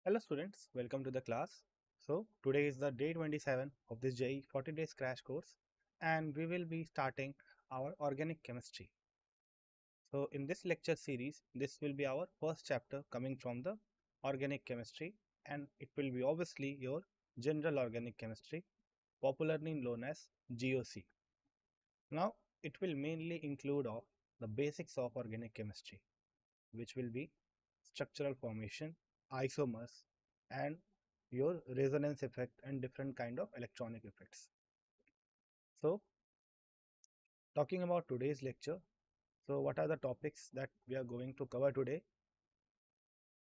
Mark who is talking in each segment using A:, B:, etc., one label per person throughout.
A: Hello students, welcome to the class. So today is the day 27 of this JEE 40 days crash course and we will be starting our organic chemistry. So in this lecture series, this will be our first chapter coming from the organic chemistry and it will be obviously your general organic chemistry, popularly known as GOC. Now it will mainly include of the basics of organic chemistry, which will be structural formation, isomers, and your resonance effect and different kind of electronic effects. So talking about today's lecture, so what are the topics that we are going to cover today?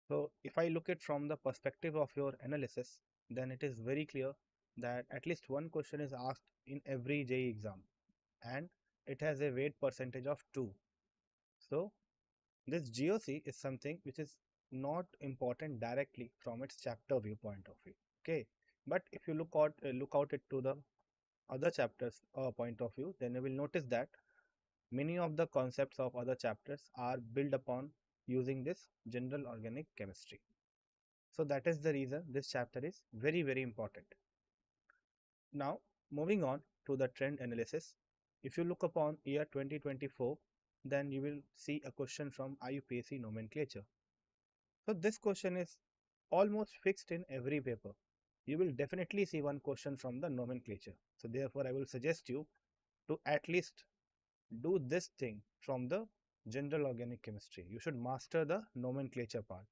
A: So if I look at from the perspective of your analysis, then it is very clear that at least one question is asked in every JEE exam and it has a weight percentage of 2. So this GOC is something which is not important directly from its chapter viewpoint of view. Okay, but if you look out it to the other chapters point of view, then you will notice that many of the concepts of other chapters are built upon using this general organic chemistry. So that is the reason this chapter is very important. Now moving on to the trend analysis. If you look upon year 2024, then you will see a question from IUPAC nomenclature. So this question is almost fixed in every paper. You will definitely see one question from the nomenclature. So therefore, I will suggest you to at least do this thing from the general organic chemistry. You should master the nomenclature part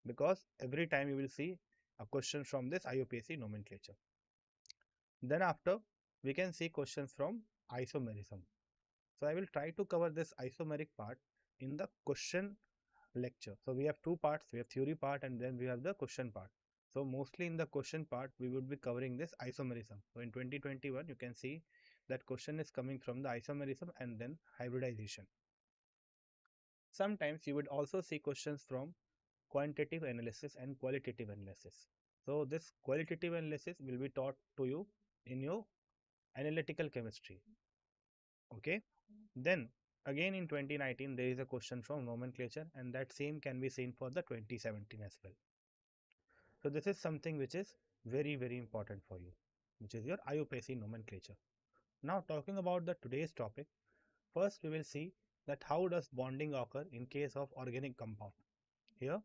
A: because every time you will see a question from this IUPAC nomenclature. Then after, we can see questions from isomerism. So I will try to cover this isomeric part in the question lecture. So we have two parts, we have theory part and then we have the question part. So mostly in the question part, we would be covering this isomerism. So in 2021, you can see that question is coming from the isomerism and then hybridization. Sometimes you would also see questions from quantitative analysis and qualitative analysis. So this qualitative analysis will be taught to you in your analytical chemistry. Okay. Then again in 2019 there is a question from nomenclature and that same can be seen for the 2017 as well. So this is something which is very important for you, which is your IUPAC nomenclature. Now talking about the today's topic, first we will see that how does bonding occur in case of organic compound. Here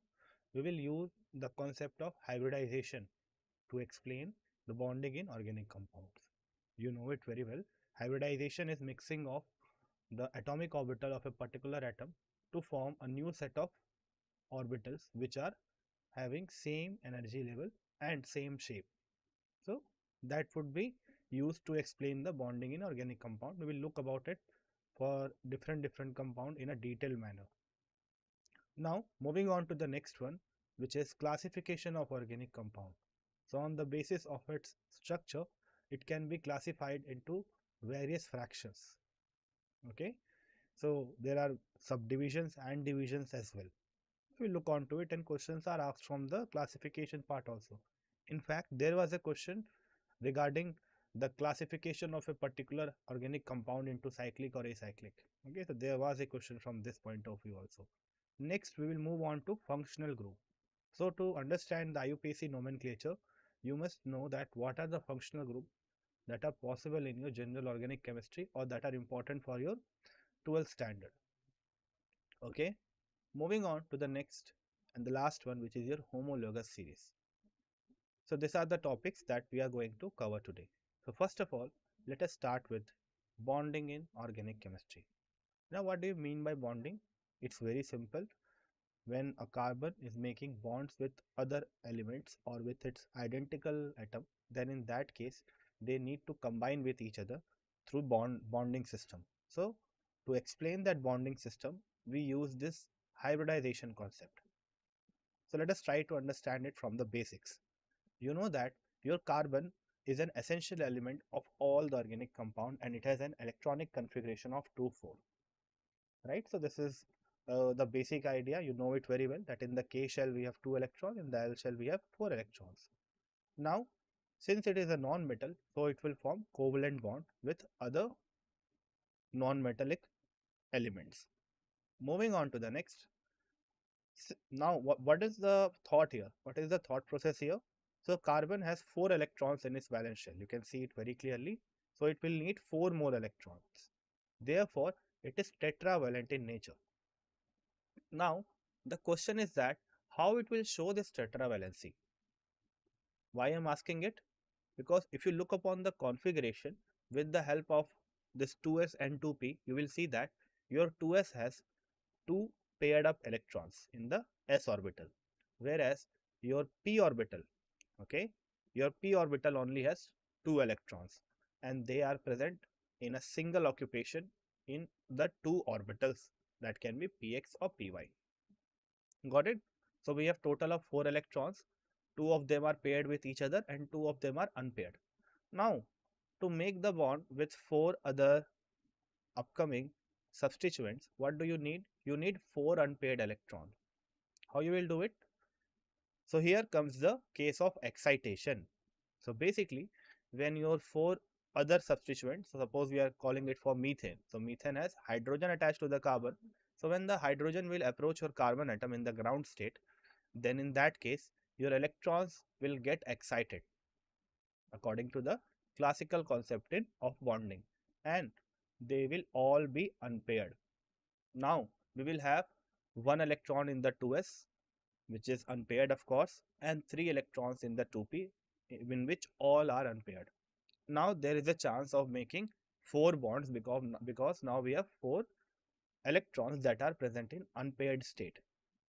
A: we will use the concept of hybridization to explain the bonding in organic compounds. You know it very well. Hybridization is mixing of the atomic orbital of a particular atom to form a new set of orbitals which are having same energy level and same shape. So that would be used to explain the bonding in organic compound. We will look about it for different compound in a detailed manner. Now moving on to the next one, which is classification of organic compound. So on the basis of its structure, it can be classified into various fractions. Okay, so there are subdivisions and divisions as well. We look onto it and questions are asked from the classification part also. In fact, there was a question regarding the classification of a particular organic compound into cyclic or acyclic. Okay, so there was a question from this point of view also. Next, we will move on to functional group. So to understand the IUPAC nomenclature, you must know that what are the functional group that are possible in your general organic chemistry or that are important for your 12th standard. Okay, moving on to the next and the last one, which is your homologous series. So these are the topics that we are going to cover today. So first of all, let us start with bonding in organic chemistry. Now what do you mean by bonding? It's very simple. When a carbon is making bonds with other elements or with its identical atom, then in that case they need to combine with each other through bonding system. So to explain that bonding system, we use this hybridization concept. So let us try to understand it from the basics. You know that your carbon is an essential element of all the organic compound and it has an electronic configuration of 2,4, right? So this is the basic idea. You know it very well that in the K shell we have 2 electrons, in the L shell we have 4 electrons. Now since it is a non-metal, so it will form covalent bond with other non-metallic elements. Moving on to the next. Now, what is the thought here? What is the thought process here? So carbon has 4 electrons in its valence shell. You can see it very clearly. So it will need 4 more electrons. Therefore, it is tetravalent in nature. Now, the question is that how it will show this tetravalency. Why I am asking it? Because if you look upon the configuration with the help of this 2s and 2p, you will see that your 2s has 2 paired up electrons in the s orbital, whereas your p orbital, okay, your p orbital only has 2 electrons, and they are present in a single occupation in the 2 orbitals, that can be px or py. Got it? So we have total of 4 electrons. 2 of them are paired with each other and 2 of them are unpaired. Now, to make the bond with 4 other upcoming substituents, what do you need? You need 4 unpaired electrons. How you will do it? So here comes the case of excitation. So basically, when your 4 other substituents, so suppose we are calling it for methane. So methane has hydrogen attached to the carbon. So when the hydrogen will approach your carbon atom in the ground state, then in that case, your electrons will get excited according to the classical concept of bonding, and they will all be unpaired. Now we will have 1 electron in the 2s, which is unpaired of course, and 3 electrons in the 2p, in which all are unpaired. Now there is a chance of making 4 bonds because now we have 4 electrons that are present in unpaired state.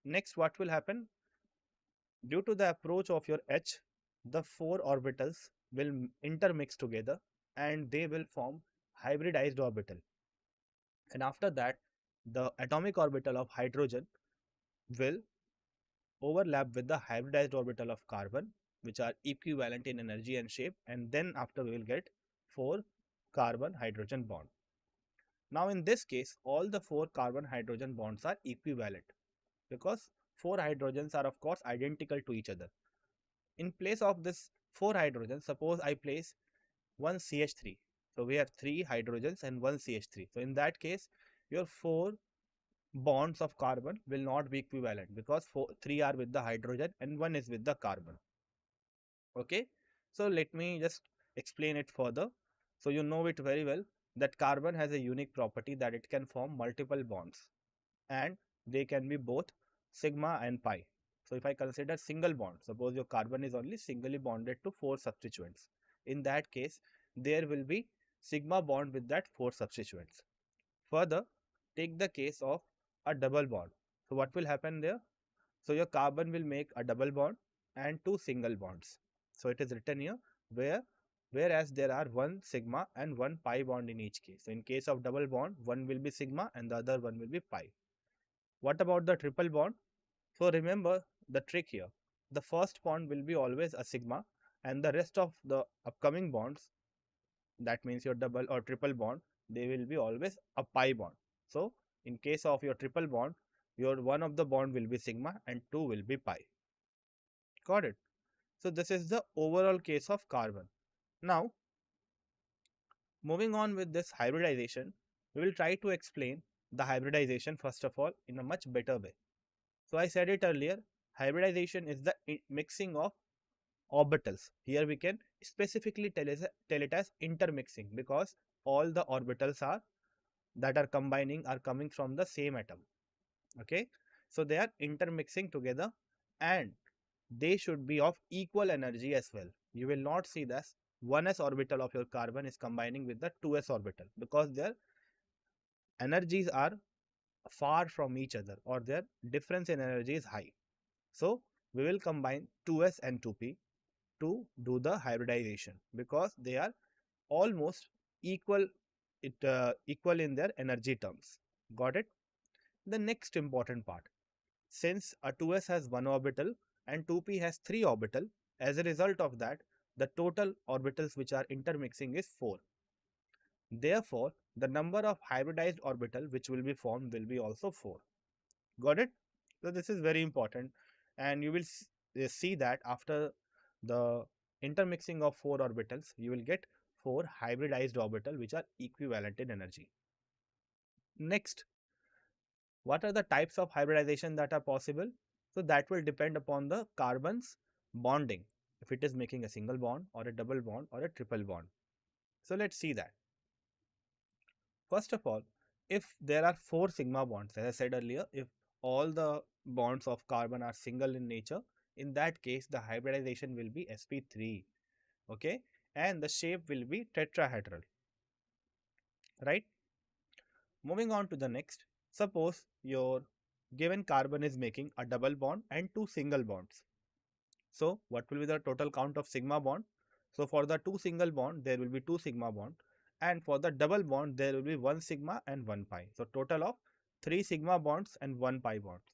A: Next, what will happen? Due to the approach of your H, the 4 orbitals will intermix together and they will form hybridized orbital. And after that, the atomic orbital of hydrogen will overlap with the hybridized orbital of carbon, which are equivalent in energy and shape, and then after we will get 4 carbon hydrogen bond. Now in this case, all the 4 carbon hydrogen bonds are equivalent because 4 hydrogens are of course identical to each other. In place of this 4 hydrogens, suppose I place 1 CH3. So we have 3 hydrogens and 1 CH3. So in that case, your 4 bonds of carbon will not be equivalent because 3 are with the hydrogen and 1 is with the carbon. Okay, so let me just explain it further. So you know it very well that carbon has a unique property that it can form multiple bonds, and they can be both sigma and pi. So if I consider single bond, suppose your carbon is only singly bonded to 4 substituents. In that case, there will be sigma bond with that 4 substituents. Further, take the case of a double bond. So what will happen there? So your carbon will make a double bond and 2 single bonds. So it is written here whereas there are 1 sigma and 1 pi bond in each case. So in case of double bond, one will be sigma and the other one will be pi. What about the triple bond? So remember the trick here. The first bond will be always a sigma, and the rest of the upcoming bonds, that means your double or triple bond, they will be always a pi bond. So in case of your triple bond, your one of the bond will be sigma and 2 will be pi. Got it? So this is the overall case of carbon. Now, moving on with this hybridization, we will try to explain the hybridization first of all in a much better way. So I said it earlier, hybridization is the mixing of orbitals. Here we can specifically tell it as intermixing because all the orbitals that are combining are coming from the same atom. Okay, so they are intermixing together and they should be of equal energy as well. You will not see that 1s orbital of your carbon is combining with the 2s orbital because their energies are far from each other or their difference in energy is high. So we will combine 2s and 2p to do the hybridization because they are almost equal equal in their energy terms. Got it? The next important part, since a 2s has 1 orbital and 2p has 3 orbital, as a result of that the total orbitals which are intermixing is 4. Therefore the number of hybridized orbital which will be formed will be also 4. Got it? So this is very important, and you will see that after the intermixing of 4 orbitals, you will get 4 hybridized orbital which are equivalent in energy. Next, what are the types of hybridization that are possible? So that will depend upon the carbon's bonding, if it is making a single bond or a double bond or a triple bond. So let's see that. First of all, if there are 4 sigma bonds, as I said earlier, if all the bonds of carbon are single in nature, in that case the hybridization will be sp3, okay, and the shape will be tetrahedral, right? Moving on to the next, suppose your given carbon is making a double bond and 2 single bonds. So what will be the total count of sigma bond? So for the 2 single bond, there will be 2 sigma bond, and for the double bond, there will be 1 sigma and 1 pi. So total of 3 sigma bonds and 1 pi bonds.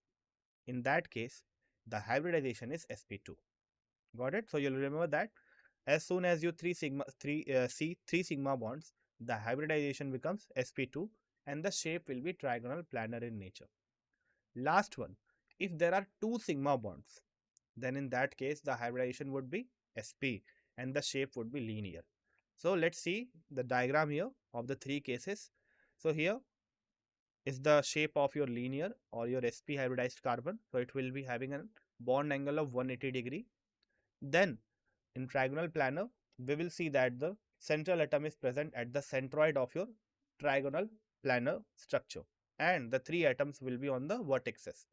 A: In that case, the hybridization is sp2. Got it? So you'll remember that as soon as you see 3 sigma bonds, the hybridization becomes sp2, and the shape will be trigonal planar in nature. Last one, if there are 2 sigma bonds, then in that case the hybridization would be sp and the shape would be linear. So let's see the diagram here of the 3 cases. So here is the shape of your linear or your sp hybridized carbon. So it will be having a bond angle of 180°. Then in trigonal planar, we will see that the central atom is present at the centroid of your trigonal planar structure, and the 3 atoms will be on the vertexes.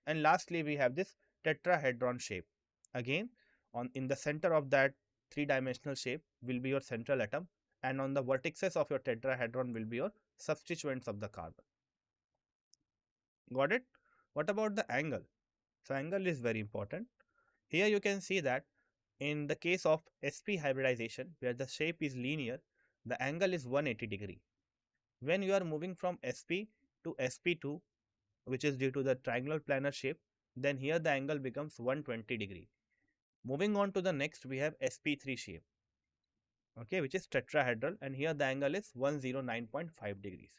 A: And lastly, we have this tetrahedron shape. Again, in the center of that 3-dimensional shape will be your central atom, and on the vertexes of your tetrahedron will be your substituents of the carbon. Got it? What about the angle? So angle is very important. Here you can see that in the case of sp hybridization, where the shape is linear, the angle is 180°. When you are moving from sp to sp2, which is due to the triangular planar shape, then here the angle becomes 120°. Moving on to the next, we have sp3 shape, okay, which is tetrahedral, and here the angle is 109.5 degrees.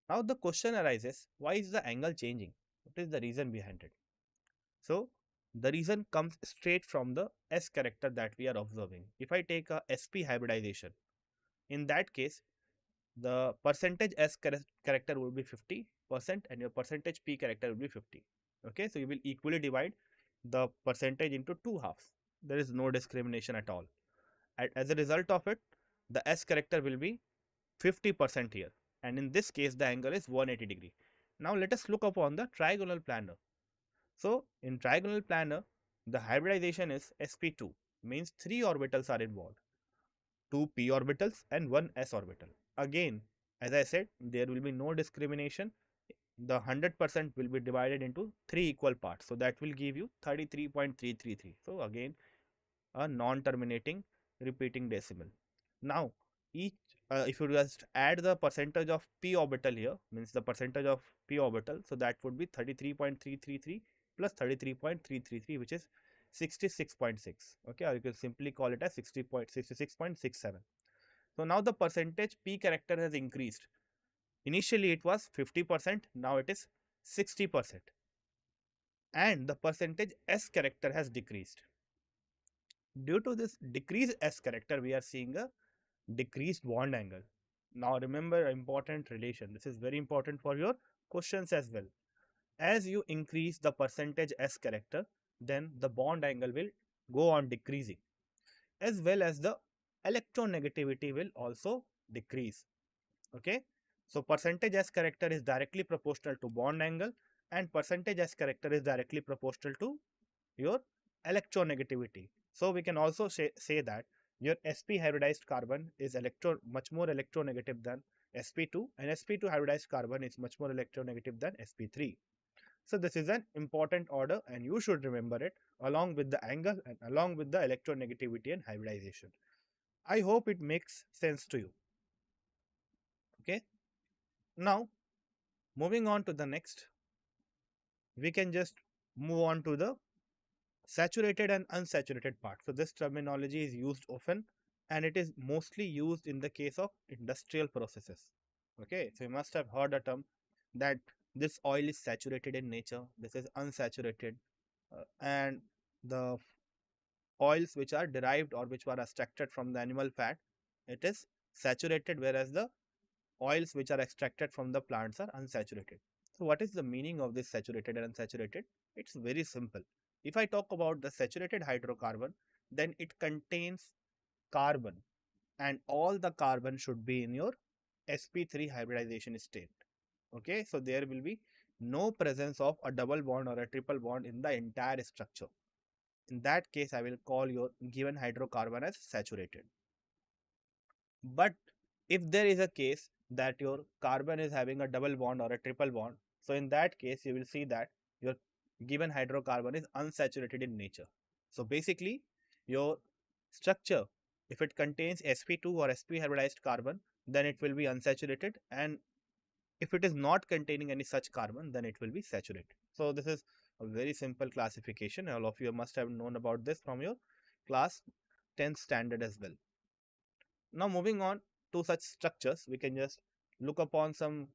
A: Now the question arises, why is the angle changing? What is the reason behind it? So the reason comes straight from the S character that we are observing. If I take a sp hybridization, in that case, the percentage S character will be 50% and your percentage P character will be 50. Okay, so you will equally divide the percentage into 2 halves. There is no discrimination at all. As a result of it, the S character will be 50% here, and in this case the angle is 180°. Now let us look upon the trigonal planar. So in trigonal planar, the hybridization is sp2, means 3 orbitals are involved, 2 p orbitals and 1 s orbital. Again, as I said, there will be no discrimination. The 100% will be divided into 3 equal parts. So that will give you 33.333. So again, a non-terminating repeating decimal. Now, if you just add the percentage of p orbital here, means the percentage of p orbital, so that would be 33.333 plus 33.333, which is 66.6. Okay, or you can simply call it as 66.67. So now the percentage p character has increased. Initially it was 50%, now it is 60%, and the percentage s character has decreased. Due to this decreased s character, we are seeing a decreased bond angle. Now remember important relation. This is very important for your questions as well. As you increase the percentage s character, then the bond angle will go on decreasing, as well as the electronegativity will also decrease. Okay, so percentage s character is directly proportional to bond angle, and percentage s character is directly proportional to your electronegativity. So we can also say that your sp hybridized carbon is much more electronegative than sp2, and sp2 hybridized carbon is much more electronegative than sp3. So this is an important order, and you should remember it along with the angle and along with the electronegativity and hybridization. I hope it makes sense to you. Okay. Now, moving on to the next, we can just move on to the saturated and unsaturated part. So this terminology is used often, and it is mostly used in the case of industrial processes. Okay, so you must have heard a term that this oil is saturated in nature, this is unsaturated, and the oils which are derived or which were extracted from the animal fat, it is saturated, whereas the oils which are extracted from the plants are unsaturated. So what is the meaning of this saturated and unsaturated? It's very simple. If I talk about the saturated hydrocarbon, then it contains carbon, and all the carbon should be in your sp3 hybridization state. Okay, so there will be no presence of a double bond or a triple bond in the entire structure. In that case, I will call your given hydrocarbon as saturated. But if there is a case that your carbon is having a double bond or a triple bond, so in that case, you will see that your given hydrocarbon is unsaturated in nature. So basically, your structure, if it contains sp2 or sp hybridized carbon, then it will be unsaturated, and if it is not containing any such carbon, then it will be saturated. So this is a very simple classification. All of you must have known about this from your class 10th standard as well. Now moving on to such structures, we can just look upon some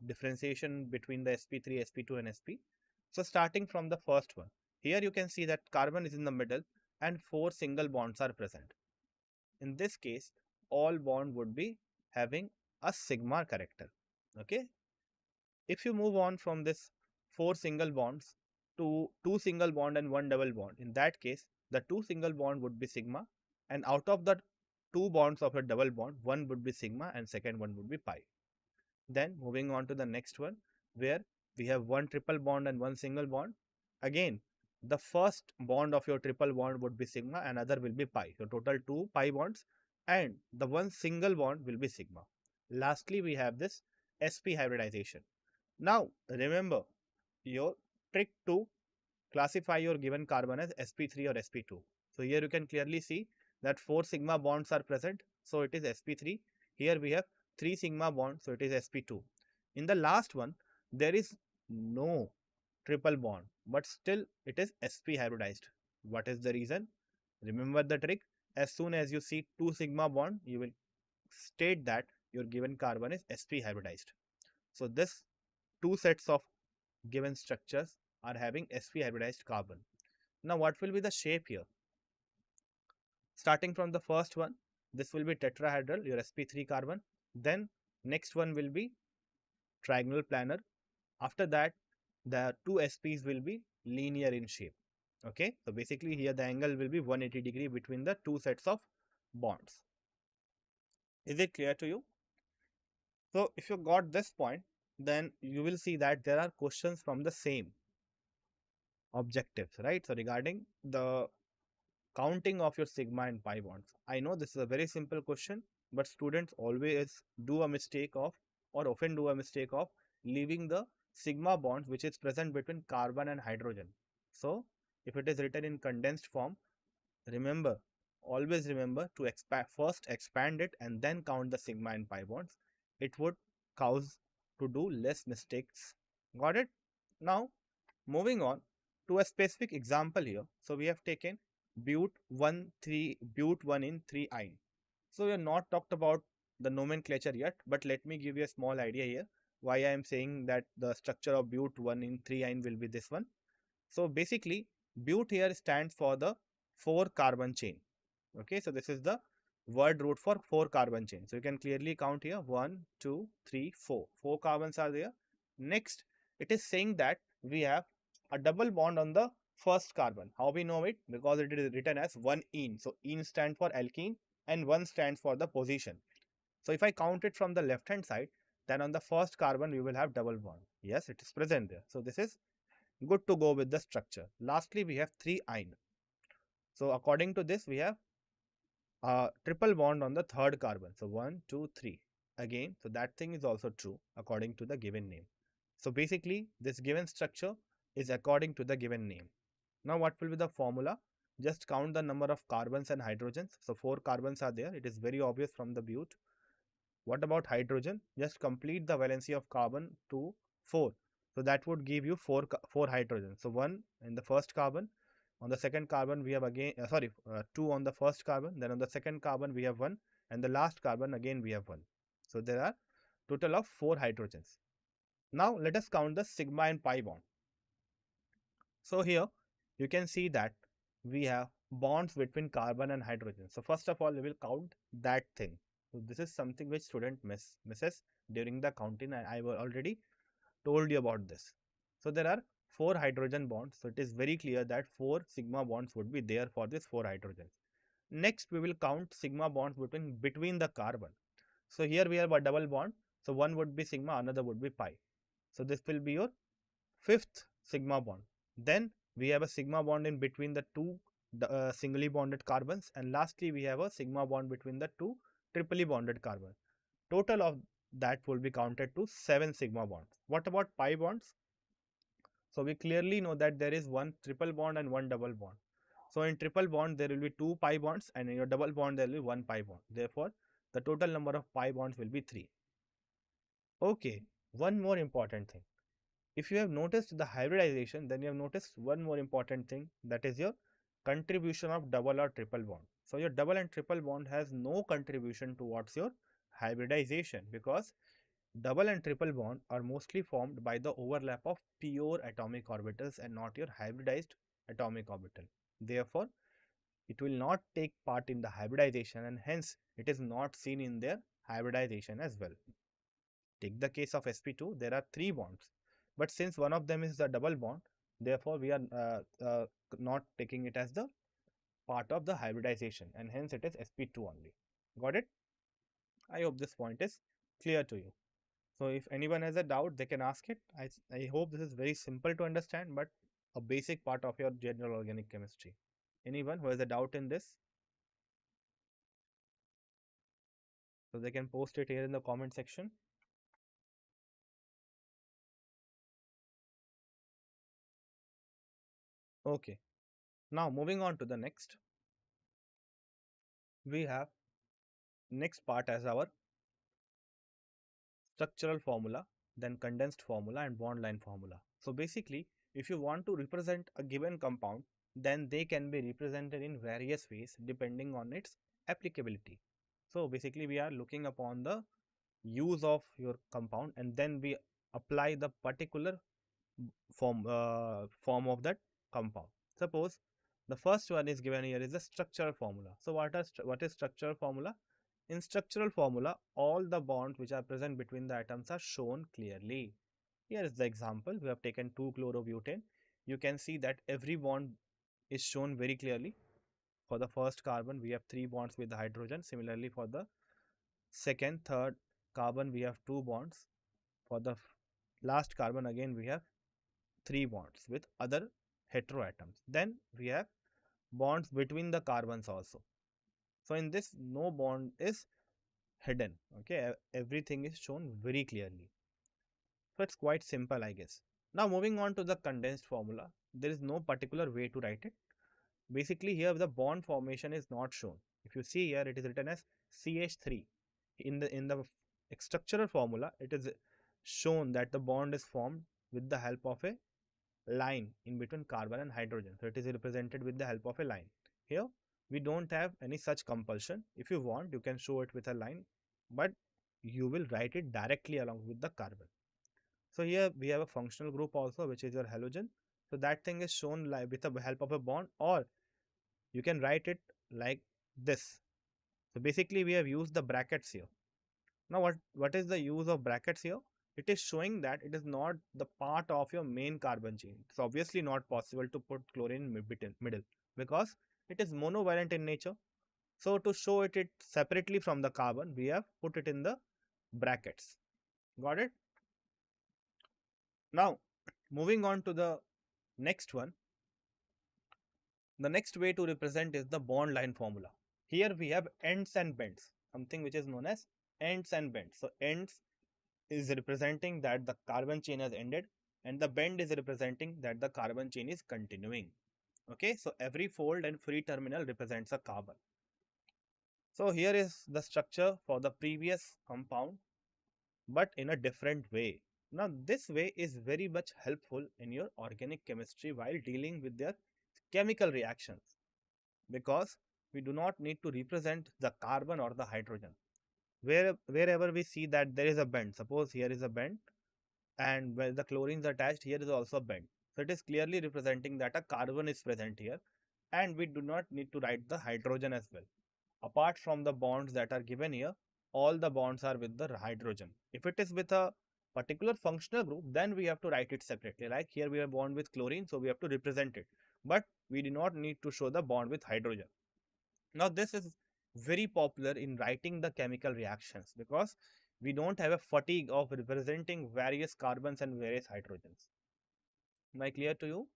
A: differentiation between the sp3, sp2 and sp. So starting from the first one, here you can see that carbon is in the middle and 4 single bonds are present. In this case, all bond would be having a sigma character. Okay. If you move on from this 4 single bonds to 2 single bond and 1 double bond, in that case, the 2 single bond would be sigma, and out of the 2 bonds of a double bond, one would be sigma and second one would be pi. Then moving on to the next one, where we have one triple bond and one single bond. Again, the first bond of your triple bond would be sigma and other will be pi. So total 2 pi bonds, and the one single bond will be sigma. Lastly, we have this sp hybridization. Now remember your trick to classify your given carbon as sp3 or sp2. So here you can clearly see that 4 sigma bonds are present, so it is sp3. Here we have 3 sigma bonds, so it is sp2. In the last one, there is no triple bond, but still it is sp hybridized. What is the reason? Remember the trick. As soon as you see 2 sigma bond, you will state that your given carbon is sp hybridized. So this two sets of given structures are having sp hybridized carbon. Now what will be the shape here? Starting from the first one, this will be tetrahedral, your sp3 carbon. Then next one will be trigonal planar. After that, the two sps will be linear in shape. Okay, so basically here the angle will be 180 degree between the two sets of bonds. Is it clear to you? So if you got this point, then you will see that there are questions from the same objectives, right? So regarding the counting of your sigma and pi bonds. I know this is a very simple question, but students always do a mistake of, or often do a mistake of, leaving the sigma bonds which is present between carbon and hydrogen. So if it is written in condensed form, remember, always remember to first expand it and then count the sigma and pi bonds. It would cause to do less mistakes. Got it? Now moving on to a specific example here. So we have taken but 1 in 3-ine. So we have not talked about the nomenclature yet, but let me give you a small idea here why I am saying that the structure of but 1 in 3-ine will be this one. So basically, but here stands for the 4 carbon chain. Okay, so this is the word root for 4 carbon chain. So you can clearly count here 1, 2, 3, 4. 4 carbons are there. Next, it is saying that we have a double bond on the first carbon. How we know it? Because it is written as 1-ene. So ene stands for alkene and 1 stands for the position. So if I count it from the left hand side, then on the first carbon we will have double bond. Yes, it is present there. So this is good to go with the structure. Lastly, we have 3-ine. So according to this, we have a triple bond on the third carbon. So 1, 2, 3. Again, so that thing is also true according to the given name. So basically, this given structure is according to the given name. Now what will be the formula? Just count the number of carbons and hydrogens. So 4 carbons are there. It is very obvious from the but. What about hydrogen? Just complete the valency of carbon to 4. So that would give you 4 hydrogens. So 1 in the first carbon. On the second carbon we have again 2 on the first carbon. Then on the second carbon we have 1, and the last carbon again we have 1. So there are total of 4 hydrogens. Now let us count the sigma and pi bond. So here you can see that we have bonds between carbon and hydrogen. So first of all, we will count that thing. So this is something which student misses during the counting. I will already told you about this. So there are four hydrogen bonds. So it is very clear that four sigma bonds would be there for this four hydrogens. Next, we will count sigma bonds between the carbon. So here we have a double bond. So one would be sigma, another would be pi. So this will be your fifth sigma bond. Then we have a sigma bond in between the two singly bonded carbons, and lastly we have a sigma bond between the two triply bonded carbons. Total of that will be counted to 7 sigma bonds. What about pi bonds? So we clearly know that there is one triple bond and one double bond. So in triple bond there will be two pi bonds, and in your double bond there will be one pi bond. Therefore the total number of pi bonds will be 3. Okay, one more important thing. If you have noticed the hybridization, then you have noticed one more important thing, that is your contribution of double or triple bond. So your double and triple bond has no contribution towards your hybridization, because double and triple bond are mostly formed by the overlap of pure atomic orbitals and not your hybridized atomic orbital. Therefore, it will not take part in the hybridization, and hence it is not seen in their hybridization as well. Take the case of sp2, there are 3 bonds, but since one of them is the double bond, therefore we are not taking it as the part of the hybridization, and hence it is sp2 only. Got it? I hope this point is clear to you. So if anyone has a doubt, they can ask it. I hope this is very simple to understand, but a basic part of your general organic chemistry. Anyone who has a doubt in this? So they can post it here in the comment section. Okay. Now moving on to the next. We have next part as our structural formula, then condensed formula and bond line formula. So basically, if you want to represent a given compound, then they can be represented in various ways depending on its applicability. So basically, we are looking upon the use of your compound, and then we apply the particular form of that compound. Suppose the first one is given here is the structural formula. So what is structural formula? In structural formula, all the bonds which are present between the atoms are shown clearly. Here is the example. We have taken 2-chlorobutane. You can see that every bond is shown very clearly. For the first carbon, we have 3 bonds with the hydrogen. Similarly, for the second, third carbon, we have 2 bonds. For the last carbon, again, we have 3 bonds with other heteroatoms. Then we have bonds between the carbons also. So in this, no bond is hidden. Okay, everything is shown very clearly. So it's quite simple, I guess. Now moving on to the condensed formula, there is no particular way to write it. Basically here the bond formation is not shown. If you see here, it is written as CH3. In the structural formula, it is shown that the bond is formed with the help of a line in between carbon and hydrogen. So it is represented with the help of a line. Here we don't have any such compulsion. If you want, you can show it with a line, but you will write it directly along with the carbon. So here we have a functional group also, which is your halogen. So that thing is shown with the help of a bond, or you can write it like this. So basically we have used the brackets here. Now what is the use of brackets here? It is showing that it is not the part of your main carbon chain. It's obviously not possible to put chlorine in middle because it is monovalent in nature. So to show it separately from the carbon, we have put it in the brackets. Got it? Now moving on to the next one. The next way to represent is the bond line formula. Here we have ends and bends, something which is known as ends and bends. So ends is representing that the carbon chain has ended, and the bend is representing that the carbon chain is continuing. Okay, so every fold and free terminal represents a carbon. So here is the structure for the previous compound, but in a different way. Now this way is very much helpful in your organic chemistry while dealing with their chemical reactions, because we do not need to represent the carbon or the hydrogen. Wherever we see that there is a bend, suppose here is a bend, and where the chlorine is attached, here is also a bend. So it is clearly representing that a carbon is present here, and we do not need to write the hydrogen as well. Apart from the bonds that are given here, all the bonds are with the hydrogen. If it is with a particular functional group, then we have to write it separately. Like here we have bond with chlorine, so we have to represent it. But we do not need to show the bond with hydrogen. Now this is very popular in writing the chemical reactions because we don't have a fatigue of representing various carbons and various hydrogens. Am I clear to you?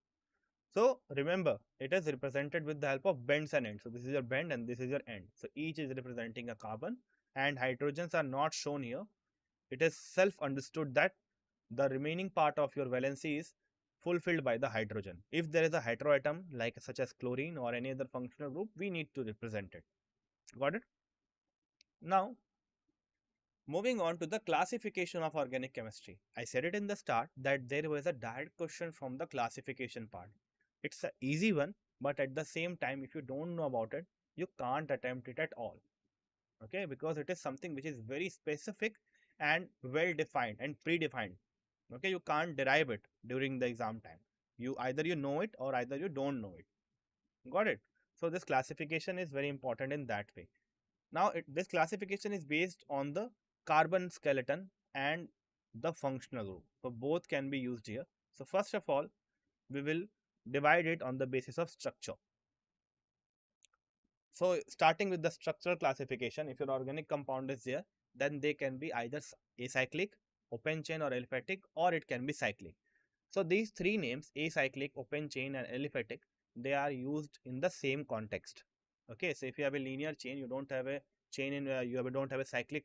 A: So remember, it is represented with the help of bends and ends. So this is your bend and this is your end. So each is representing a carbon and hydrogens are not shown here. It is self understood that the remaining part of your valency is fulfilled by the hydrogen. If there is a heteroatom like such as chlorine or any other functional group, we need to represent it. Got it? Now, moving on to the classification of organic chemistry. I said it in the start that there was a direct question from the classification part. It's an easy one, but at the same time, if you don't know about it, you can't attempt it at all. Okay, because it is something which is very specific and well defined and predefined. Okay, you can't derive it during the exam time. You either you know it or either you don't know it. Got it? So this classification is very important in that way. Now, this classification is based on the carbon skeleton and the functional group. So, both can be used here. So, first of all, we will divide it on the basis of structure. So, starting with the structural classification, if your organic compound is there, then they can be either acyclic, open chain or aliphatic, or it can be cyclic. So, these three names, acyclic, open chain and aliphatic, they are used in the same context. Okay, so if you have a linear chain, you don't have a chain in don't have a cyclic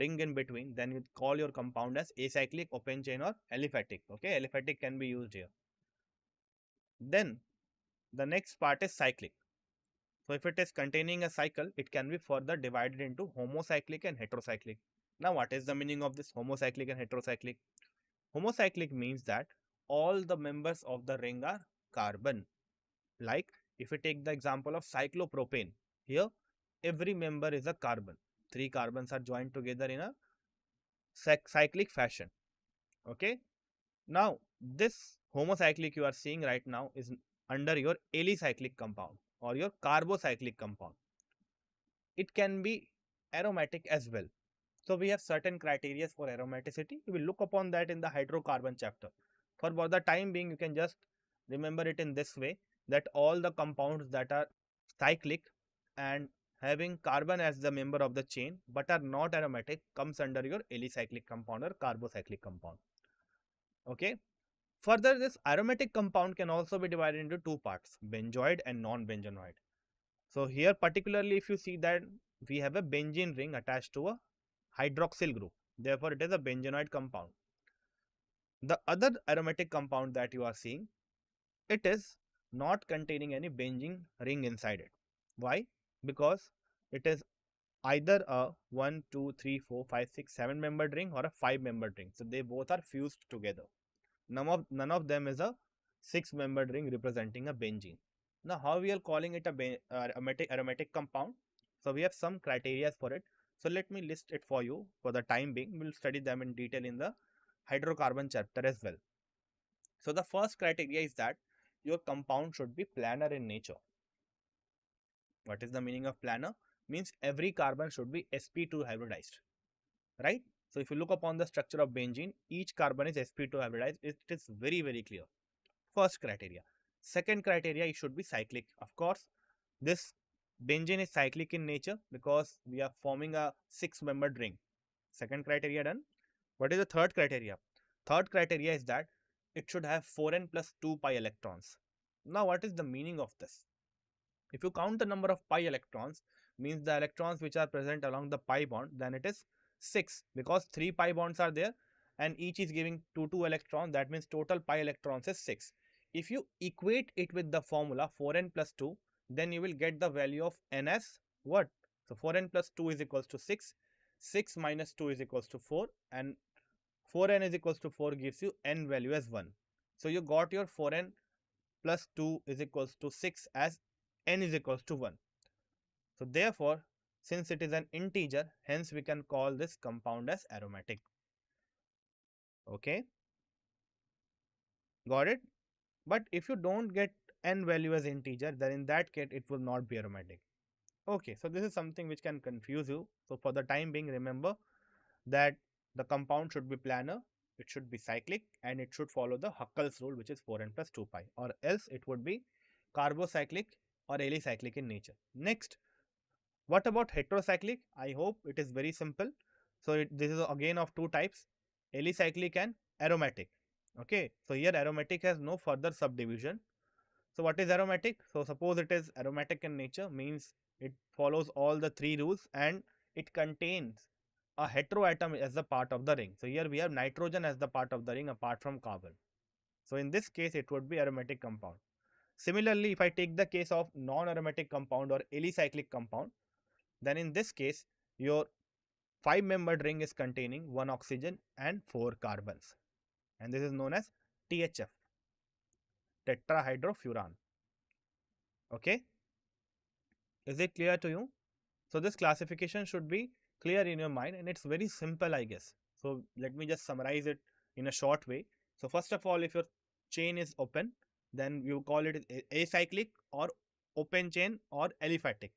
A: ring in between, then you call your compound as acyclic, open chain or aliphatic. Okay, aliphatic can be used here. Then the next part is cyclic. So if it is containing a cycle, it can be further divided into homocyclic and heterocyclic. Now what is the meaning of this homocyclic and heterocyclic? Homocyclic means that all the members of the ring are carbon. Like if we take the example of cyclopropane, here every member is a carbon. Three carbons are joined together in a cyclic fashion. Okay. Now this homocyclic you are seeing right now is under your alicyclic compound or your carbocyclic compound. It can be aromatic as well. So we have certain criteria for aromaticity. We will look upon that in the hydrocarbon chapter. For the time being, you can just remember it in this way, that all the compounds that are cyclic and having carbon as the member of the chain but are not aromatic comes under your alicyclic compound or carbocyclic compound. Okay. Further, this aromatic compound can also be divided into two parts, benzoid and non-benzonoid. So here particularly if you see that we have a benzene ring attached to a hydroxyl group. Therefore, it is a benzonoid compound. The other aromatic compound that you are seeing, it is not containing any benzene ring inside it. Why? Because it is either a 1, 2, 3, 4, 5, 6, 7 membered ring or a 5 membered ring. So they both are fused together. None of them is a 6 membered ring representing a benzene. Now, how we are calling it a aromatic compound? So we have some criteria for it. So let me list it for you for the time being. We'll study them in detail in the hydrocarbon chapter as well. So the first criteria is that your compound should be planar in nature. What is the meaning of planar? Means every carbon should be sp2 hybridized, right? So if you look upon the structure of benzene, each carbon is sp2 hybridized. It is very clear. First criteria. Second criteria, it should be cyclic. Of course, this benzene is cyclic in nature because we are forming a 6-membered ring. Second criteria done. What is the third criteria? Third criteria is that it should have 4n plus 2 pi electrons. Now, what is the meaning of this? If you count the number of pi electrons, means the electrons which are present along the pi bond, then it is 6 because 3 pi bonds are there and each is giving 2 electrons. That means total pi electrons is 6. If you equate it with the formula 4n plus 2, then you will get the value of n as what? So 4n plus 2 is equals to 6. 6 minus 2 is equals to 4 and 4n is equals to 4 gives you n value as 1. So you got your 4n plus 2 is equals to 6 as n is equals to 1. So therefore, since it is an integer, hence we can call this compound as aromatic. Okay. Got it? But if you don't get n value as integer, then in that case, it will not be aromatic. Okay, so this is something which can confuse you. So for the time being, remember that the compound should be planar it should be cyclic, and it should follow the Huckel's rule, which is 4n plus 2 pi, or else it would be carbocyclic or alicyclic in nature. Next, what about heterocyclic? I hope it is very simple. So this is again of two types, alicyclic and aromatic. Okay, so here aromatic has no further subdivision. So what is aromatic? So suppose it is aromatic in nature, means it follows all the three rules and it contains a heteroatom as the part of the ring. So here we have nitrogen as the part of the ring apart from carbon. So in this case it would be aromatic compound. Similarly, if I take the case of non-aromatic compound or alicyclic compound, then in this case your 5-membered ring is containing 1 oxygen and 4 carbons, and this is known as THF, tetrahydrofuran. Okay, is it clear to you? So this classification should be clear in your mind, and it's very simple, I guess. So let me just summarize it in a short way. So first of all, if your chain is open, then you call it acyclic or open chain or aliphatic,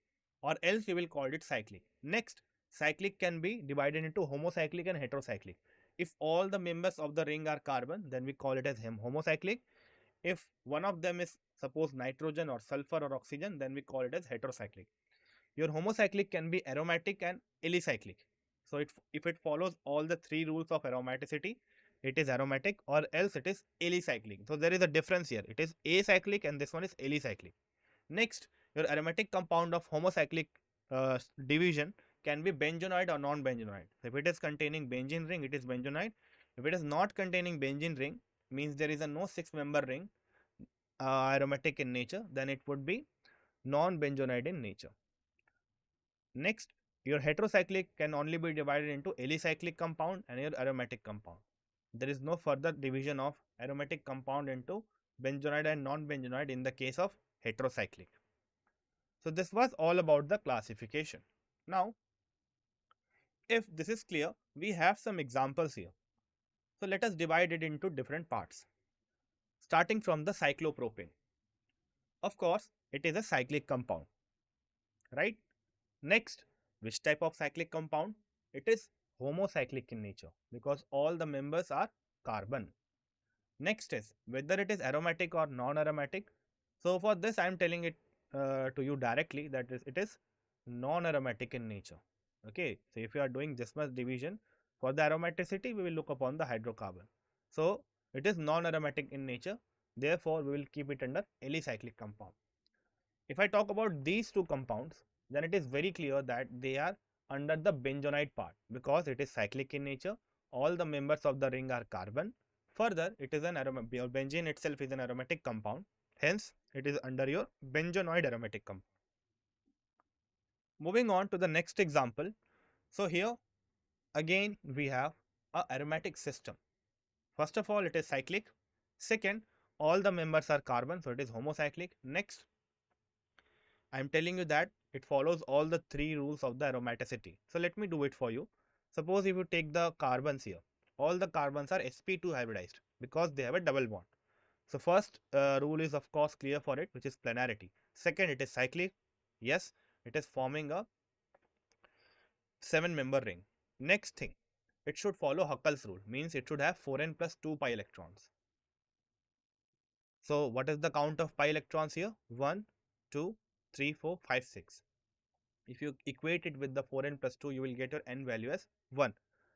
A: or else you will call it cyclic. Next, cyclic can be divided into homocyclic and heterocyclic. If all the members of the ring are carbon, then we call it as homocyclic. If one of them is suppose nitrogen or sulfur or oxygen, then we call it as heterocyclic. Your homocyclic can be aromatic and alicyclic. So if it follows all the three rules of aromaticity, it is aromatic, or else it is alicyclic. So there is a difference here. It is acyclic and this one is alicyclic. Next, your aromatic compound of homocyclic division can be benzonoid or non-benzonoid. So if it is containing benzene ring, it is benzonoid. If it is not containing benzene ring, means there is a no 6-member ring aromatic in nature, then it would be non-benzonoid in nature. Next, your heterocyclic can only be divided into alicyclic compound and your aromatic compound. There is no further division of aromatic compound into benzonoid and non-benzonoid in the case of heterocyclic. So this was all about the classification. Now, if this is clear, we have some examples here. So let us divide it into different parts. Starting from the cyclopropane. Of course, it is a cyclic compound, right? Next, which type of cyclic compound? It is homocyclic in nature because all the members are carbon. Next is whether it is aromatic or non-aromatic. So for this I am telling it to you directly that it is non-aromatic in nature. Okay, so if you are doing this much division, for the aromaticity we will look upon the hydrocarbon. So it is non-aromatic in nature, therefore we will keep it under alicyclic compound. If I talk about these two compounds, then it is very clear that they are under the benzonoid part because it is cyclic in nature. All the members of the ring are carbon. Further, it is an aromatic. Benzene itself is an aromatic compound. Hence, it is under your benzonoid aromatic compound. Moving on to the next example. So here again we have a aromatic system. First of all, it is cyclic. Second, all the members are carbon, so it is homocyclic. Next, I am telling you that it follows all the three rules of the aromaticity. So let me do it for you. Suppose if you take the carbons here, all the carbons are sp2 hybridized because they have a double bond. So first rule is of course clear for it, which is planarity. Second, it is cyclic. Yes, it is forming a 7-member ring. Next thing, it should follow Huckel's rule, means it should have 4n plus 2 pi electrons. So what is the count of pi electrons here? 1, 2, 3, 4, 5, 6. If you equate it with the 4n plus 2, you will get your n value as 1.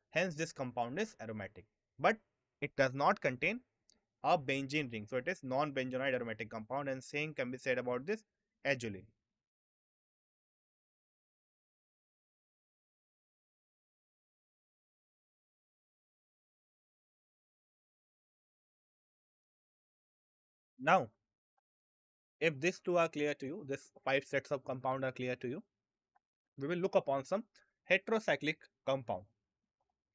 A: Hence, this compound is aromatic. But it does not contain a benzene ring. So, it is non-benzonoid aromatic compound, and same can be said about this azulene. Now, if these two are clear to you, this 5 sets of compound are clear to you, we will look upon some heterocyclic compound.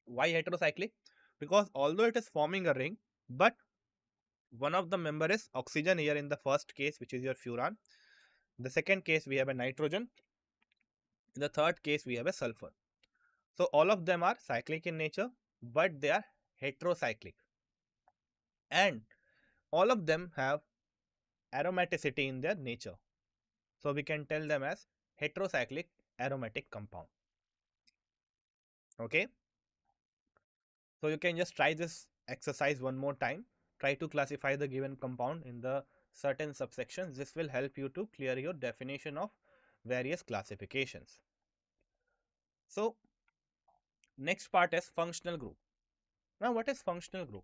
A: Why heterocyclic? Because although it is forming a ring, but one of the member is oxygen here in the first case, which is your furan. The second case we have a nitrogen. In the third case we have a sulfur. So all of them are cyclic in nature, but they are heterocyclic, and all of them have aromaticity in their nature. So we can tell them as heterocyclic aromatic compound. Okay, so you can just try this exercise one more time. Try to classify the given compound in the certain subsections. This will help you to clear your definition of various classifications. So, next part is functional group. Now, what is functional group?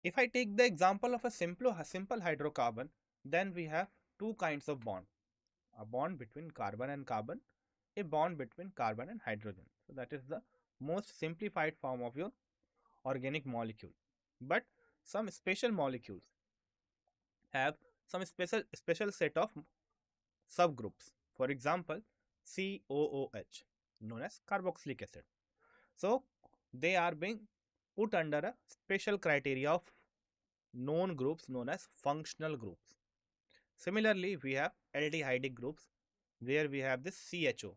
A: If I take the example of a simple hydrocarbon, then we have two kinds of bond. A bond between carbon and carbon, a bond between carbon and hydrogen. So, that is the most simplified form of your organic molecule. But some special molecules have some special set of subgroups. For example, COOH, known as carboxylic acid. So, they are being put under a special criteria of known groups known as functional groups. Similarly, we have aldehydic groups where we have this CHO.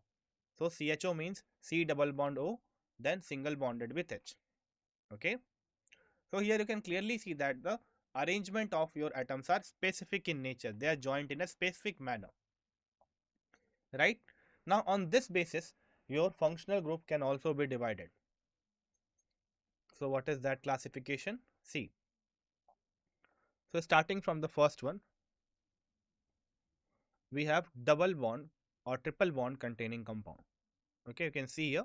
A: So, CHO means C double bond O, then single bonded with H. Okay. So, here you can clearly see that the arrangement of your atoms are specific in nature. They are joined in a specific manner. Right. Now, on this basis, your functional group can also be divided. So, what is that classification? See. So, starting from the first one, we have double bond or triple bond containing compound. Okay, you can see here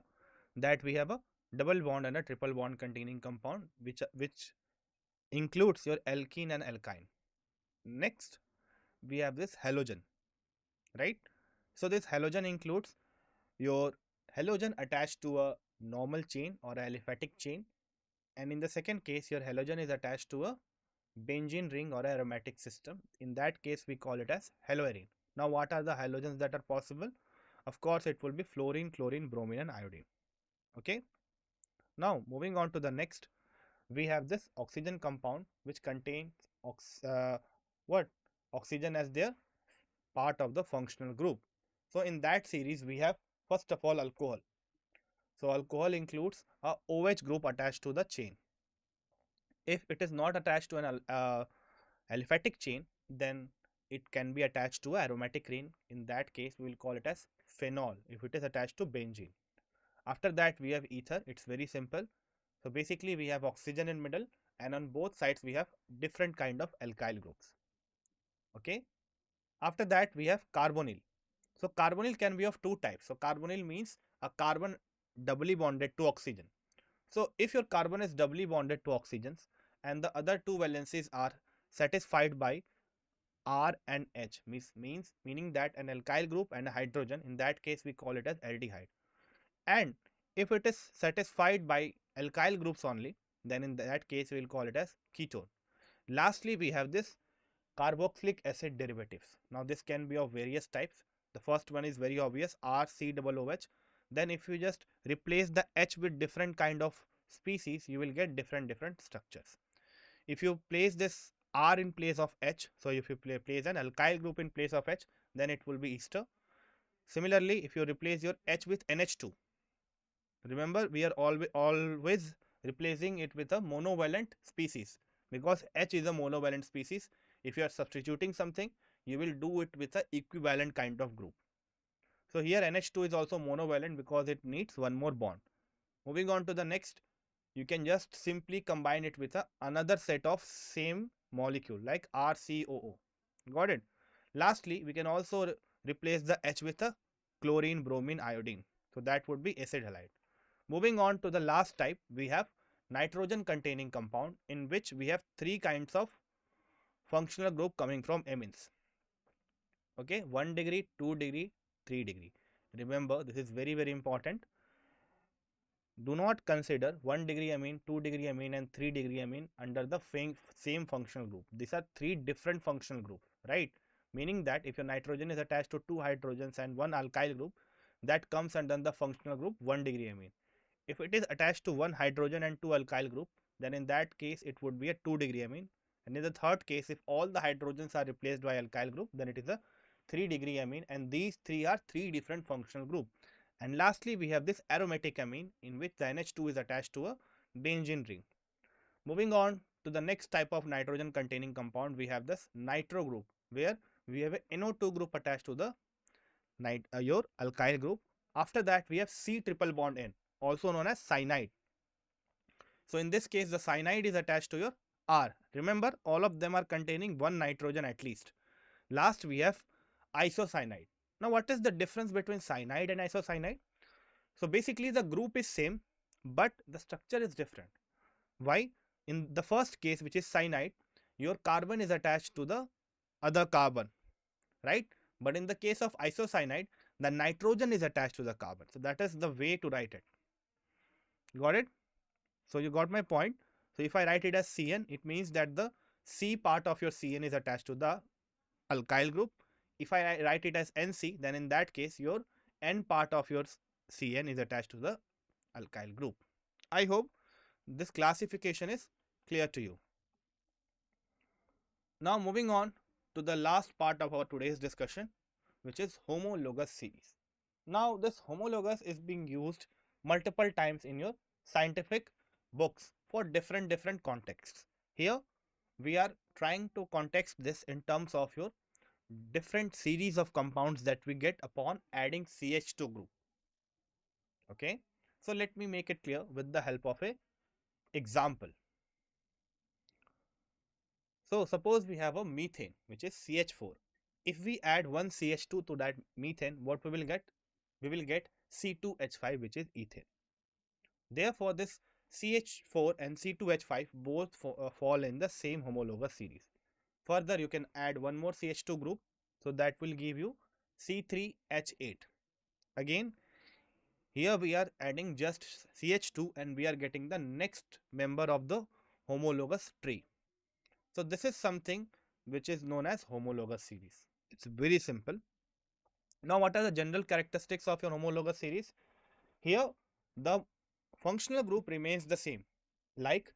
A: that we have a double bond and a triple bond containing compound which includes your alkene and alkyne. Next, we have this halogen, right? So, this halogen includes your halogen attached to a normal chain or a aliphatic chain, and in the second case, your halogen is attached to a benzene ring or aromatic system. In that case, we call it as haloarine. Now, what are the halogens that are possible? Of course, it will be fluorine, chlorine, bromine, and iodine. Okay. Now, moving on to the next, we have this oxygen compound which contains what oxygen as their part of the functional group. So, in that series, we have first of all alcohol. So, alcohol includes a OH group attached to the chain. If it is not attached to an aliphatic chain, then it can be attached to aromatic ring. In that case, we will call it as phenol if it is attached to benzene. After that, we have ether. It's very simple. So, basically, we have oxygen in middle, and on both sides, we have different kind of alkyl groups. Okay. After that, we have carbonyl. So, carbonyl can be of two types. So, carbonyl means a carbon doubly bonded to oxygen. So, if your carbon is doubly bonded to oxygens and the other two valencies are satisfied by R and H, meaning that an alkyl group and a hydrogen, in that case we call it as aldehyde. And if it is satisfied by alkyl groups only, then in that case we will call it as ketone. Lastly, we have this carboxylic acid derivatives. Now, this can be of various types. The first one is very obvious, RCOOH. Then if you just replace the H with different kind of species, you will get different structures. If you place this R in place of H, so if you place an alkyl group in place of H, then it will be ester. Similarly, if you replace your H with NH2, remember we are always replacing it with a monovalent species, because H is a monovalent species. If you are substituting something, you will do it with an equivalent kind of group. So, here NH2 is also monovalent because it needs one more bond. Moving on to the next, you can just simply combine it with another set of same molecule like RCOO. Got it? Lastly, we can also replace the H with a chlorine, bromine, iodine. So, that would be acid halide. Moving on to the last type, we have nitrogen containing compound, in which we have three kinds of functional group coming from amines. Okay, 1 degree, 2 degree, 3 degree. Remember, this is very important. Do not consider 1 degree amine, 2 degree amine and 3 degree amine under the same functional group. These are three different functional groups, right? Meaning that if your nitrogen is attached to 2 hydrogens and 1 alkyl group, that comes under the functional group 1 degree amine. If it is attached to 1 hydrogen and 2 alkyl group, then in that case it would be a 2 degree amine. And in the third case, if all the hydrogens are replaced by alkyl group, then it is a 3 degree amine, and these three are three different functional group. And lastly, we have this aromatic amine, in which the NH2 is attached to a benzene ring. Moving on to the next type of nitrogen containing compound, we have this nitro group, where we have a NO2 group attached to the your alkyl group. After that, we have C triple bond N, also known as cyanide. So in this case, the cyanide is attached to your R. Remember, all of them are containing one nitrogen at least. Last, we have isocyanide. Now, what is the difference between cyanide and isocyanide? So basically, the group is same, but the structure is different. Why? In the first case, which is cyanide, your carbon is attached to the other carbon, right? But in the case of isocyanide, the nitrogen is attached to the carbon. So that is the way to write it. Got it? So you got my point. So if I write it as CN, it means that the C part of your CN is attached to the alkyl group. If I write it as NC, then in that case, your N part of your CN is attached to the alkyl group. I hope this classification is clear to you. Now moving on to the last part of our today's discussion, which is homologous series. Now this homologous is being used multiple times in your scientific books for different contexts. Here we are trying to context this in terms of your different series of compounds that we get upon adding CH2 group. Okay, so let me make it clear with the help of a example. So suppose we have a methane which is CH4. If we add one CH2 to that methane, what we will get? We will get C2H5, which is ethane. Therefore, this CH4 and C2H5 both fall in the same homologous series. Further, you can add one more CH2 group, so that will give you C3H8. Again, here we are adding just CH2 and we are getting the next member of the homologous tree. So this is something which is known as homologous series. It's very simple. Now, what are the general characteristics of your homologous series? Here, the functional group remains the same. Like,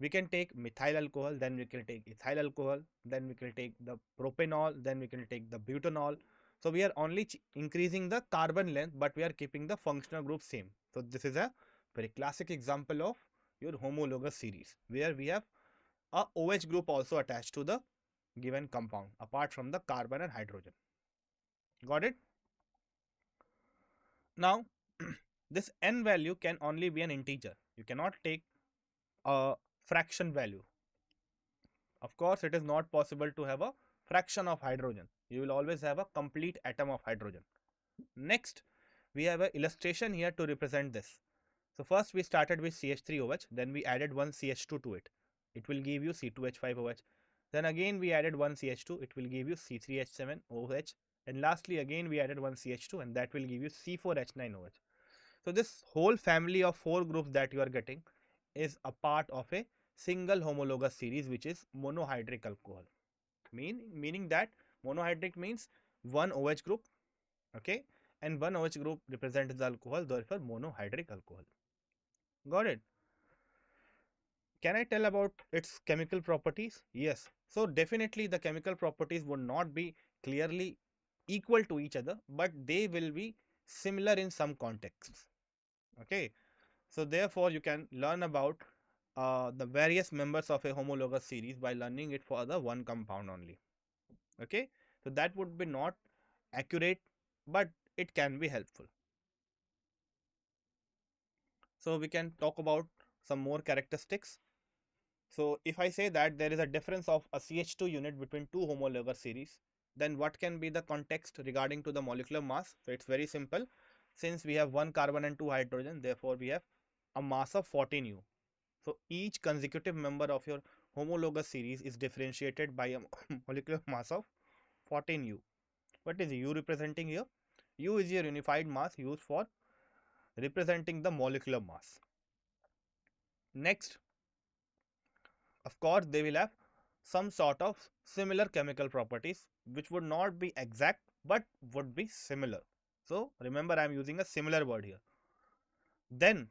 A: we can take methyl alcohol, then we can take ethyl alcohol, then we can take the propanol, then we can take the butanol. So we are only increasing the carbon length, but we are keeping the functional group same. So this is a very classic example of your homologous series, where we have a OH group also attached to the given compound apart from the carbon and hydrogen. Got it? Now, this n value can only be an integer. You cannot take a fraction value. Of course, it is not possible to have a fraction of hydrogen. You will always have a complete atom of hydrogen. Next, we have an illustration here to represent this. So first we started with CH3OH, then we added one CH2 to it. It will give you C2H5OH. Then again we added one CH2, it will give you C3H7OH. And lastly again we added one CH2 and that will give you C4H9OH. So this whole family of 4 groups that you are getting is a part of a single homologous series, which is monohydric alcohol. Meaning that monohydric means one OH group, okay, and one OH group represents the alcohol, therefore monohydric alcohol. Got it? Can I tell about its chemical properties? Yes. So definitely the chemical properties would not be clearly equal to each other, but they will be similar in some contexts. Okay. So therefore you can learn about the various members of a homologous series by learning it for the one compound only. Okay. So that would be not accurate, but it can be helpful. So we can talk about some more characteristics. So if I say that there is a difference of a CH2 unit between two homologous series, then what can be the context regarding to the molecular mass? So it's very simple. Since we have one carbon and two hydrogen, therefore we have a mass of 14U. So each consecutive member of your homologous series is differentiated by a molecular mass of 14U. What is U representing here? U is your unified mass used for representing the molecular mass. Next, of course, they will have some sort of similar chemical properties which would not be exact but would be similar. So remember, I am using a similar word here. Then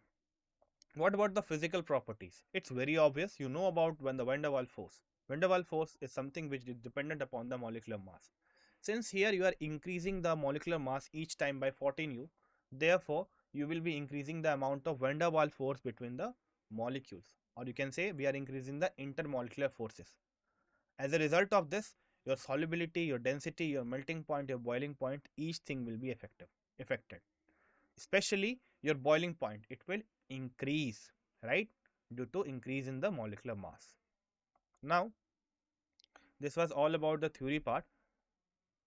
A: what about the physical properties? It's very obvious. You know about when the van der Waals force. Van der Waals force is something which is dependent upon the molecular mass. Since here you are increasing the molecular mass each time by 14U, therefore you will be increasing the amount of van der Waals force between the molecules, or you can say we are increasing the intermolecular forces. As a result of this, your solubility, your density, your melting point, your boiling point, each thing will be affected. Especially your boiling point, it will increase, right? due to increase in the molecular mass. Now, this was all about the theory part.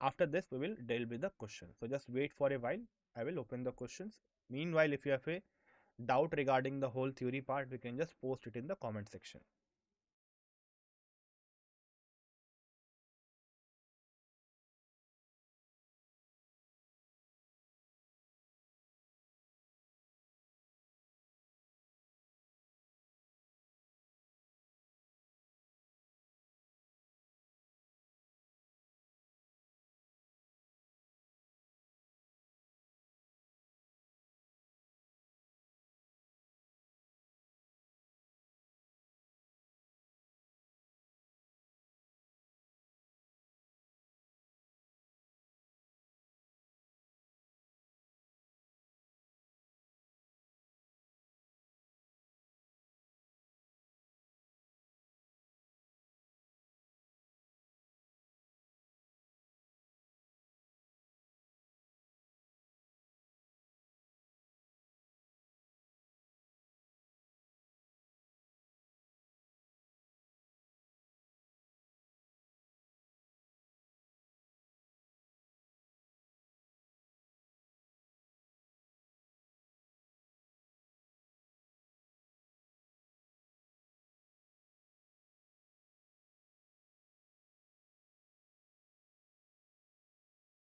A: After this, we will deal with the questions. So just wait for a while. I will open the questions. Meanwhile, if you have a doubt regarding the whole theory part, we can just post it in the comment section.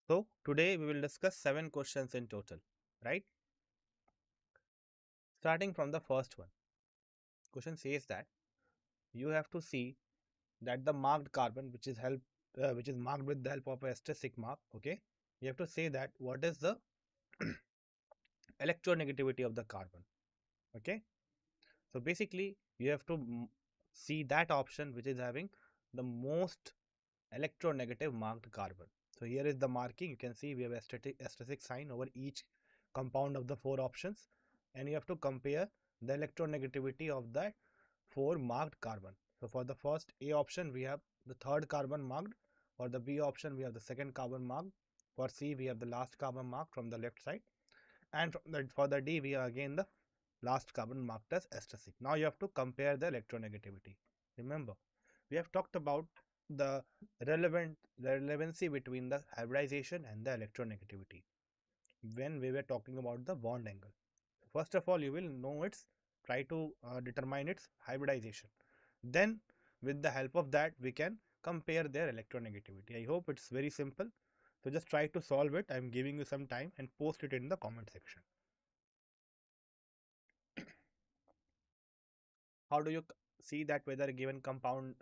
A: So today we will discuss 7 questions in total, right? Starting from the first one. Question says that you have to see that the marked carbon, which is marked with the help of a asterisk mark. Okay, you have to say that what is the electronegativity of the carbon. Okay, so basically you have to see that option which is having the most electronegative marked carbon. So here is the marking. You can see we have asterisk sign over each compound of the 4 options, and you have to compare the electronegativity of that 4 marked carbon. So for the first A option we have the third carbon marked, for the B option we have the second carbon marked, for C we have the last carbon marked from the left side, and for the D we have again the last carbon marked as asterisk. Now you have to compare the electronegativity. Remember, we have talked about the relevancy between the hybridization and the electronegativity when we were talking about the bond angle. First of all, you will know its try to determine its hybridization. Then, with the help of that, we can compare their electronegativity. I hope it's very simple. So just try to solve it. I'm giving you some time and post it in the comment section. How do you see that whether a given compound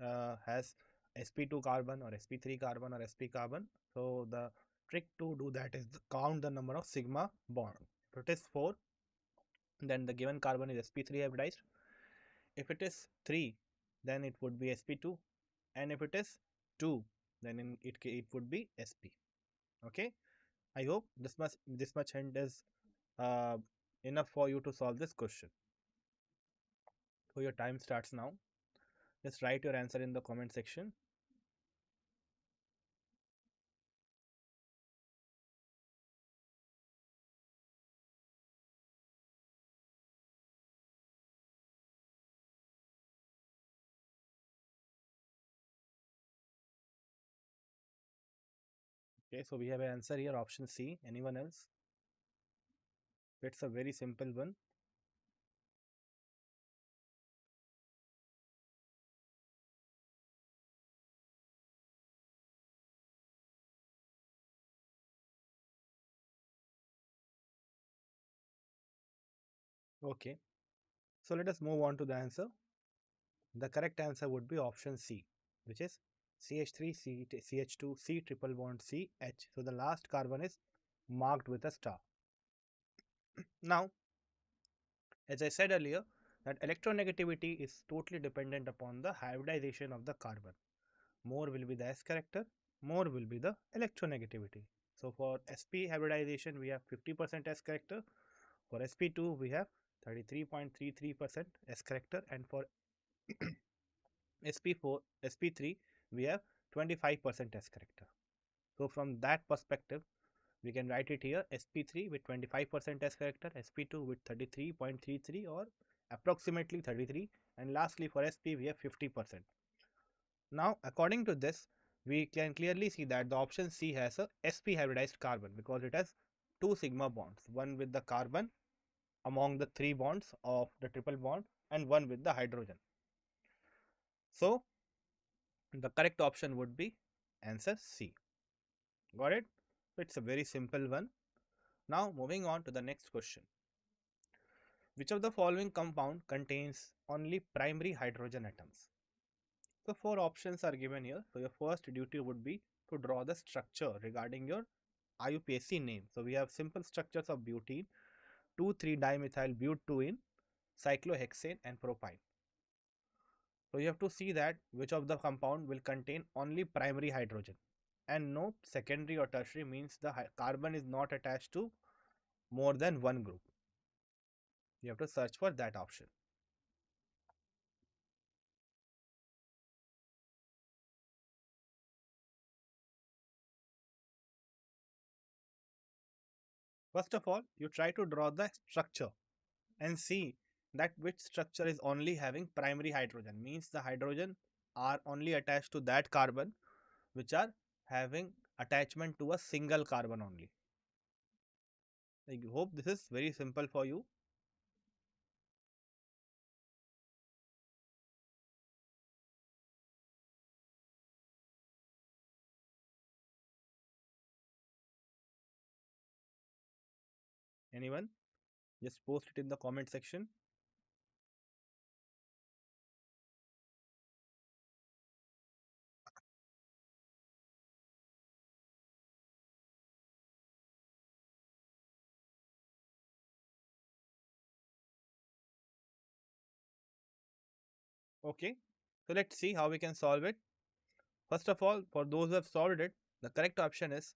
A: has sp2 carbon or sp3 carbon or sp carbon? So the trick to do that is count the number of sigma bond. If it is 4, then the given carbon is sp3 hybridized. If it is 3, then it would be sp2, and if it is 2, then it would be sp. Okay, I hope this much hint is uh, enough for you to solve this question. So your time starts now. Just write your answer in the comment section. Okay, so we have an answer here, option C. Anyone else? It's a very simple one. Okay, so let us move on to the answer. The correct answer would be option C, which is CH3, CH2, C triple bond C, H. So the last carbon is marked with a star. Now, as I said earlier, that electronegativity is totally dependent upon the hybridization of the carbon. More will be the S character, more will be the electronegativity. So for sp hybridization, we have 50% S character. For sp2, we have 33.33% S character, and for sp4, sp3, we have 25% S character. So from that perspective, we can write it here sp3 with 25% S character, sp2 with 33.33, or approximately 33, and lastly for sp we have 50%. Now according to this, we can clearly see that the option C has a sp hybridized carbon because it has two sigma bonds, one with the carbon among the three bonds of the triple bond and one with the hydrogen. So the correct option would be answer C. Got it? So it's a very simple one. Now moving on to the next question. Which of the following compound contains only primary hydrogen atoms? So four options are given here. So your first duty would be to draw the structure regarding your IUPAC name. So we have simple structures of butene, 2,3-dimethyl butene, cyclohexane and propyne. So you have to see that which of the compound will contain only primary hydrogen and no secondary or tertiary, means the carbon is not attached to more than one group. You have to search for that option. First of all, you try to draw the structure and see that which structure is only having primary hydrogen, means the hydrogen are only attached to that carbon which are having attachment to a single carbon only. I hope this is very simple for you. Anyone? Just post it in the comment section. Okay, so let's see how we can solve it. First of all, for those who have solved it, the correct option is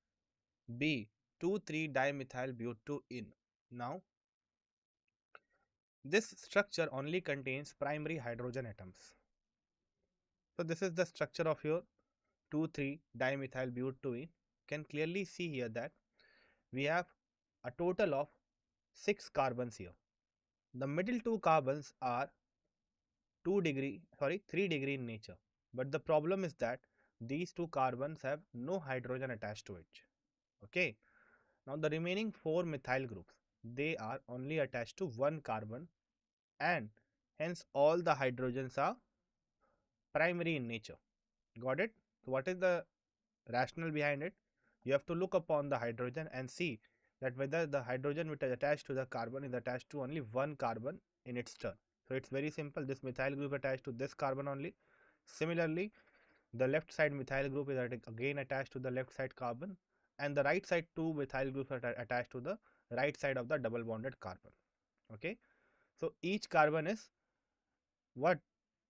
A: B, 2,3-dimethyl butene. Now, this structure only contains primary hydrogen atoms. So this is the structure of your 2,3-dimethyl butene. Can clearly see here that we have a total of 6 carbons here. The middle two carbons are 3 degree in nature. But the problem is that these two carbons have no hydrogen attached to it. Okay. Now the remaining 4 methyl groups, they are only attached to one carbon and hence all the hydrogens are primary in nature. Got it? So what is the rationale behind it? You have to look upon the hydrogen and see that whether the hydrogen which is attached to the carbon is attached to only one carbon in its turn. So it's very simple. This methyl group attached to this carbon only. Similarly, the left side methyl group is again attached to the left side carbon, and the right side two methyl groups are attached to the right side of the double bonded carbon. Okay, so each carbon is what,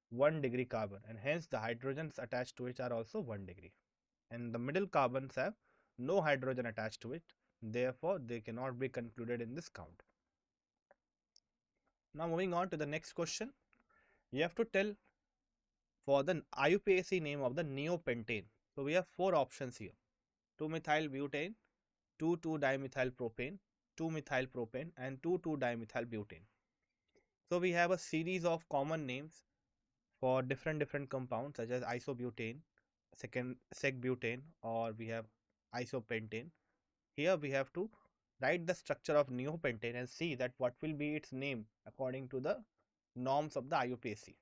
A: 1 degree carbon, and hence the hydrogens attached to it are also 1 degree, and the middle carbons have no hydrogen attached to it, therefore they cannot be concluded in this count. Now moving on to the next question, you have to tell for the IUPAC name of the neopentane. So we have four options here: 2-methyl butane, 2,2-dimethyl propane, 2-methyl propane, and 2,2-dimethyl butane. So we have a series of common names for different compounds such as isobutane, second sec-butane, or we have isopentane. Here we have to write the structure of neopentane and see that what will be its name according to the norms of the IUPAC.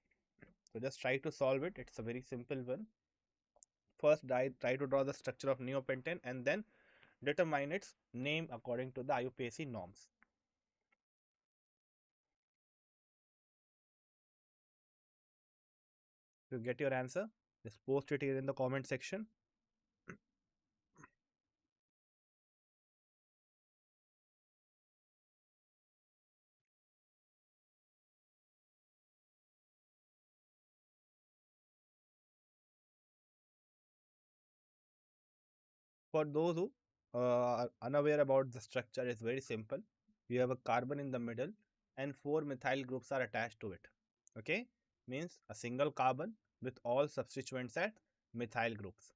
A: So just try to solve it. It's a very simple one. First, try to draw the structure of neopentane and then determine its name according to the IUPAC norms. If you get your answer, just post it here in the comment section. For those who are unaware about the structure, it's very simple. You have a carbon in the middle and 4 methyl groups are attached to it. Okay, means a single carbon with all substituents at methyl groups.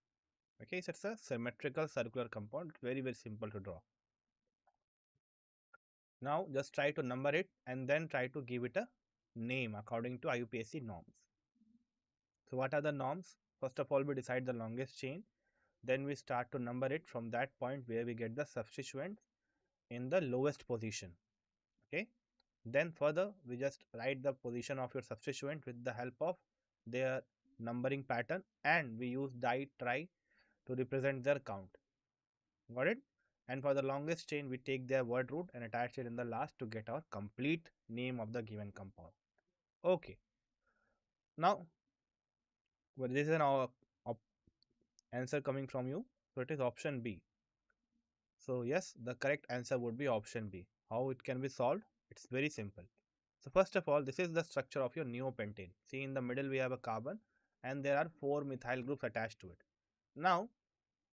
A: Okay, so it's a symmetrical circular compound. Very simple to draw. Now just try to number it and then try to give it a name according to IUPAC norms. So what are the norms? First of all, we decide the longest chain. Then we start to number it from that point where we get the substituent in the lowest position. Okay. Then further, we just write the position of your substituent with the help of their numbering pattern, and we use die try to represent their count. Got it? And for the longest chain, we take their word root and attach it in the last to get our complete name of the given compound. Okay. Now, well, this is an answer coming from you. So it is option B. So yes, the correct answer would be option B. How it can be solved? It's very simple. So first of all, this is the structure of your neopentane. See, in the middle we have a carbon and there are 4 methyl groups attached to it. Now,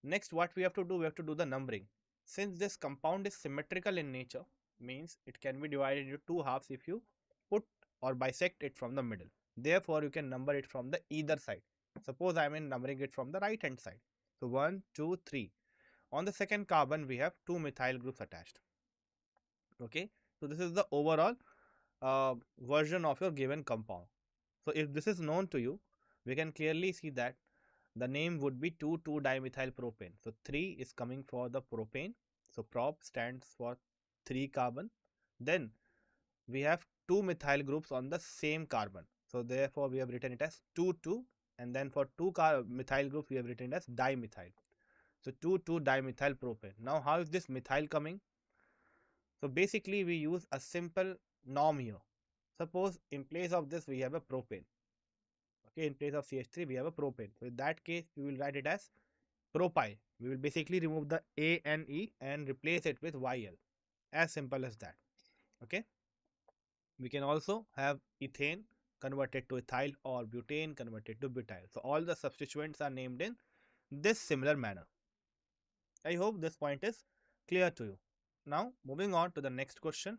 A: next what we have to do, we have to do the numbering. Since this compound is symmetrical in nature, means it can be divided into two halves if you put or bisect it from the middle. Therefore, you can number it from the either side. Suppose I am numbering it from the right hand side. So 1, 2, 3. On the second carbon, we have 2 methyl groups attached. Okay. So this is the overall version of your given compound. So if this is known to you, we can clearly see that the name would be 2,2-dimethyl propane. So 3 is coming for the propane. So prop stands for 3 carbon. Then we have 2 methyl groups on the same carbon. So therefore we have written it as 2,2, and then for 2 methyl groups we have written it as dimethyl. So 2,2-dimethyl propane. Now how is this methyl coming? So basically we use a simple norm here. Suppose in place of this we have a propane. Okay, in place of CH3 we have a propane. So in that case we will write it as propyl. We will basically remove the A and E and replace it with YL. As simple as that. Okay. We can also have ethane converted to ethyl or butane converted to butyl. So all the substituents are named in this similar manner. I hope this point is clear to you. Now moving on to the next question.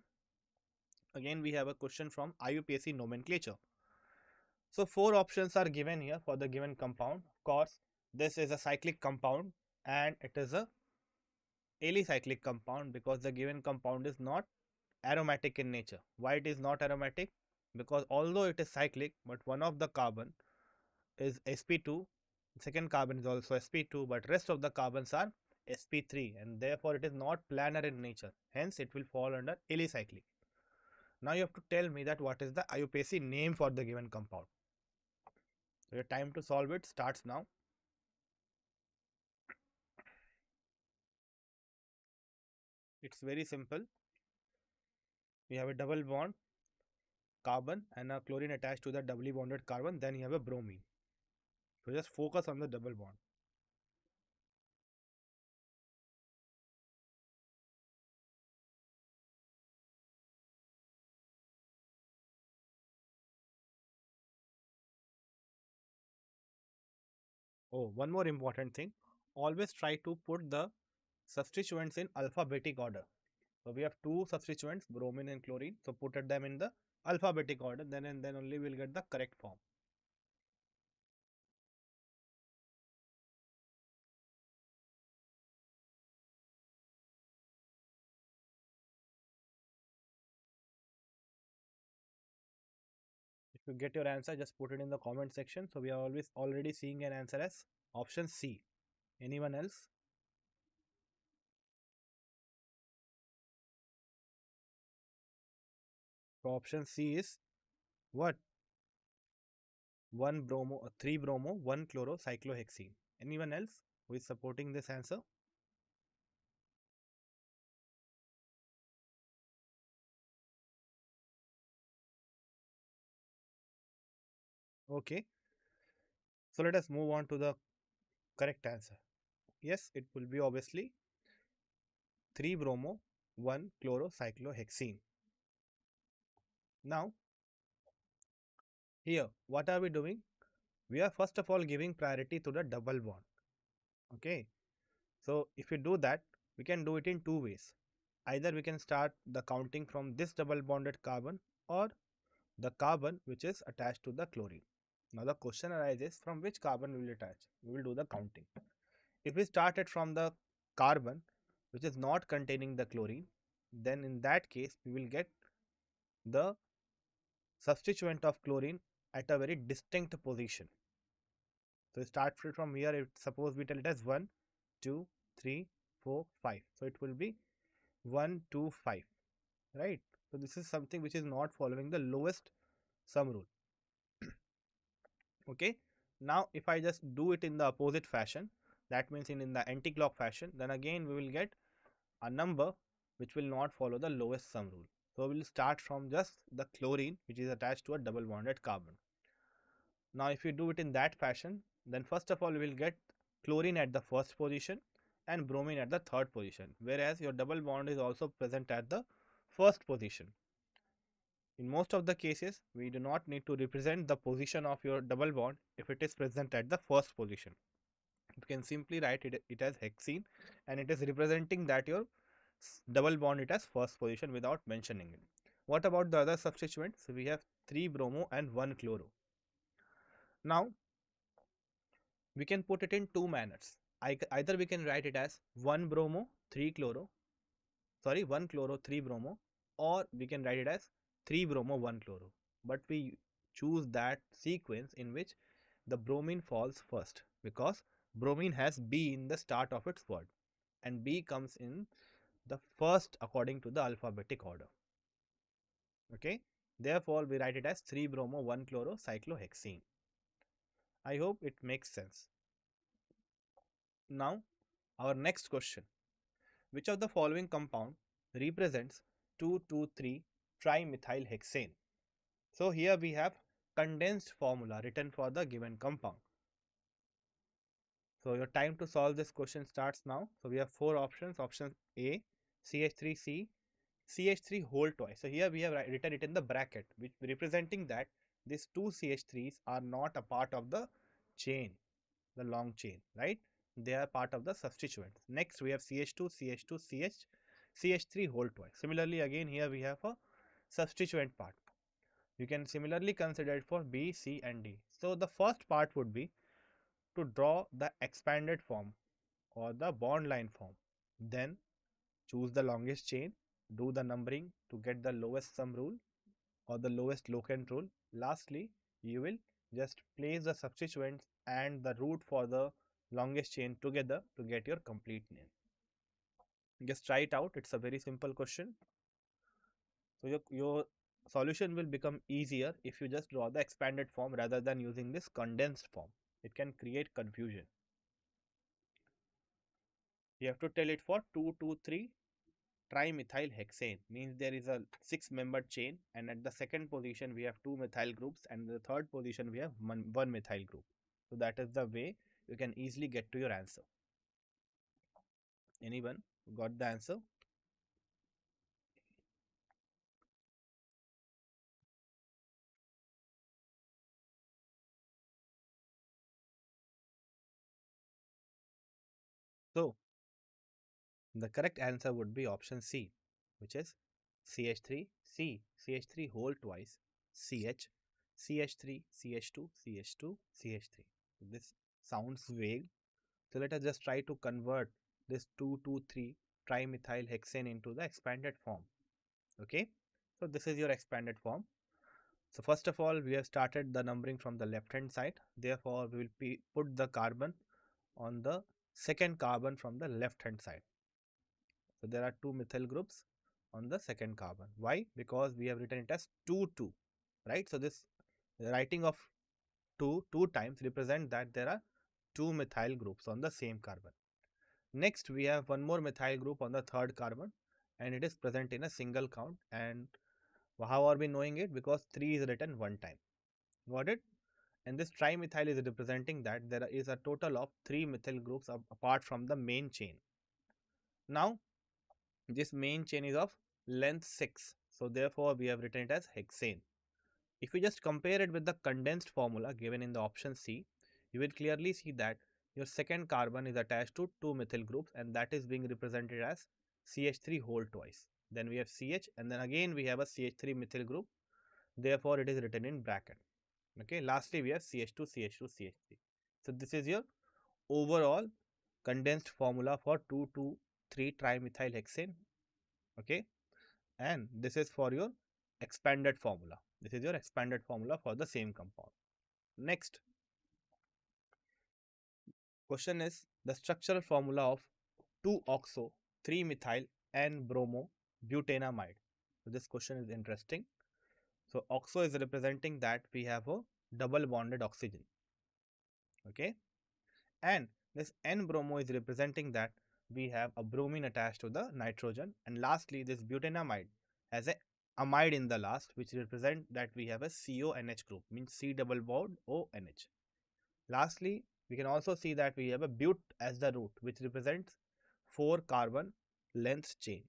A: Again we have a question from IUPAC nomenclature. So 4 options are given here for the given compound. Of course, this is a cyclic compound and it is a alicyclic compound because the given compound is not aromatic in nature. Why it is not aromatic? Because although it is cyclic, but one of the carbon is sp2, second carbon is also sp2, but rest of the carbons are sp3, and therefore it is not planar in nature. Hence, it will fall under alicyclic. Now you have to tell me that what is the IUPAC name for the given compound. So your time to solve it starts now. It's very simple. We have a double bond carbon and a chlorine attached to the doubly bonded carbon, then you have a bromine. So just focus on the double bond. Oh, one more important thing. Always try to put the substituents in alphabetic order. So we have two substituents, bromine and chlorine. So put them in the alphabetic order, then and then only we'll get the correct form. If you get your answer, just put it in the comment section. So we are always already seeing an answer as option C. Anyone else? So option C is what? 1 bromo, 3 bromo, 1 chloro, cyclohexene. Anyone else who is supporting this answer? Okay. So let us move on to the correct answer. Yes, it will be obviously 3 bromo, 1 chloro, cyclohexene. Now, here, what are we doing? We are first of all giving priority to the double bond. Okay. So if you do that, we can do it in two ways. Either we can start the counting from this double bonded carbon or the carbon which is attached to the chlorine. Now the question arises, from which carbon we will attach? We will do the counting. If we start it from the carbon which is not containing the chlorine, then in that case we will get the substituent of chlorine at a very distinct position. So start from here. If suppose we tell it as 1, 2, 3, 4, 5. So it will be 1, 2, 5, right? So this is something which is not following the lowest sum rule. Okay. Now if I just do it in the opposite fashion, that means in the anti-clock fashion, then again we will get a number which will not follow the lowest sum rule. So we will start from just the chlorine which is attached to a double bonded carbon. Now if you do it in that fashion, then first of all we will get chlorine at the first position and bromine at the third position, whereas your double bond is also present at the first position. In most of the cases, we do not need to represent the position of your double bond if it is present at the first position. You can simply write it as hexene, and it is representing that your double bond it as first position without mentioning it. What about the other substituents? So we have 3 bromo and 1 chloro. Now we can put it in two manners. Either we can write it as 1 bromo 3 chloro, 1 chloro 3 bromo, or we can write it as 3 bromo 1 chloro. But we choose that sequence in which the bromine falls first, because bromine has B in the start of its word, and B comes in the first according to the alphabetic order. Okay, therefore we write it as 3 bromo 1 chloro cyclohexene. I hope it makes sense. Now our next question: which of the following compound represents 2,2,3 trimethylhexane? So here we have condensed formula written for the given compound. So your time to solve this question starts now. So we have four options. Option A, CH3C, CH3 whole twice. So here we have written it in the bracket, which representing that these two CH3s are not a part of the chain, the long chain, right? They are part of the substituent. Next we have CH2, CH2, CH, CH3 whole twice. Similarly, again here we have a substituent part. You can similarly consider it for B, C and D. So the first part would be to draw the expanded form or the bond line form. Then choose the longest chain, do the numbering to get the lowest sum rule or the lowest locant rule. Lastly, you will just place the substituents and the root for the longest chain together to get your complete name. Just try it out. It's a very simple question. So your solution will become easier if you just draw the expanded form rather than using this condensed form. It can create confusion. You have to tell it for 2,2,3 trimethylhexane, means there is a 6-membered chain, and at the second position we have 2 methyl groups, and the third position we have one methyl group. So that is the way you can easily get to your answer. Anyone got the answer? So the correct answer would be option C, which is CH3C, CH3 whole twice, CH, CH3, CH2, CH2, CH3. This sounds vague. So let us just try to convert this 2,2,3 trimethylhexane into the expanded form. Okay. So this is your expanded form. So first of all, we have started the numbering from the left hand side. Therefore, we will put the carbon on the second carbon from the left hand side. So there are two methyl groups on the second carbon. Why? Because we have written it as 2,2, right? So this writing of 2 times represent that there are two methyl groups on the same carbon. Next, we have one more methyl group on the third carbon, and it is present in a single count. And how are we knowing it? Because 3 is written one time. Got it? And this trimethyl is representing that there is a total of 3 methyl groups apart from the main chain. Now, this main chain is of length 6. So therefore, we have written it as hexane. If you just compare it with the condensed formula given in the option C, you will clearly see that your second carbon is attached to 2 methyl groups, and that is being represented as CH3 whole twice. Then we have CH, and then again we have a CH3 methyl group. Therefore, it is written in bracket. Okay. Lastly, we have CH2, CH2, CH3. So this is your overall condensed formula for 2,2,3 trimethylhexane. Okay. And this is for your expanded formula. This is your expanded formula for the same compound. Next question is the structural formula of 2-oxo 3-methyl and bromo butanamide. So this question is interesting. So oxo is representing that we have a double bonded oxygen. Okay, and this N-bromo is representing that we have a bromine attached to the nitrogen, and lastly this butanamide has a amide in the last, which represent that we have a CONH group, means C double bond ONH. Lastly, we can also see that we have a but as the root, which represents 4 carbon length chain.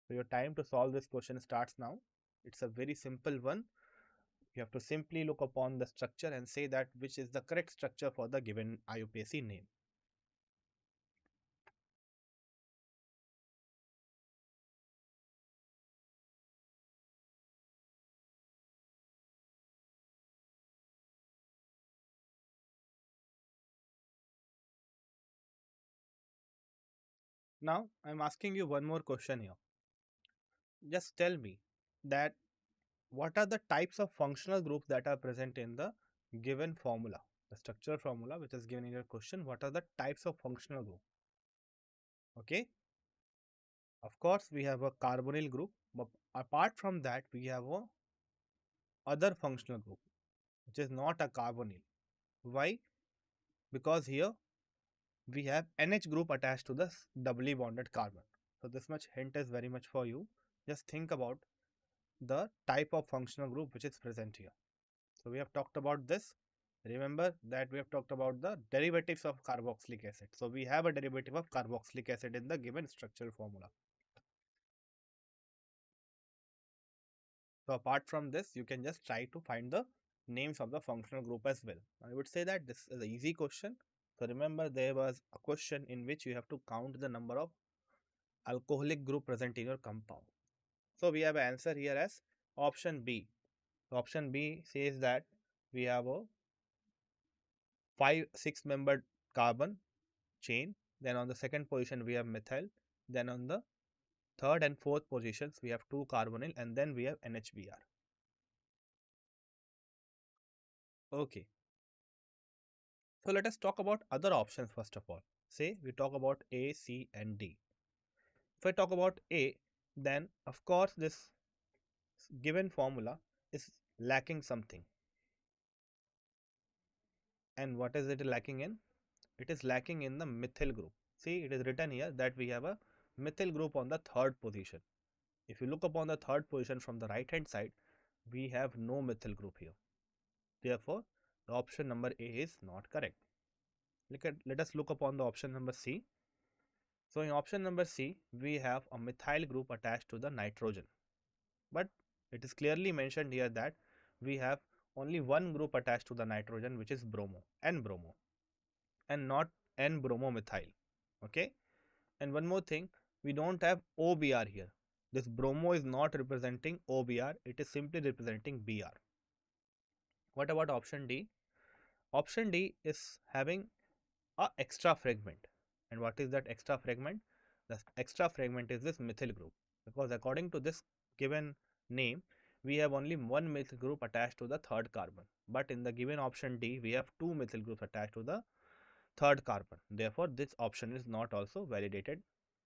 A: So your time to solve this question starts now. It's a very simple one. You have to simply look upon the structure and say that which is the correct structure for the given IUPAC name. Now, I'm asking you one more question here. Just tell me that what are the types of functional groups that are present in the given formula, the structure formula which is given in your question. What are the types of functional group? Okay, of course, we have a carbonyl group, but apart from that, we have a other functional group which is not a carbonyl. Why? Because here we have NH group attached to the doubly bonded carbon. So this much hint is very much for you. Just think about the type of functional group which is present here. So we have talked about this. Remember that we have talked about the derivatives of carboxylic acid. So we have a derivative of carboxylic acid in the given structural formula. So apart from this, you can just try to find the names of the functional group as well. I would say that this is an easy question. So remember there was a question in which you have to count the number of alcoholic group present in your compound. So we have an answer here as option B. Option B says that we have a 5-6 membered carbon chain. Then on the second position we have methyl. Then on the third and fourth positions we have 2 carbonyl, and then we have NHBr. Okay. So let us talk about other options first of all. Say we talk about A, C and D. If I talk about A, then of course this given formula is lacking something. And what is it lacking in? It is lacking in the methyl group. See, it is written here that we have a methyl group on the third position. If you look upon the third position from the right hand side, we have no methyl group here. Therefore, the option number A is not correct. Let us look upon the option number C. So in option number C, we have a methyl group attached to the nitrogen. But it is clearly mentioned here that we have only one group attached to the nitrogen, which is bromo, N-bromo, and not N-bromomethyl. Okay. And one more thing, we don't have OBr here. This bromo is not representing OBr, it is simply representing Br. What about option D? Option D is having a extra fragment. And what is that extra fragment? The extra fragment is this methyl group, because according to this given name, we have only one methyl group attached to the third carbon. But in the given option D, we have two methyl groups attached to the third carbon. Therefore, this option is not also validated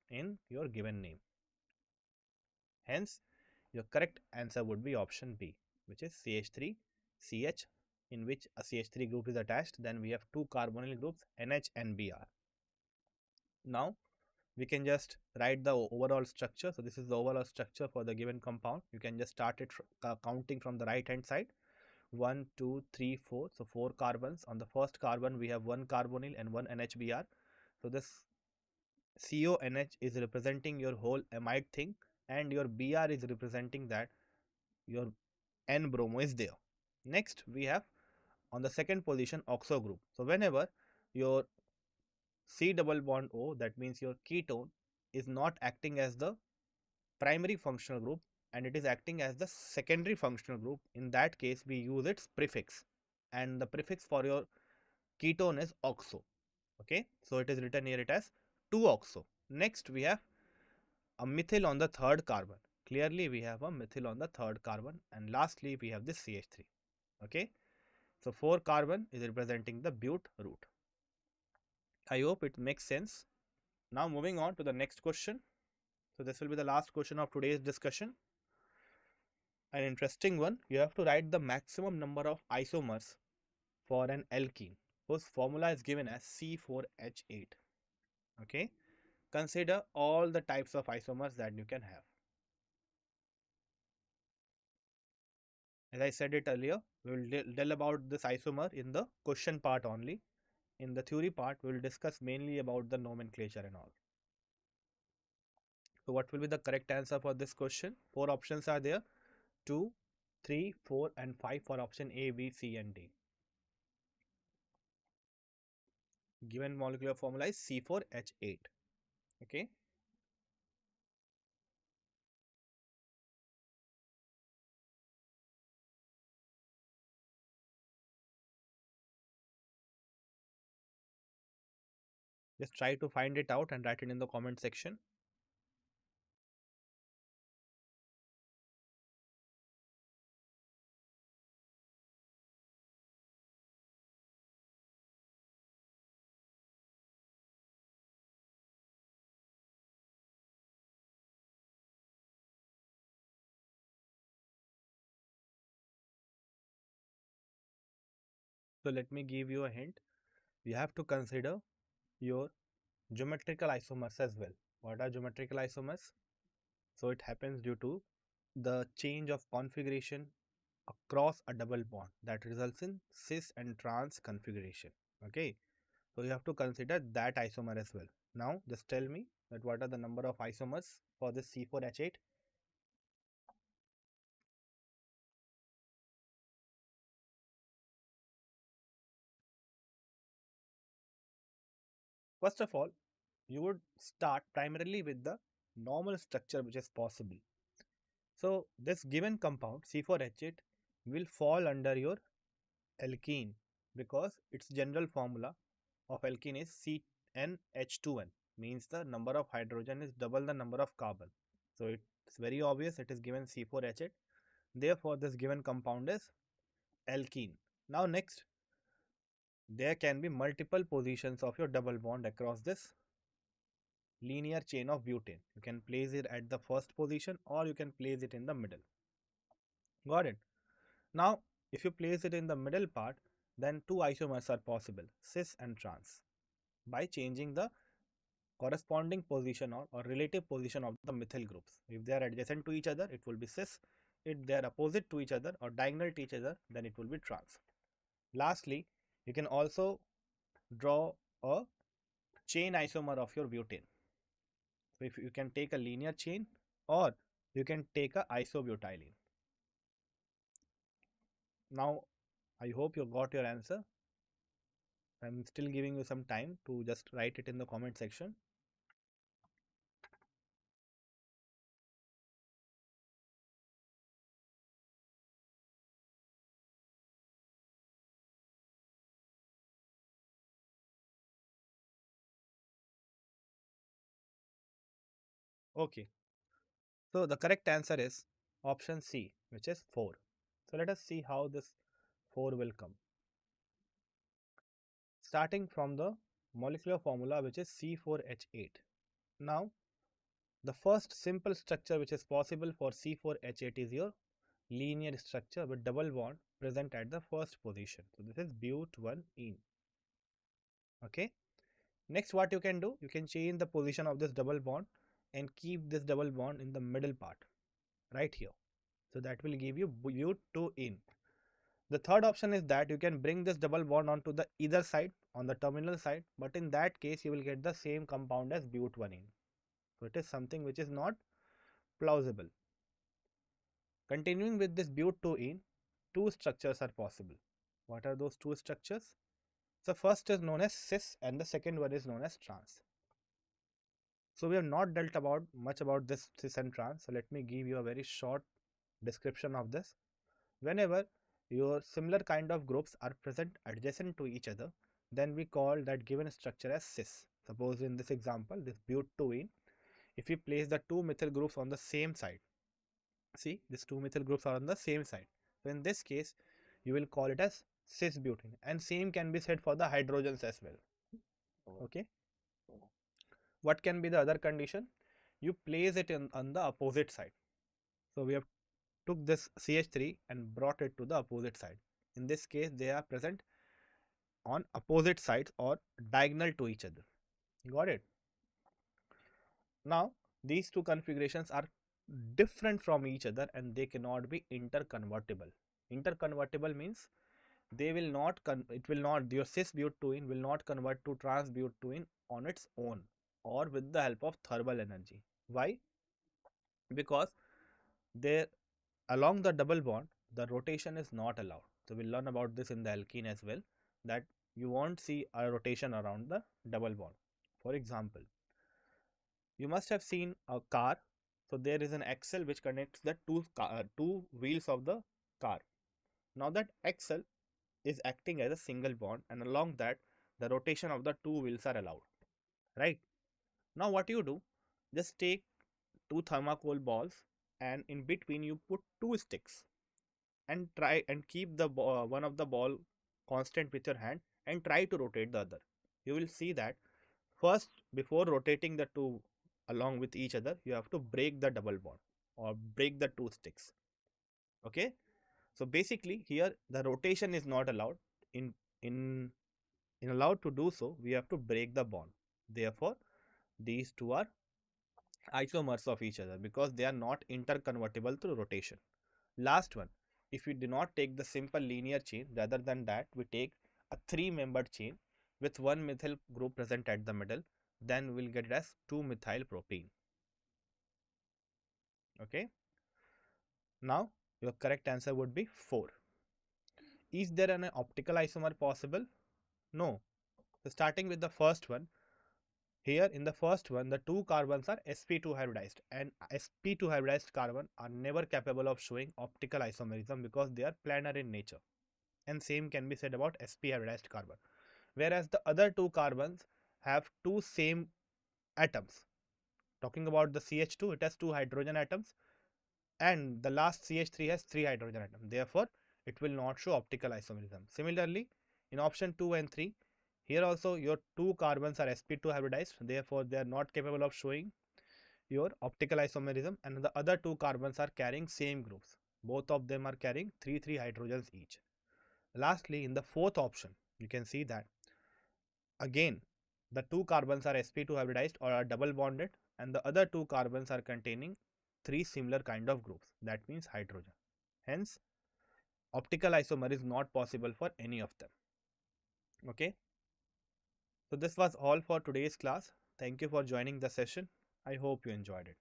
A: in your given name. Hence, your correct answer would be option B, which is CH3CH, in which a CH3 group is attached. Then we have two carbonyl groups NH and Br. Now, we can just write the overall structure. So this is the overall structure for the given compound. You can just start it counting from the right hand side. 1, 2, 3, 4. So 4 carbons. On the first carbon, we have one carbonyl and one NHBr. So this CONH is representing your whole amide thing, and your Br is representing that your N-bromo is there. Next, we have on the second position oxo group. So whenever your C double bond O, that means your ketone, is not acting as the primary functional group and it is acting as the secondary functional group, in that case we use its prefix, and the prefix for your ketone is oxo. Okay, so it is written here it as 2-oxo. Next we have a methyl on the third carbon. clearly we have a methyl on the third carbon, and lastly we have this CH3. Okay, so 4 carbon is representing the bute root. I hope it makes sense. Now moving on to the next question. So this will be the last question of today's discussion. An interesting one. You have to write the maximum number of isomers for an alkene whose formula is given as C4H8. Okay, consider all the types of isomers that you can have. As I said it earlier, we will tell about this isomer in the question part only. In the theory part, we will discuss mainly about the nomenclature and all. So what will be the correct answer for this question? 4 options are there: 2, 3, 4 and 5 for option A, B, C and D. Given molecular formula is C4H8. Okay. Just try to find it out and write it in the comment section. So let me give you a hint. You have to consider your geometrical isomers as well. What are geometrical isomers? So it happens due to the change of configuration across a double bond that results in cis and trans configuration. Okay, so you have to consider that isomer as well. Now just tell me that what are the number of isomers for this C4H8. First of all, you would start primarily with the normal structure which is possible. So this given compound C4H8 will fall under your alkene because its general formula of alkene is CnH2n, means the number of hydrogen is double the number of carbon. So it's very obvious it is given C4H8. Therefore, this given compound is alkene. Now next, there can be multiple positions of your double bond across this linear chain of butane. You can place it at the first position or you can place it in the middle. Got it? Now, if you place it in the middle part, then two isomers are possible, cis and trans, by changing the corresponding position or relative position of the methyl groups. If they are adjacent to each other, it will be cis. If they are opposite to each other or diagonal to each other, then it will be trans. Lastly, you can also draw a chain isomer of your butane. So if you can take a linear chain or you can take a isobutylene. Now, I hope you got your answer. I'm still giving you some time to just write it in the comment section. Okay. So the correct answer is option C, which is 4. So let us see how this 4 will come. Starting from the molecular formula, which is C4H8. Now, the first simple structure which is possible for C4H8 is your linear structure with double bond present at the first position. So this is but1ene. Okay. Next, what you can do, you can change the position of this double bond and keep this double bond in the middle part, right here. So that will give you but2ene. The third option is that you can bring this double bond onto the either side, on the terminal side, but in that case you will get the same compound as but1ene. So it is something which is not plausible. Continuing with this but2ene, two structures are possible. What are those two structures? So first is known as cis and the second one is known as trans. So we have not dealt about much about this cis and trans. So let me give you a very short description of this. Whenever your similar kind of groups are present adjacent to each other, then we call that given structure as cis. Suppose in this example, this but2ene, if we place the two methyl groups on the same side, See, these two methyl groups are on the same side. So in this case, you will call it as cis butene, and same can be said for the hydrogens as well. Okay. What can be the other condition? You place it on the opposite side. So we have took this CH3 and brought it to the opposite side. In this case, they are present on opposite sides or diagonal to each other. Got it? Now, these two configurations are different from each other and they cannot be interconvertible. Interconvertible means they will not, it will not, your cis butene will not convert to trans butene on its own or with the help of thermal energy. Why? Because there along the double bond, the rotation is not allowed. So we'll learn about this in the alkene as well, that you won't see a rotation around the double bond. For example, you must have seen a car. So there is an axle which connects the two wheels of the car. Now that axle is acting as a single bond, and along that the rotation of the two wheels are allowed, right? Now what you do, just take two thermocol balls and in between you put two sticks and try and keep the one of the ball constant with your hand and try to rotate the other. You will see that first, before rotating the two along with each other, you have to break the double bond or break the two sticks. Okay. So basically here the rotation is not allowed. In in allowed to do so, we have to break the bond. Therefore these two are isomers of each other because they are not interconvertible through rotation. Last one, if we do not take the simple linear chain, rather than that we take a three-membered chain with one methyl group present at the middle, then we'll get it as 2-methyl propene. Okay. Now your correct answer would be 4. Is there an optical isomer possible? No. So starting with the first one, here in the first one, the two carbons are sp2 hybridized, and sp2 hybridized carbon are never capable of showing optical isomerism because they are planar in nature. And same can be said about sp hybridized carbon. Whereas the other two carbons have two same atoms. Talking about the CH2, it has two hydrogen atoms, and the last CH3 has three hydrogen atoms. Therefore, it will not show optical isomerism. Similarly, in option 2 and 3, here also your two carbons are sp2 hybridized, therefore they are not capable of showing your optical isomerism, and the other two carbons are carrying same groups. Both of them are carrying 3 hydrogens each. Lastly, in the fourth option, you can see that again the two carbons are sp2 hybridized or are double bonded, and the other two carbons are containing three similar kind of groups, that means hydrogen. Hence optical isomer is not possible for any of them. Okay, so this was all for today's class. Thank you for joining the session. I hope you enjoyed it.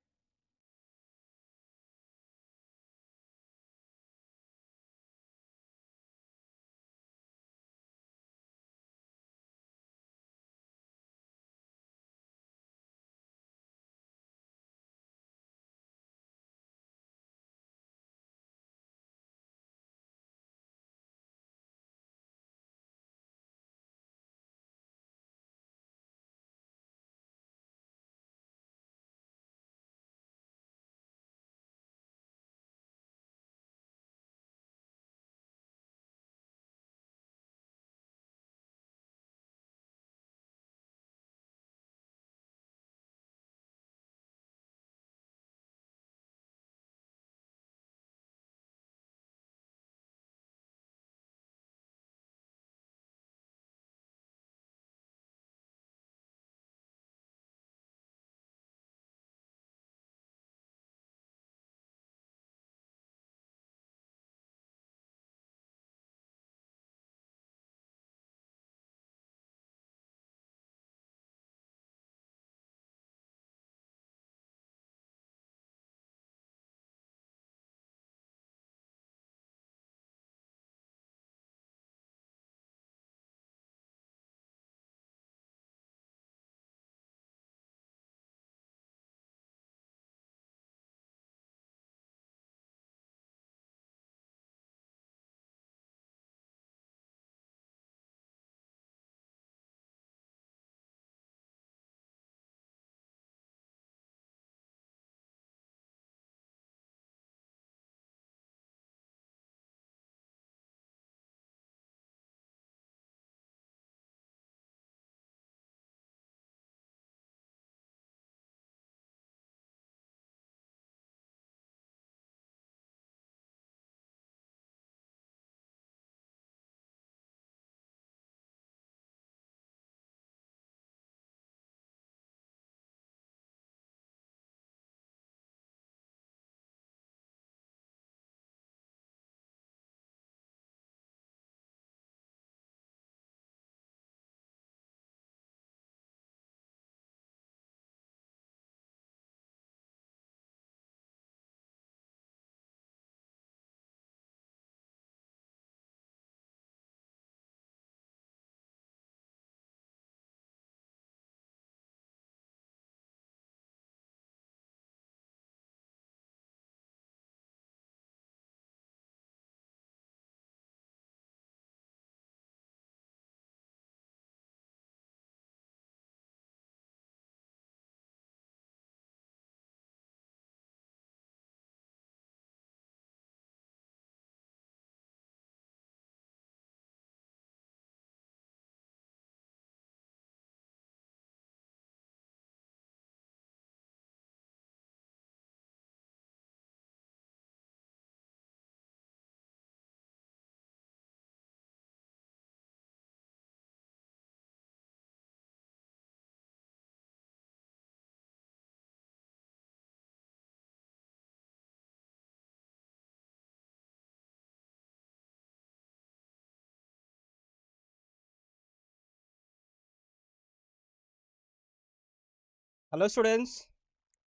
B: Hello students,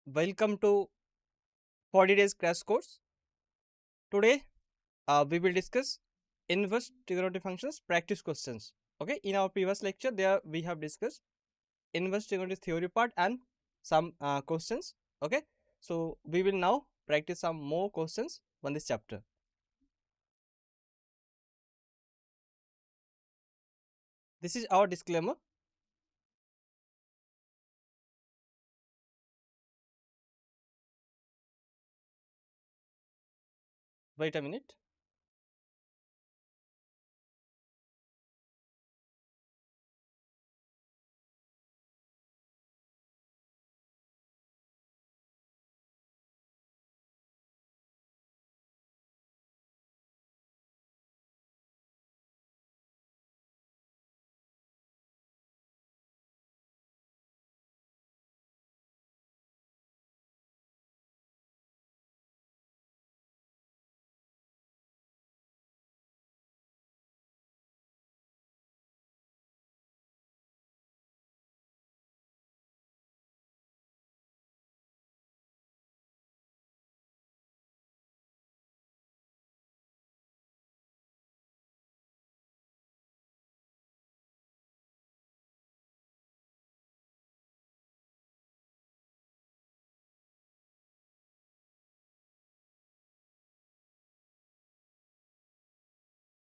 B: welcome to 40 days crash course. Today we will discuss inverse trigonometry functions practice questions. Okay, in our previous lecture there we have discussed inverse trigonometry theory part and some questions. Okay, so we will now practice some more questions on this chapter. This is our disclaimer. Wait a minute.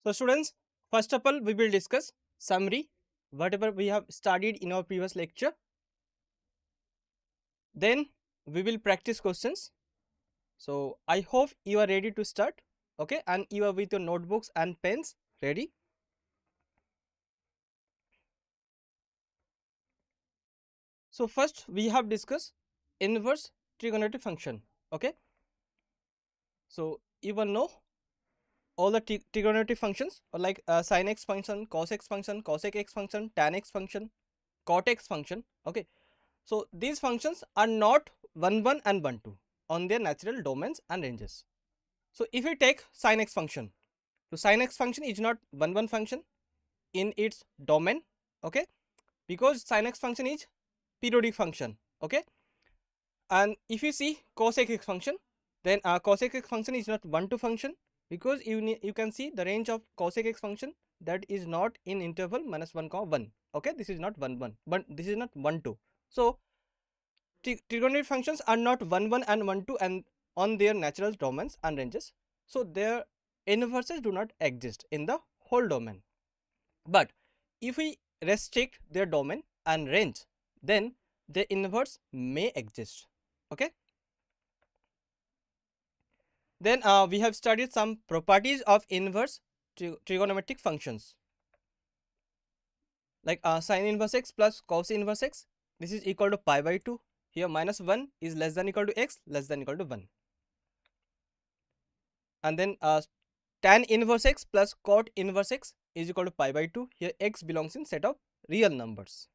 B: So students, first of all we will discuss summary whatever we have studied in our previous lecture. Then we will practice questions. So I hope you are ready to start. Okay, and you are with your notebooks and pens ready. So first we have discussed inverse trigonometry function. Okay, so you will know all the trigonometry functions like sin x function, cos x function, cosec x function, tan x function, cot x function. Okay, so these functions are not 1 1 and 1 2 on their natural domains and ranges. So if we take sin x function, so sin x function is not 1 1 function in its domain. Okay, because sin x function is periodic function. Okay, and if you see cosec x function, then cosec x function is not 1 2 function, because you can see the range of cosec x function that is not in interval minus 1 comma 1. Okay, this is not 1 1, but this is not 1 2. So trigonometric functions are not 1 1 and 1 2 and on their natural domains and ranges, so their inverses do not exist in the whole domain. But if we restrict their domain and range, then the inverse may exist. Okay, then we have studied some properties of inverse trigonometric functions, like sin inverse x plus cos inverse x, this is equal to pi by 2. Here minus 1 is less than equal to x, less than equal to 1. And then tan inverse x plus cot inverse x is equal to pi by 2. Here x belongs in set of real numbers.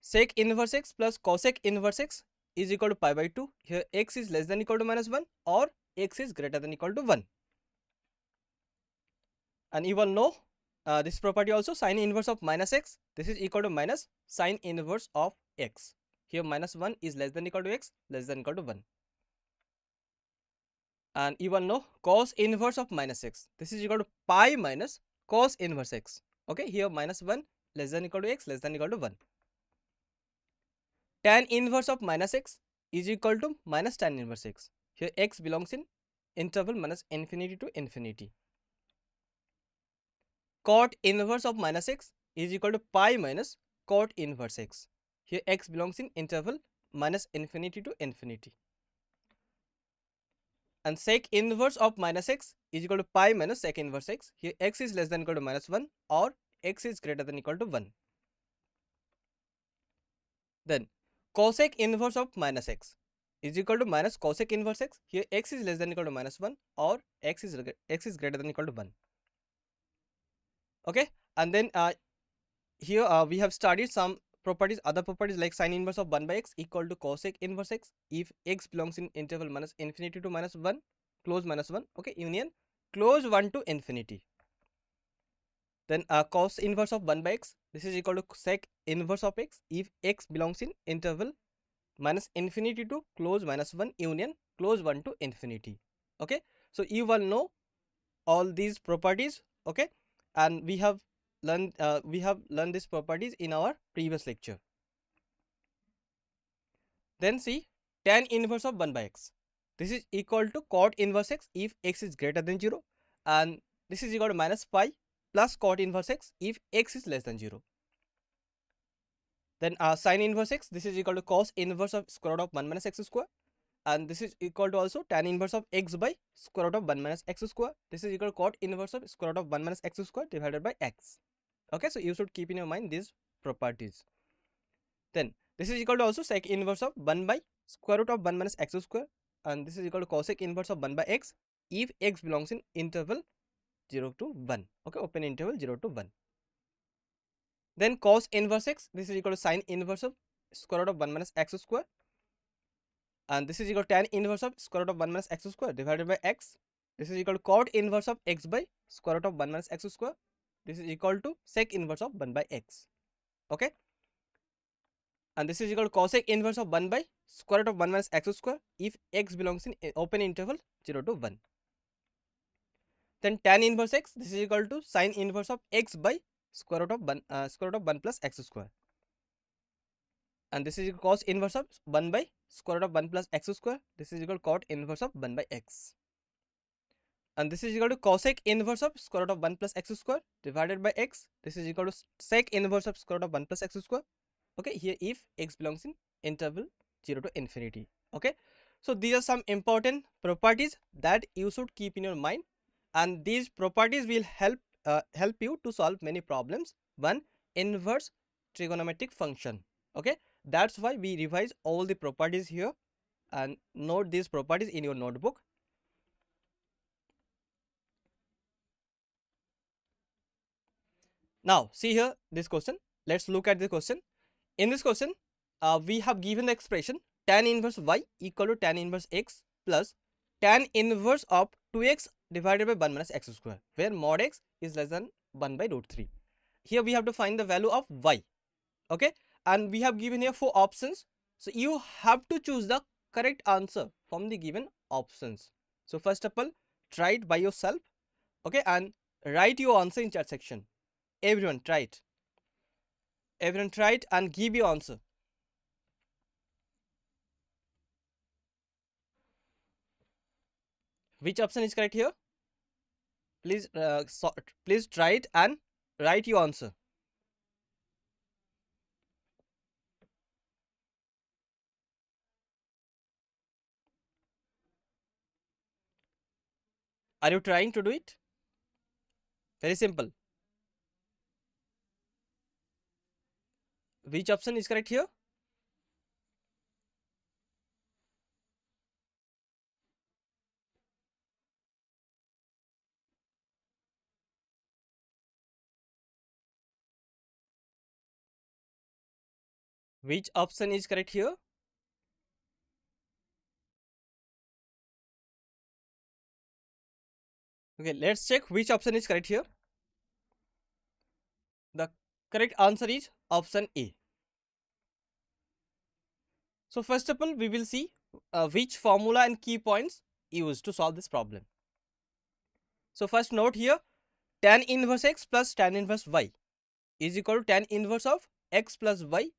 B: Sec inverse x plus cosec inverse x is equal to pi by 2. Here x is less than equal to minus 1 or x is greater than equal to 1. And you will know this property also, sin inverse of minus x, this is equal to minus sin inverse of x. Here minus 1 is less than equal to x, less than equal to 1. And you will know cos inverse of minus x, this is equal to pi minus cos inverse x. Okay, here minus 1 less than equal to x, less than equal to 1. Tan inverse of minus x is equal to minus tan inverse x. Here x belongs in interval minus infinity to infinity. Cot inverse of minus x is equal to pi minus cot inverse x. Here x belongs in interval minus infinity to infinity. And sec inverse of minus x is equal to pi minus sec inverse x. Here x is less than equal to minus 1 or x is greater than equal to 1. Then cosec inverse of minus x is equal to minus cosec inverse x. Here x is less than equal to minus 1 or x is greater than equal to 1. Okay, and then here we have studied some properties, other properties like sin inverse of 1 by x equal to cosec inverse x if x belongs in interval minus infinity to minus 1, close minus 1. Okay, union close 1 to infinity. Then cos inverse of 1 by x this is equal to sec inverse of x if x belongs in interval minus infinity to close minus 1 union close 1 to infinity. Okay, so you will know all these properties. Okay, and we have learned these properties in our previous lecture. Then see tan inverse of 1 by x. This is equal to cot inverse x if x is greater than 0, and this is equal to minus pi plus cot inverse x if x is less than 0. Then sin inverse x, this is equal to cos inverse of square root of 1 minus x square, and this is equal to also tan inverse of x by square root of 1 minus x square. This is equal to cot inverse of square root of 1 minus x square divided by x. Okay, so you should keep in your mind these properties. Then this is equal to also sec inverse of 1 by square root of 1 minus x square, and this is equal to cosec inverse of 1 by x if x belongs in interval 0 to 1. Okay, open interval 0 to 1. Then cos inverse x, this is equal to sin inverse of square root of 1 minus x square, and this is equal to tan inverse of square root of 1 minus x square divided by x. This is equal to cot inverse of x by square root of 1 minus x square. This is equal to sec inverse of 1 by x. Okay, and this is equal to cosec inverse of 1 by square root of 1 minus x square if x belongs in open interval 0 to 1. Then tan inverse x, this is equal to sin inverse of x by square root of 1 plus x square, and this is equal to cos inverse of 1 by square root of 1 plus x square. This is equal to cot inverse of 1 by x, and this is equal to cosec inverse of square root of 1 plus x square divided by x. This is equal to sec inverse of square root of 1 plus x square. Okay, here if x belongs in interval 0 to infinity. Okay, so these are some important properties that you should keep in your mind, and these properties will help you to solve many problems. One, inverse trigonometric function. Okay, that's why we revise all the properties here, and note these properties in your notebook. Now see here this question. Let's look at the question. In this question, we have given the expression tan inverse y equal to tan inverse x plus tan inverse of 2x divided by 1 minus x square, where mod x is less than 1 by root 3. Here we have to find the value of y. Okay, and we have given here 4 options. So you have to choose the correct answer from the given options. So first of all, try it by yourself. Okay, and write your answer in chat section. Everyone try it. Everyone try it and give your answer. Which option is correct here? Please, please try it and write your answer. Are you trying to do it? Very simple. Which option is correct here? Which option is correct here? Okay, let's check which option is correct here. The correct answer is option A. So first of all, we will see which formula and key points used to solve this problem. So first note here, tan inverse x plus tan inverse y is equal to tan inverse of x plus y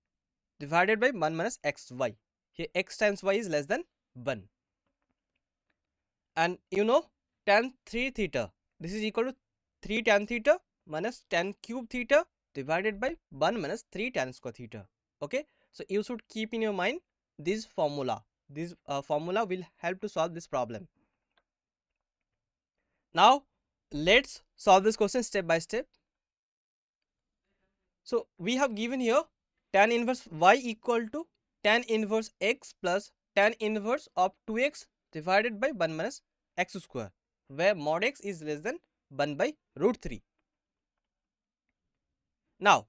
B: divided by 1 minus xy. Here x times y is less than 1. And you know tan 3 theta, this is equal to 3 tan theta minus tan cube theta divided by 1 minus 3 tan square theta. Okay, so you should keep in your mind this formula. This formula will help to solve this problem. Now let's solve this question step by step. So we have given here tan inverse y equal to tan inverse x plus tan inverse of 2x divided by 1 minus x square, where mod x is less than 1 by root 3. Now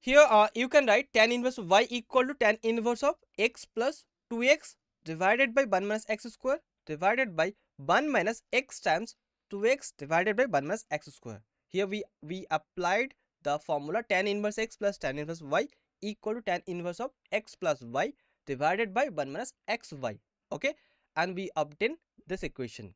B: here you can write tan inverse y equal to tan inverse of x plus 2x divided by 1 minus x square divided by 1 minus x times 2x divided by 1 minus x square. Here we applied the formula tan inverse x plus tan inverse y equal to tan inverse of x plus y divided by 1 minus xy. Okay, and we obtain this equation.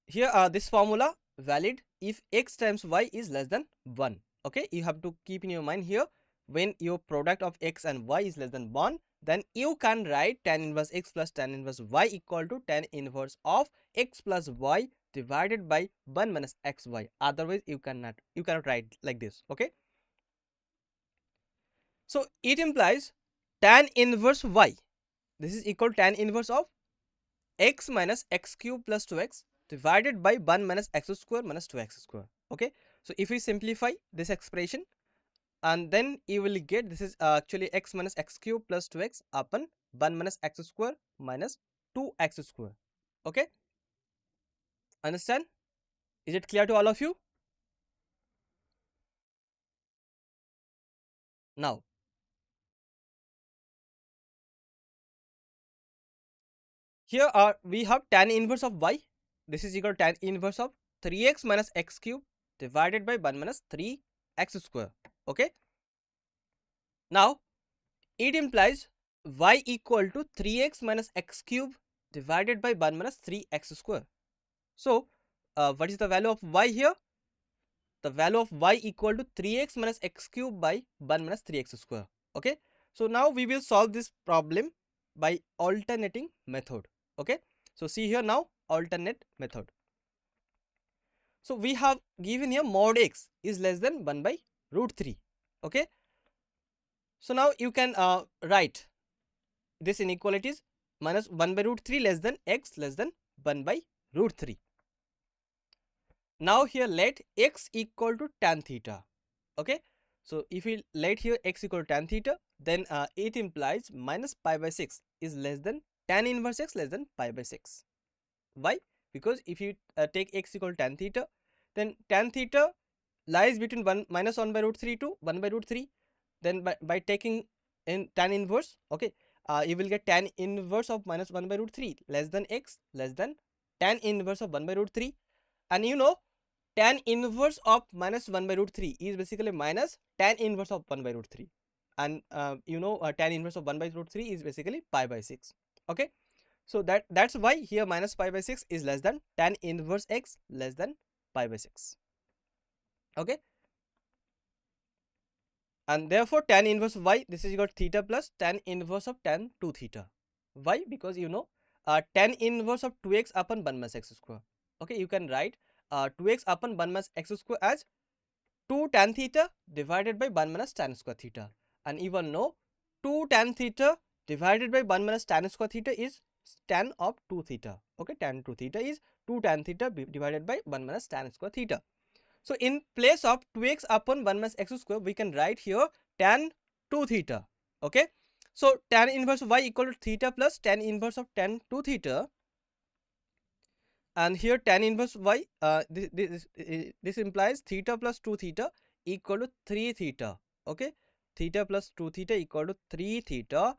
B: Here this formula valid if x times y is less than 1. Okay, you have to keep in your mind here, when your product of x and y is less than 1, then you can write tan inverse x plus tan inverse y equal to tan inverse of x plus y divided by 1 minus xy. Otherwise you cannot write like this. Okay, so it implies tan inverse y, this is equal to tan inverse of x minus x cube plus 2x divided by 1 minus x square minus 2x square. Okay, so if we simplify this expression, and then you will get this is actually x minus x cube plus 2x upon 1 minus x square minus 2x square. Okay, understand? Is it clear to all of you? Now here are we have tan inverse of y, this is equal to tan inverse of 3x minus x cube divided by 1 minus 3x square. Okay, now it implies y equal to 3x minus x cube divided by 1 minus 3x square. So what is the value of y here? The value of y equal to 3x minus x cube by 1 minus 3x square. Okay, so now we will solve this problem by alternating method. Okay, so see here now, alternate method. So we have given here mod x is less than 1 by root 3. Okay, so now you can write this inequalities minus 1 by root 3 less than x less than 1 by root 3. Now here let x equal to tan theta. Okay, so if we let here x equal to tan theta, then it implies minus pi by 6 is less than tan inverse x less than pi by 6. Why? Because if you take x equal to tan theta, then tan theta lies between 1 minus 1 by root 3 to 1 by root 3. Then by taking in tan inverse, okay, you will get tan inverse of minus 1 by root 3 less than x less than tan inverse of 1 by root 3. And you know, tan inverse of minus 1 by root 3 is basically minus tan inverse of 1 by root 3. And you know, tan inverse of 1 by root 3 is basically pi by 6. Okay, so that's why here minus pi by 6 is less than tan inverse x less than pi by 6. Okay, and therefore tan inverse y, this is equal to theta plus tan inverse of tan 2 theta. Why? Because you know, tan inverse of 2x upon 1 minus x square. Okay, you can write 2x upon 1 minus x square as 2 tan theta divided by 1 minus tan square theta. And even know 2 tan theta divided by 1 minus tan square theta is tan of 2 theta. Okay, tan 2 theta is 2 tan theta divided by 1 minus tan square theta. So in place of 2x upon 1 minus x square, we can write here tan 2 theta. Okay, so tan inverse y equal to theta plus tan inverse of tan 2 theta. And here tan inverse y, this implies theta plus 2 theta equal to 3 theta. Okay, theta plus 2 theta equal to 3 theta,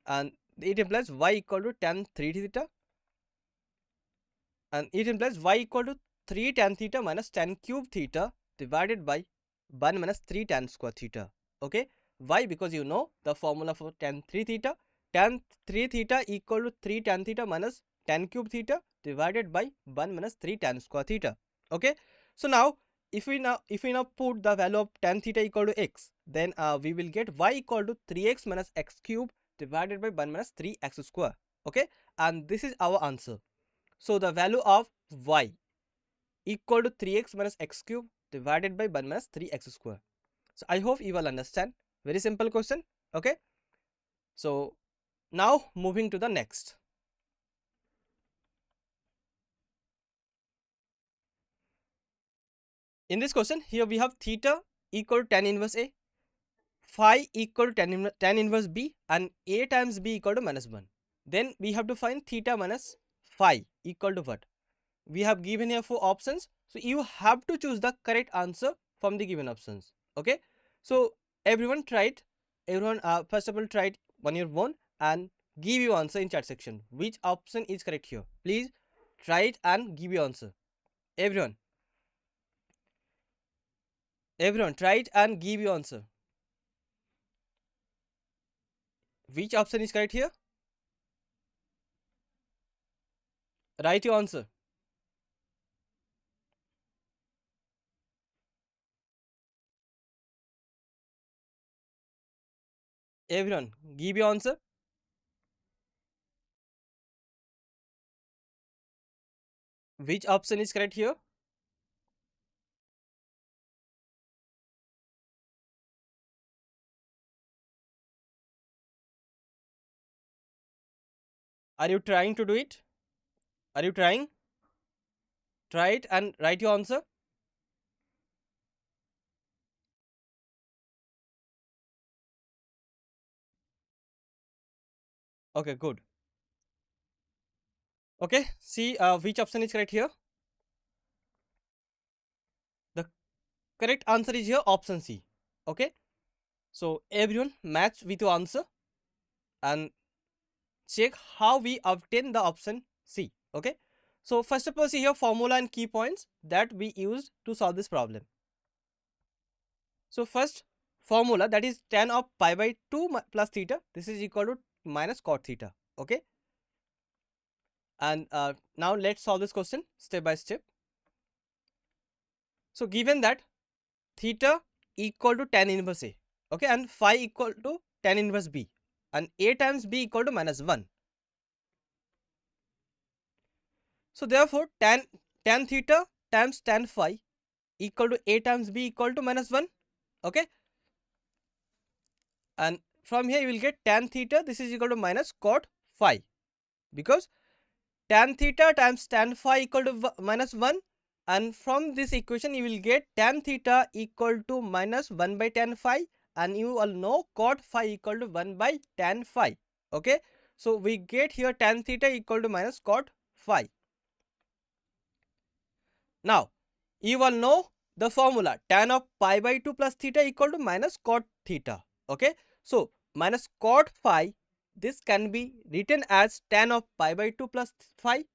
B: and it implies y equal to tan 3 theta, and it implies y equal to 3 tan theta minus tan cube theta divided by 1 minus 3 tan square theta. Okay, why? Because you know the formula for tan 3 theta. Tan 3 theta equal to 3 tan theta minus tan cube theta divided by 1 minus 3 tan square theta. Okay, so now if we now put the value of tan theta equal to x, then we will get y equal to 3x minus x cube divided by 1 minus 3x square. Okay, and this is our answer. So the value of y equal to 3x minus x cube divided by 1 minus 3x square. So I hope you will understand. Very simple question. Okay, so now moving to the next. In this question, here we have theta equal to tan inverse a, phi equal to tan inverse b, and a times b equal to minus 1. Then we have to find theta minus phi equal to what? We have given here 4 options, so you have to choose the correct answer from the given options. Okay, so everyone first of all try it on your own and give your answer in chat section. Which option is correct here? Please try it and give your answer, everyone. Everyone, try it and give your answer. Which option is correct here? Write your answer. Everyone, give your answer. Which option is correct here? Are you trying to do it? Are you trying? Try it and write your answer. Okay, good. Okay, see which option is correct here. The correct answer is here option C. Okay, so everyone match with your answer and check how we obtain the option C. Okay, so first of all, see here formula and key points that we used to solve this problem. So first formula, that is tan of pi by 2 plus theta, this is equal to minus cot theta. Okay, and now let's solve this question step by step. So given that theta equal to tan inverse A, okay, and phi equal to tan inverse B, and A times B equal to minus 1. So therefore tan theta times tan phi equal to A times B equal to minus 1. Okay, and from here you will get tan theta, this is equal to minus cot phi, because tan theta times tan phi equal to minus 1, and from this equation you will get tan theta equal to minus 1 by tan phi, and you all know cot phi equal to 1 by tan phi. Okay, so we get here tan theta equal to minus cot phi. Now you all know the formula, tan of pi by 2 plus theta equal to minus cot theta. Okay, so minus cot phi, this can be written as tan of pi by 2 plus phi.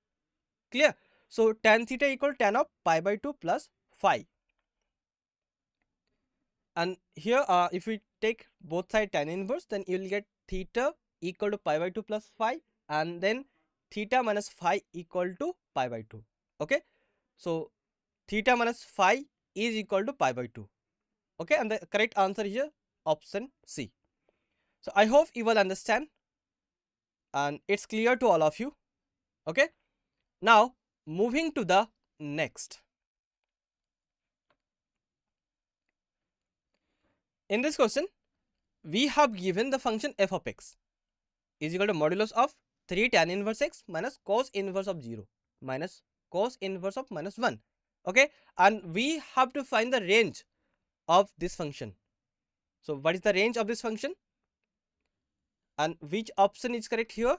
B: Clear? So tan theta equal tan of pi by 2 plus phi. And here if we take both side tan inverse, then you will get theta equal to pi by 2 plus phi, and then theta minus phi equal to pi by 2. Okay, so theta minus phi is equal to pi by 2. Okay, and the correct answer is here option C. So I hope you will understand and it's clear to all of you. Okay, now moving to the next. In this question, we have given the function f of x is equal to modulus of 3 tan inverse x minus cos inverse of 0 minus cos inverse of minus 1. Okay, and we have to find the range of this function. So what is the range of this function and which option is correct here?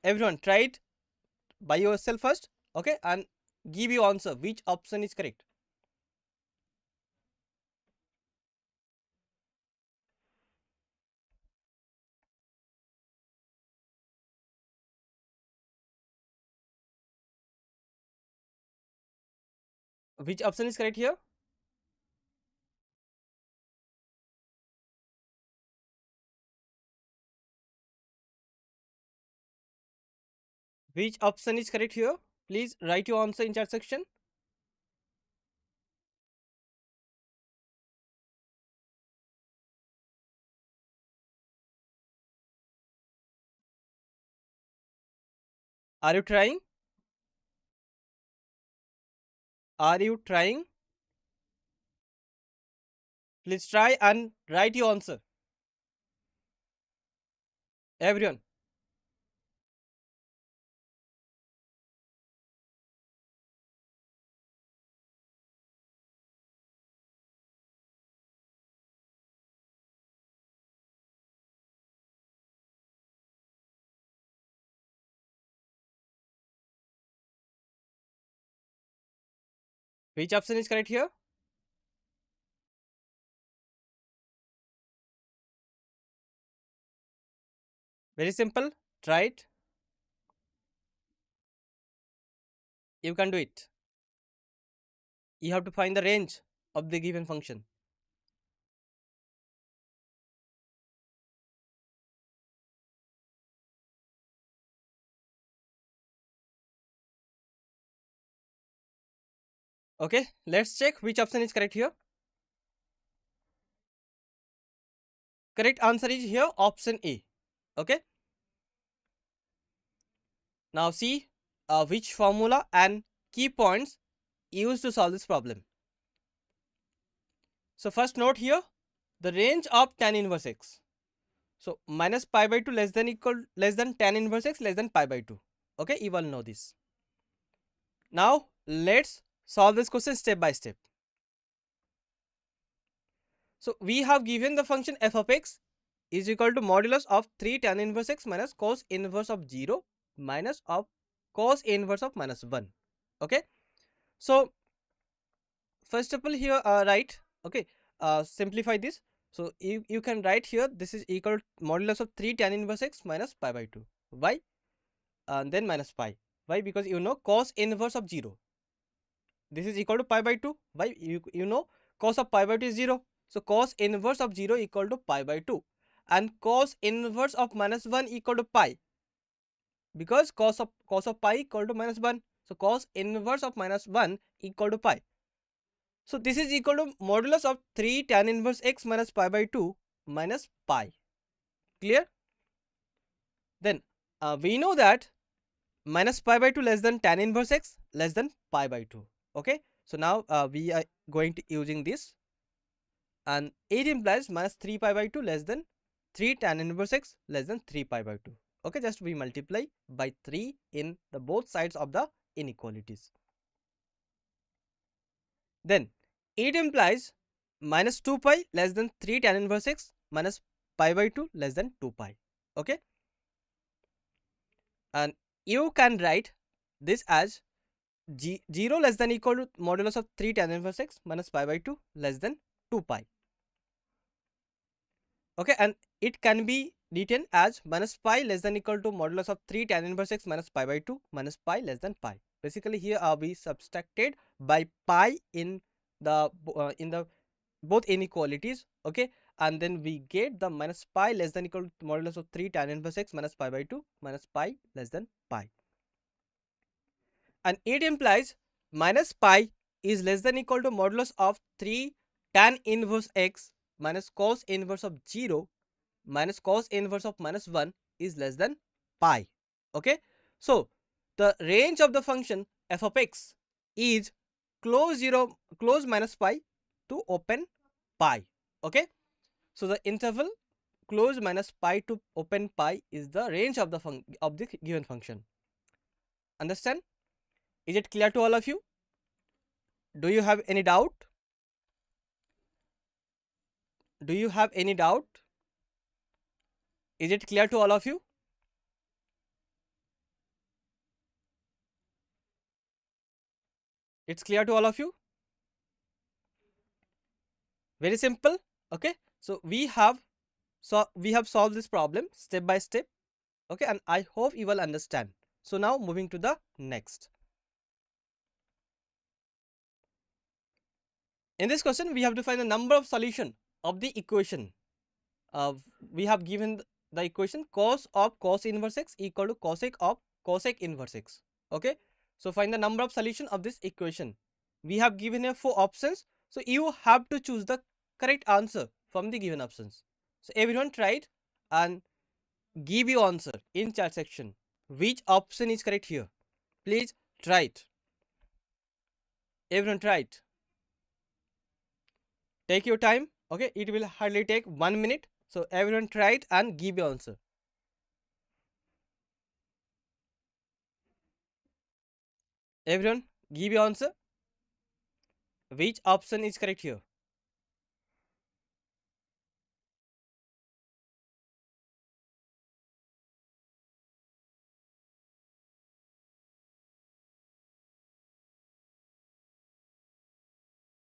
B: Everyone try it by yourself first. Okay, and give your answer which option is correct. Which option is correct here? Which option is correct here? Please write your answer in chat section. Are you trying? Are you trying? Please try and write your answer. Everyone. Which option is correct here? Very simple. Try it. You can do it. You have to find the range of the given function. Okay, let's check which option is correct here. Correct answer is here option A. Okay, now see which formula and key points used to solve this problem. So first note here the range of tan inverse x. So minus pi by 2 less than equal less than tan inverse x less than pi by 2. Okay, you all know this. Now let's solve this question step by step. So we have given the function f of x is equal to modulus of 3 tan inverse x minus cos inverse of 0 minus of cos inverse of minus 1. Okay, so first of all here write, okay, simplify this. So you can write here this is equal to modulus of 3 tan inverse x minus pi by 2. Why? And then minus pi. Why? Because you know cos inverse of 0. This is equal to pi by 2. Why? You know cos of pi by 2 is 0. So cos inverse of 0 equal to pi by 2. And cos inverse of minus 1 equal to pi. Because cos of pi equal to minus 1. So cos inverse of minus 1 equal to pi. So this is equal to modulus of 3 tan inverse x minus pi by 2 minus pi. Clear? Then we know that minus pi by 2 less than tan inverse x less than pi by 2. Okay, so now we are going to using this, and it implies minus 3 pi by 2 less than 3 tan inverse x less than 3 pi by 2. Okay, just we multiply by 3 in the both sides of the inequalities. Then it implies minus 2 pi less than 3 tan inverse x minus pi by 2 less than 2 pi. Okay, and you can write this as 0 less than equal to modulus of 3 tan inverse x minus pi by 2 less than 2 pi. Okay, and it can be written as minus pi less than equal to modulus of 3 tan inverse x minus pi by 2 minus pi less than pi. Basically here we subtracted by pi in the both inequalities. Okay, and then we get the minus pi less than equal to modulus of 3 tan inverse x minus pi by 2 minus pi less than pi. And it implies minus pi is less than equal to modulus of 3 tan inverse x minus cos inverse of 0 minus cos inverse of minus 1 is less than pi. Okay, so the range of the function f of x is close 0 close minus pi to open pi. Okay, so the interval close minus pi to open pi is the range of the given function. Understand? Is it clear to all of you? Do you have any doubt? Do you have any doubt? Is it clear to all of you? It's clear to all of you? Very simple. Okay, so we have solved this problem step by step. Okay, and I hope you will understand. So now moving to the next. In this question, we have to find the number of solution of the equation. We have given the equation cos of cos inverse x equal to cosec of cosec inverse x. Okay, so find the number of solution of this equation. We have given here 4 options, so you have to choose the correct answer from the given options. So everyone try it and give your answer in chat section. Which option is correct here? Please try it. Everyone try it. Take your time. Okay, it will hardly take 1 minute. So everyone try it and give your answer. Everyone give your answer. Which option is correct here?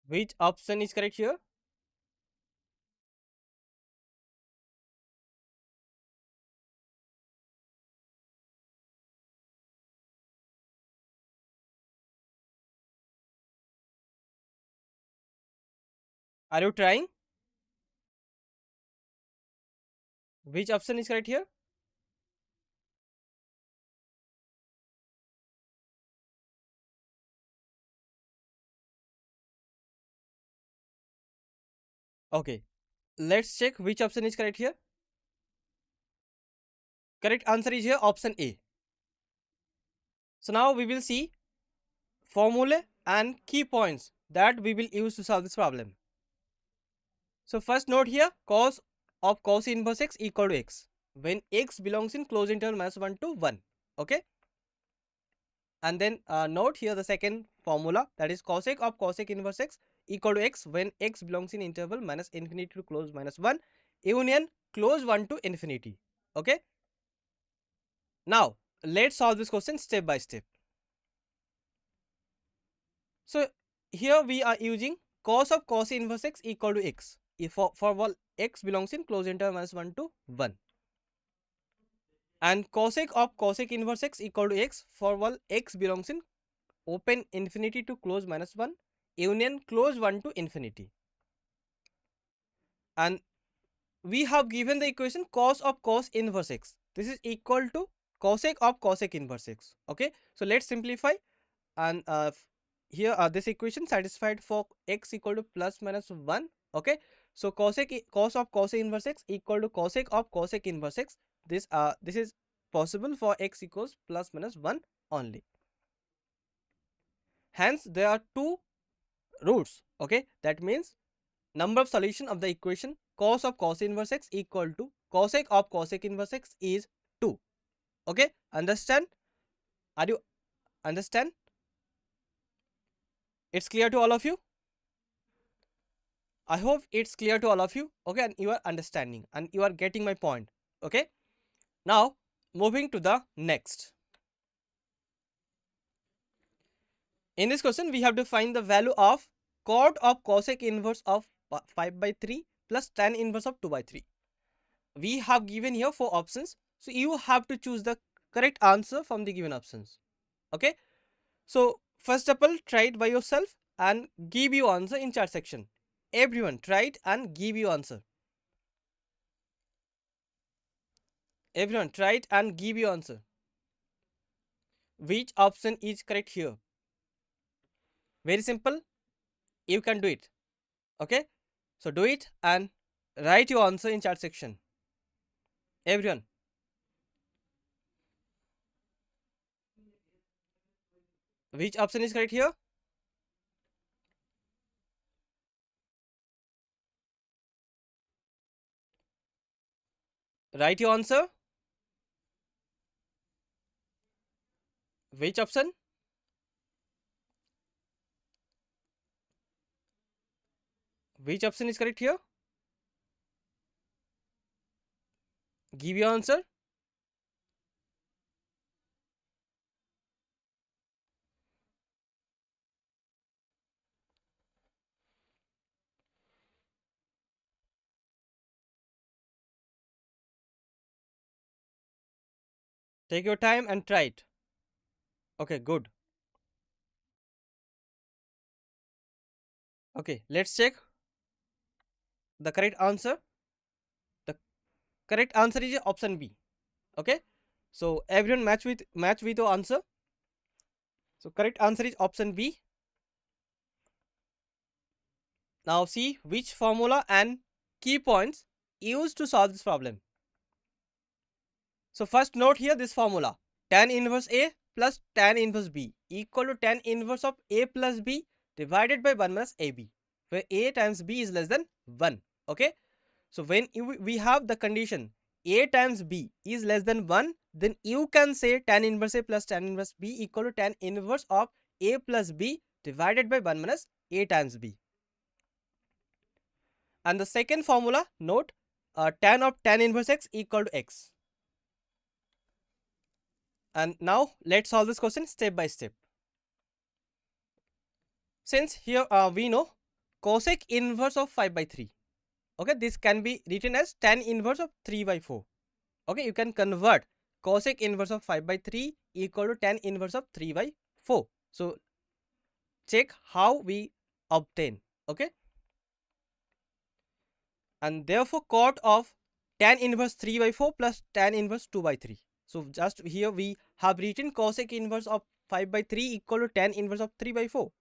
B: Which option is correct here? Are you trying? Which option is correct here? Okay, let's check which option is correct here. Correct answer is here option A. So now we will see formula and key points that we will use to solve this problem. So first note here, cos of cos inverse x equal to x when x belongs in closed interval -1 to 1. Okay, and then note here the second formula, that is cosec of cosec inverse x equal to x when x belongs in interval -infinity to close -1 union close 1 to infinity. Okay, now let's solve this question step by step. So here we are using cos of cos inverse x equal to x if for all x belongs in closed interval -1 to 1, and cosec of cosec inverse x equal to x for all x belongs in open infinity to close -1 union close 1 to infinity. And we have given the equation cos of cos inverse x. This is equal to cosec of cosec inverse x. Okay, so let's simplify, and here this equation satisfied for x equal to plus minus 1. Okay, so cos of cosec inverse x equal to cosec of cosec inverse x. This is possible for x equals plus minus 1 only. Hence there are two roots. Okay, that means number of solution of the equation cos of cos inverse x equal to cosec of cosec inverse x is 2. Okay, understand? Are you understand? It's clear to all of you? I hope it's clear to all of you. Okay, and you are understanding and you are getting my point. Okay, now moving to the next. In this question, we have to find the value of cot of cosec inverse of 5/3 plus tan inverse of 2/3. We have given here 4 options, so you have to choose the correct answer from the given options. Okay, so first of all, try it by yourself and give you answer in chat section. Everyone try it and give you answer. Everyone try it and give you answer. Which option is correct here? Very simple, you can do it. Okay, so do it and write your answer in chat section. Everyone, which option is correct here? Write your answer. Which option? Which option is correct here? Give your answer. Take your time and try it. Okay, good. Okay, let's check the correct answer. The correct answer is option B. Okay, so everyone match with your answer. So correct answer is option B. Now see which formula and key points used to solve this problem. So first note here this formula, tan inverse A plus tan inverse B equal to tan inverse of A plus B divided by 1 minus AB, where A times B is less than 1. Okay, so when we have the condition A times B is less than 1, then you can say tan inverse A plus tan inverse B equal to tan inverse of A plus B divided by 1 minus A times B. And the second formula, note tan of tan inverse x equal to x. And now let's solve this question step by step. Since here we know cosec inverse of 5/3. Okay, this can be written as tan inverse of 3/4. Okay, you can convert cosec inverse of 5/3 equal to tan inverse of 3/4. So check how we obtain. Okay, and therefore cot of tan inverse 3 by 4 plus tan inverse 2 by 3. So just here we have written cosec inverse of 5 by 3 equal to tan inverse of 3 by 4.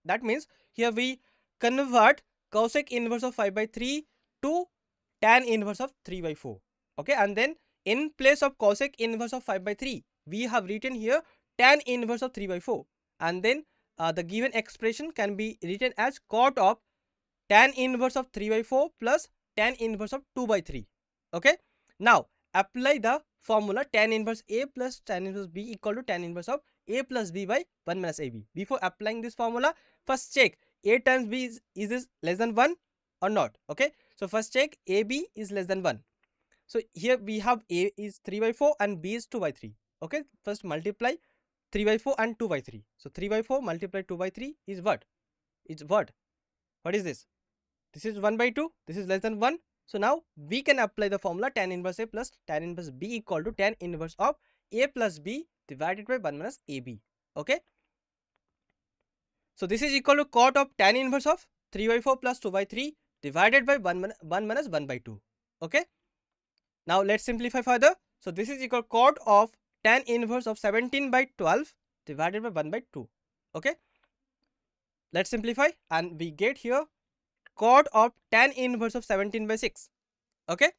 B: That means here we convert cosec inverse of 5 by 3 to tan inverse of 3 by 4. Okay, and then in place of cosec inverse of 5 by 3, we have written here tan inverse of 3 by 4, and then the given expression can be written as cot of tan inverse of 3 by 4 plus tan inverse of 2 by 3. Okay, now apply the formula tan inverse A plus tan inverse B equal to tan inverse of A plus B by 1 minus AB. Before applying this formula, first check A times B is this less than 1 or not. Okay, so first check AB is less than 1. So here we have A is 3 by 4 and B is 2 by 3. Okay, first multiply 3 by 4 and 2 by 3. So 3 by 4 multiply 2 by 3 is what? It's what? What is this? This is 1 by 2. This is less than 1. So now we can apply the formula tan inverse A plus tan inverse B equal to tan inverse of A plus B divided by 1 minus AB. Okay. So this is equal to cot of tan inverse of 3 by 4 plus 2 by 3 divided by 1 minus 1 by 2. Okay. Now let's simplify further. So this is equal to cot of tan inverse of 17 by 12 divided by 1 by 2. Okay. Let's simplify and we get here cot of tan inverse of 17 by 6. Okay,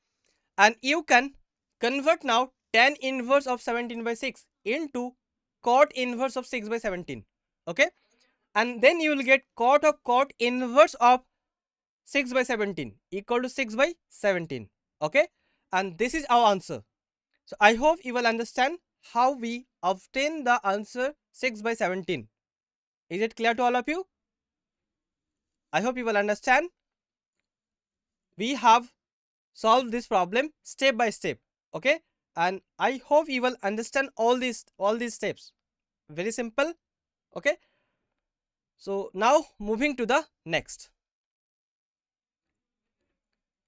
B: and you can convert now tan inverse of 17 by 6 into cot inverse of 6 by 17. Okay, and then you will get cot inverse of 6 by 17 equal to 6 by 17. Okay, and this is our answer. So I hope you will understand how we obtain the answer 6 by 17. Is it clear to all of you? I hope you will understand. We have solved this problem step by step. Okay, and I hope you will understand all these steps. Very simple. Okay, so now moving to the next.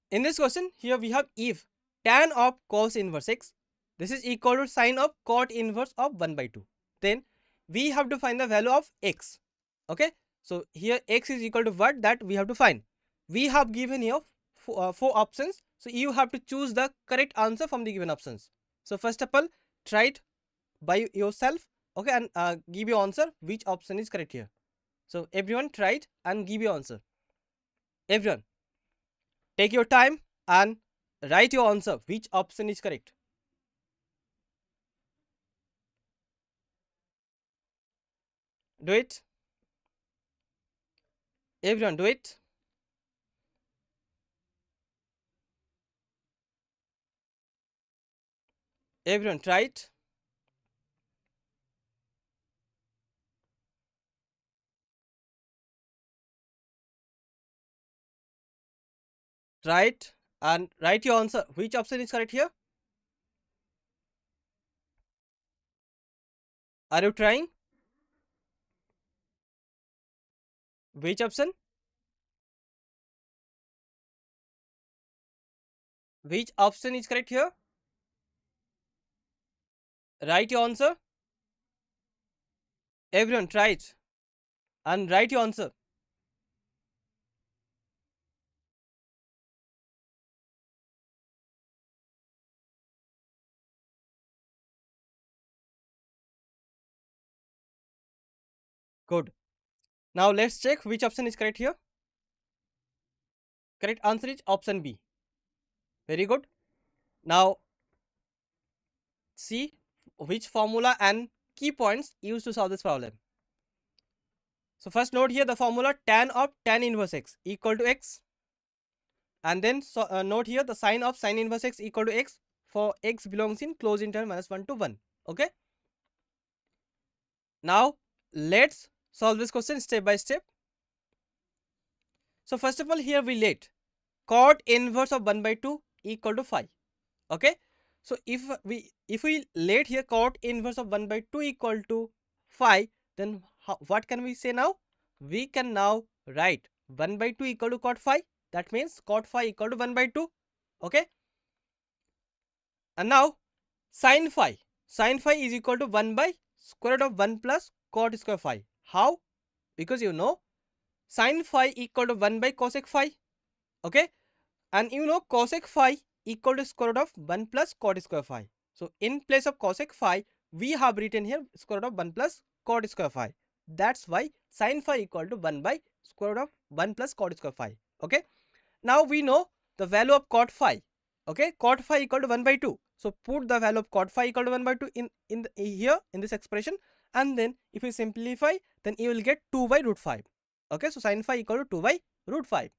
B: In this question, here we have if tan of cos inverse x, this is equal to sine of cot inverse of 1 by 2, then we have to find the value of x. Okay, so here x is equal to what, that we have to find. We have given here four options, so you have to choose the correct answer from the given options. So first of all, try it by yourself. Okay, and give your answer which option is correct here. So everyone try it and give your answer. Everyone take your time and write your answer which option is correct. Do it. Everyone do it. Everyone try it. Try it and write your answer which option is correct here. Are you trying? Which option? Which option is correct here? Write your answer. Everyone try it and write your answer. Good. Now let's check which option is correct here. Correct answer is option B. Very good. Now see which formula and key points used to solve this problem. So first note here the formula tan of tan inverse x equal to x, and then note here the sine of sine inverse x equal to x for x belongs in closed interval -1 to 1. Okay. Now let's solve this question step by step. So first of all, here we let cot inverse of 1 by 2 equal to 5. Okay, so if we let here cot inverse of 1 by 2 equal to 5, then what can we say now? We can now write 1 by 2 equal to cot 5. That means cot 5 equal to 1 by 2. Okay, and now sin phi is equal to 1 by square root of 1 plus cot square phi. How? Because you know sin phi equal to 1 by cosec phi. Okay, And you know cosec phi equal to square root of 1 plus cot square phi. So in place of cosec phi, we have written here square root of 1 plus cot square phi. That's why sin phi equal to 1 by square root of 1 plus cot square phi. Okay. Now we know the value of cot phi. Okay, cot phi equal to 1 by 2. So put the value of cot phi equal to 1 by 2 here in this expression, and then if you simplify, then you will get 2 by root 5. Okay, so sin phi equal to 2 by root 5.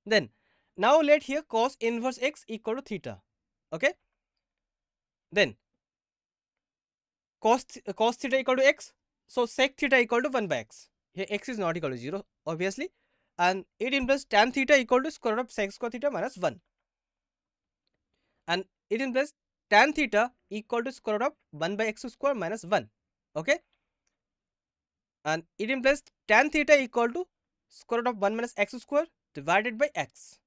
B: Then now let here cos inverse x equal to theta. Okay, then cos theta equal to x, so sec theta equal to 1 by x. Here x is not equal to 0 obviously, and it implies tan theta equal to square root of sec square theta minus 1, and it implies tan theta equal to square root of 1 by x square minus 1. Okay, and it implies tan theta equal to square root of 1 minus x square divided by x.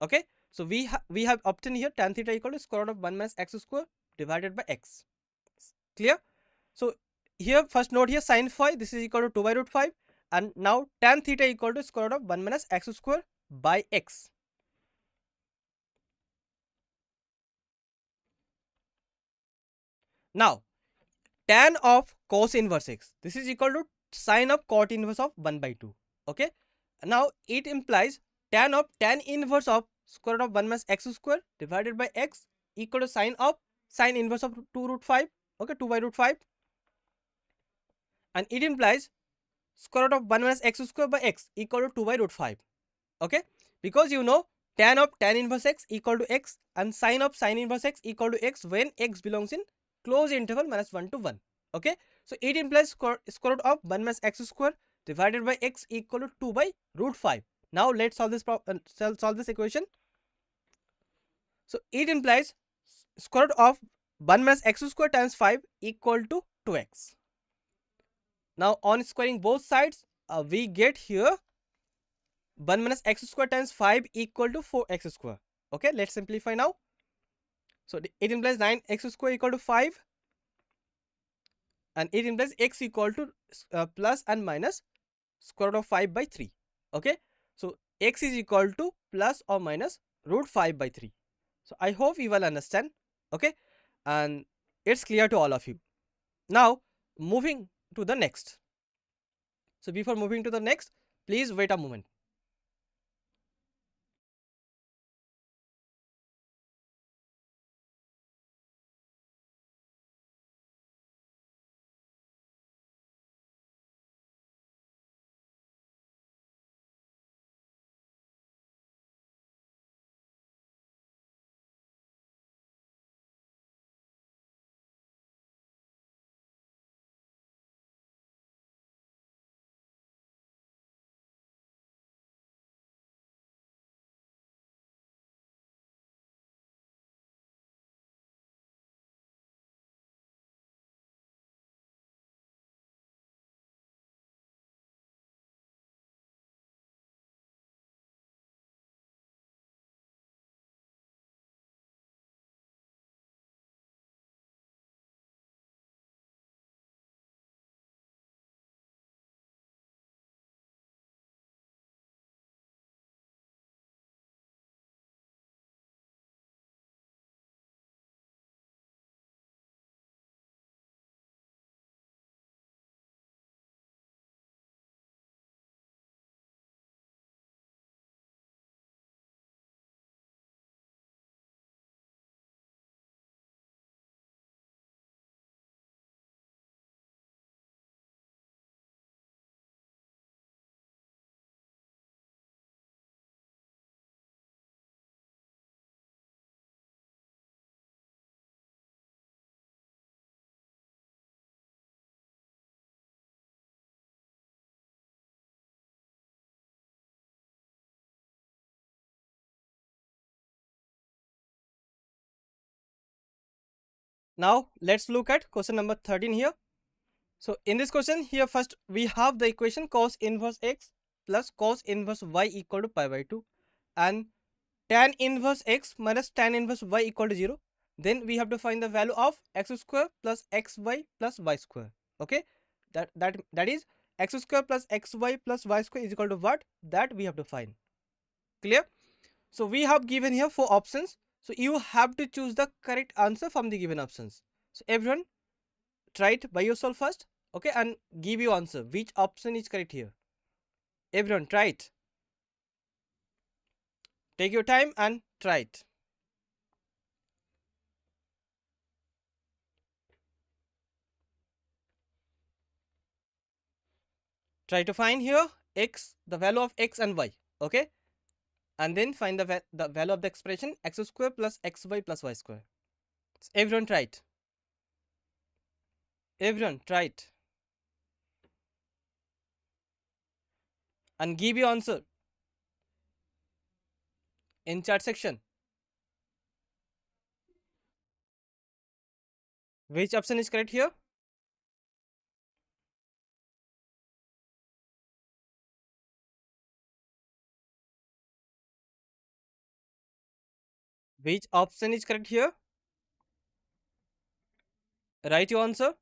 B: Okay, so we have obtained here tan theta equal to square root of 1 minus x square divided by x. Clear? So here first note here sin phi, this is equal to 2 by root 5, and now tan theta equal to square root of 1 minus x square by x. Now tan of cos inverse x, this is equal to sin of cot inverse of 1 by 2. Okay, now it implies tan of tan inverse of square root of 1 minus x square divided by x equal to sin of sin inverse of 2 root 5. Okay, 2 by root 5, and it implies square root of 1 minus x square by x equal to 2 by root 5. Okay, because you know tan of tan inverse x equal to x and sin of sin inverse x equal to x when x belongs in closed interval minus 1 to 1. Okay, so it implies square root of 1 minus x square divided by x equal to 2 by root 5. Now let's solve this solve this equation. So it implies square root of 1 minus x square times 5 equal to 2x. Now on squaring both sides, we get here 1 minus x square times 5 equal to 4x square. Okay, let's simplify now. So it implies 9x square equal to 5, and it implies x equal to plus and minus square root of 5 by 3. Okay, so x is equal to plus or minus root 5 by 3. So I hope you will understand. Okay, and it's clear to all of you. Now moving to the next. So before moving to the next, please wait a moment. Now let's look at question number 13 here. So in this question here, first we have the equation cos inverse x plus cos inverse y equal to pi by 2, and tan inverse x minus tan inverse y equal to 0. Then we have to find the value of x square plus xy plus y square. Okay, that is x square plus xy plus y square is equal to what? That we have to find. Clear? So we have given here 4 options. So you have to choose the correct answer from the given options. So everyone try it by yourself first, okay, and give your answer. Which option is correct here? Everyone try it. Take your time and try it. Try to find here x, the value of x and y, okay, and then find the value of the expression x square plus xy plus y square. So everyone try it. Everyone try it and give your answer in chat section. Which option is correct here? Which option is correct here? Write your answer.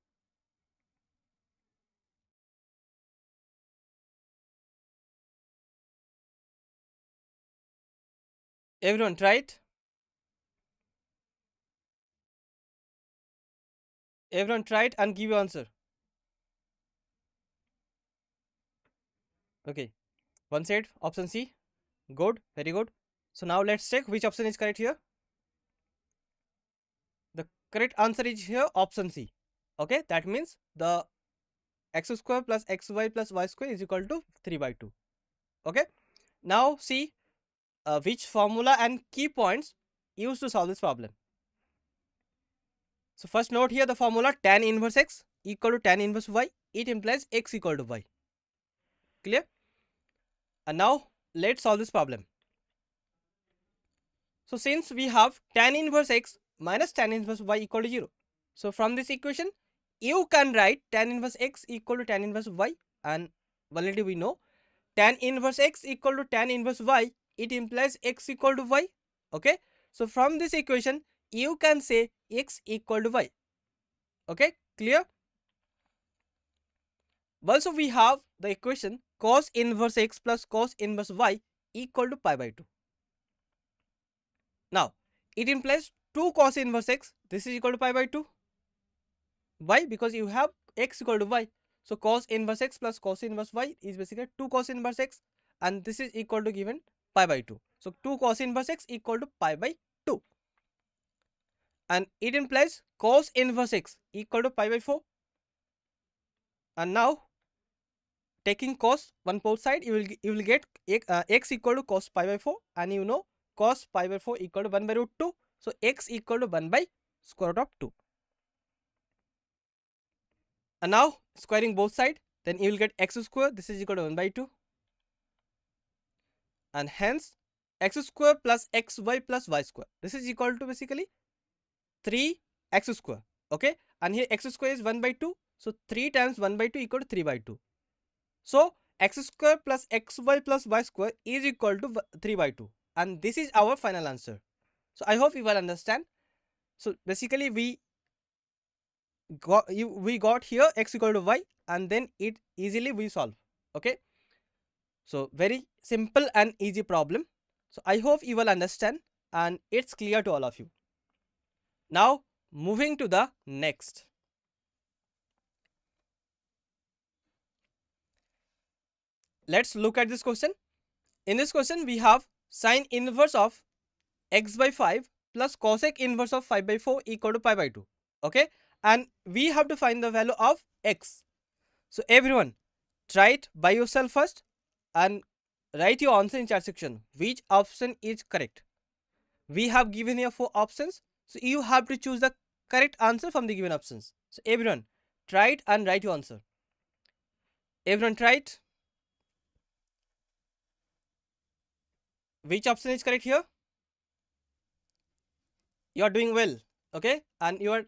B: Everyone try it. Everyone try it and give your answer. Okay. One said option C. Good. Very good. So now let's check which option is correct here. The correct answer is here option C. Okay. That means the x square plus xy plus y square is equal to 3 by 2. Okay. Now see which formula and key points used to solve this problem. So first note here the formula tan inverse x equal to tan inverse y. It implies x equal to y. Clear? And now let's solve this problem. So since we have tan inverse x minus tan inverse y equal to 0. So from this equation, you can write tan inverse x equal to tan inverse y, and already we know tan inverse x equal to tan inverse y, it implies x equal to y. Okay. So from this equation, you can say x equal to y. Okay. Clear? Also we have the equation cos inverse x plus cos inverse y equal to pi by 2. Now, it implies 2 cos inverse x. This is equal to pi by 2. Why? Because you have x equal to y. So, cos inverse x plus cos inverse y is basically 2 cos inverse x, and this is equal to given pi by 2. So, 2 cos inverse x equal to pi by 2. And it implies cos inverse x equal to pi by 4. And now, taking cos one both side, you will get x equal to cos pi by 4, and you know cos pi by 4 equal to 1 by root 2. So x equal to 1 by square root of 2. And now squaring both side, then you will get x square. This is equal to 1 by 2, and hence x square plus xy plus y square. This is equal to basically 3x square. Okay, and here x square is 1 by 2. So 3 times 1 by 2 equal to 3 by 2. So x square plus xy plus y square is equal to 3 by 2, and this is our final answer. So I hope you will understand. So basically we got here x equal to y, and then it easily we solve. Okay, so very simple and easy problem. So I hope you will understand and it's clear to all of you. Now moving to the next. Let's look at this question. In this question we have sine inverse of x by 5 plus cosec inverse of 5 by 4 equal to pi by 2. Okay, and we have to find the value of x. So everyone try it by yourself first and write your answer in chat section. Which option is correct? We have given here 4 options, so you have to choose the correct answer from the given options. So everyone try it and write your answer. Everyone try it. Which option is correct here? You are doing well, okay, and you are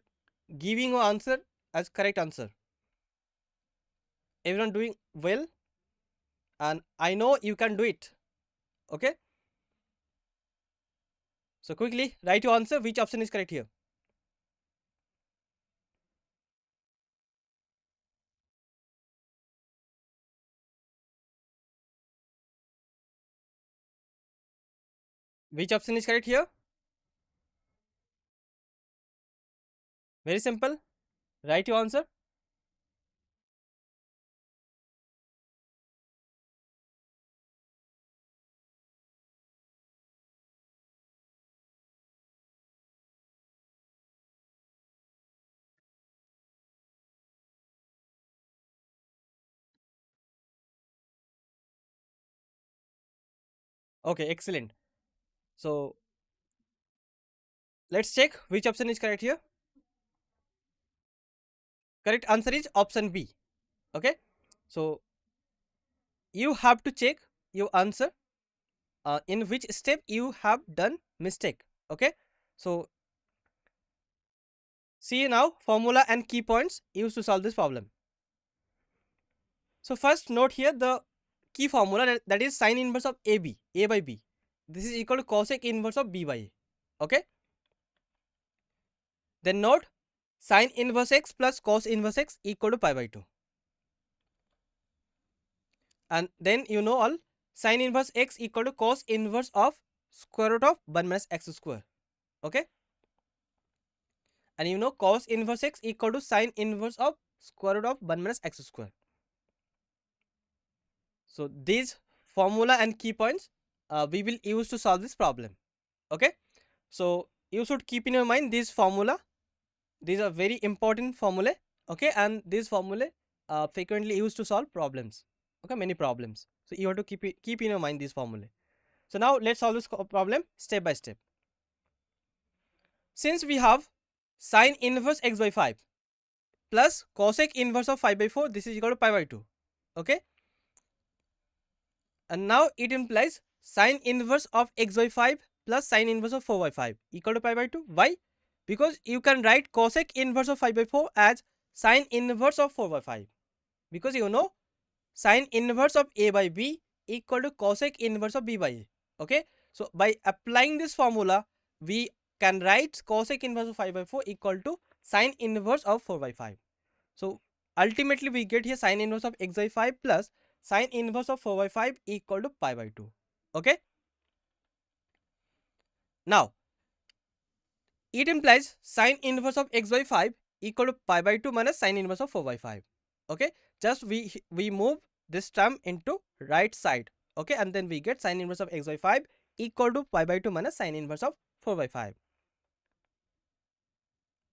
B: giving your answer as correct answer. Everyone doing well, and I know you can do it. Okay, so quickly write your answer. Which option is correct here? Which option is correct here? Very simple. Write your answer. Okay, excellent. So let's check which option is correct here. Correct answer is option B. Okay. So you have to check your answer in which step you have done mistake. Okay. So see now formula and key points used to solve this problem. So first note here the key formula that is sine inverse of AB, A by B. This is equal to cosec inverse of B by A. Okay. Then note sine inverse x plus cos inverse x equal to pi by 2. And then you know all sine inverse x equal to cos inverse of square root of 1 minus x square. Okay. And you know cos inverse x equal to sine inverse of square root of 1 minus x square. So these formula and key points we will use to solve this problem. Okay. So you should keep in your mind this formula. These are very important formulae. Okay. And these formulae frequently used to solve problems. Okay. Many problems. So you have to keep in your mind these formulae. So now let's solve this problem step by step. Since we have sine inverse x by 5 plus cosec inverse of 5 by 4, this is equal to pi by 2. Okay. And now it implies sine inverse of x by 5 plus sine inverse of 4 by 5 equal to pi by 2. Why? Because you can write cosec inverse of 5 by 4 as sine inverse of 4 by 5. Because you know sine inverse of A by B equal to cosec inverse of B by A. Okay. So by applying this formula, we can write cosec inverse of 5 by 4 equal to sine inverse of 4 by 5. So ultimately we get here sine inverse of x by 5 plus sine inverse of 4 by 5 equal to pi by 2. Okay. Now it implies sine inverse of x by 5 equal to pi by 2 minus sine inverse of 4 by 5. Okay. Just we move this term into right side. Okay. And then we get sine inverse of x by 5 equal to pi by 2 minus sine inverse of 4 by 5.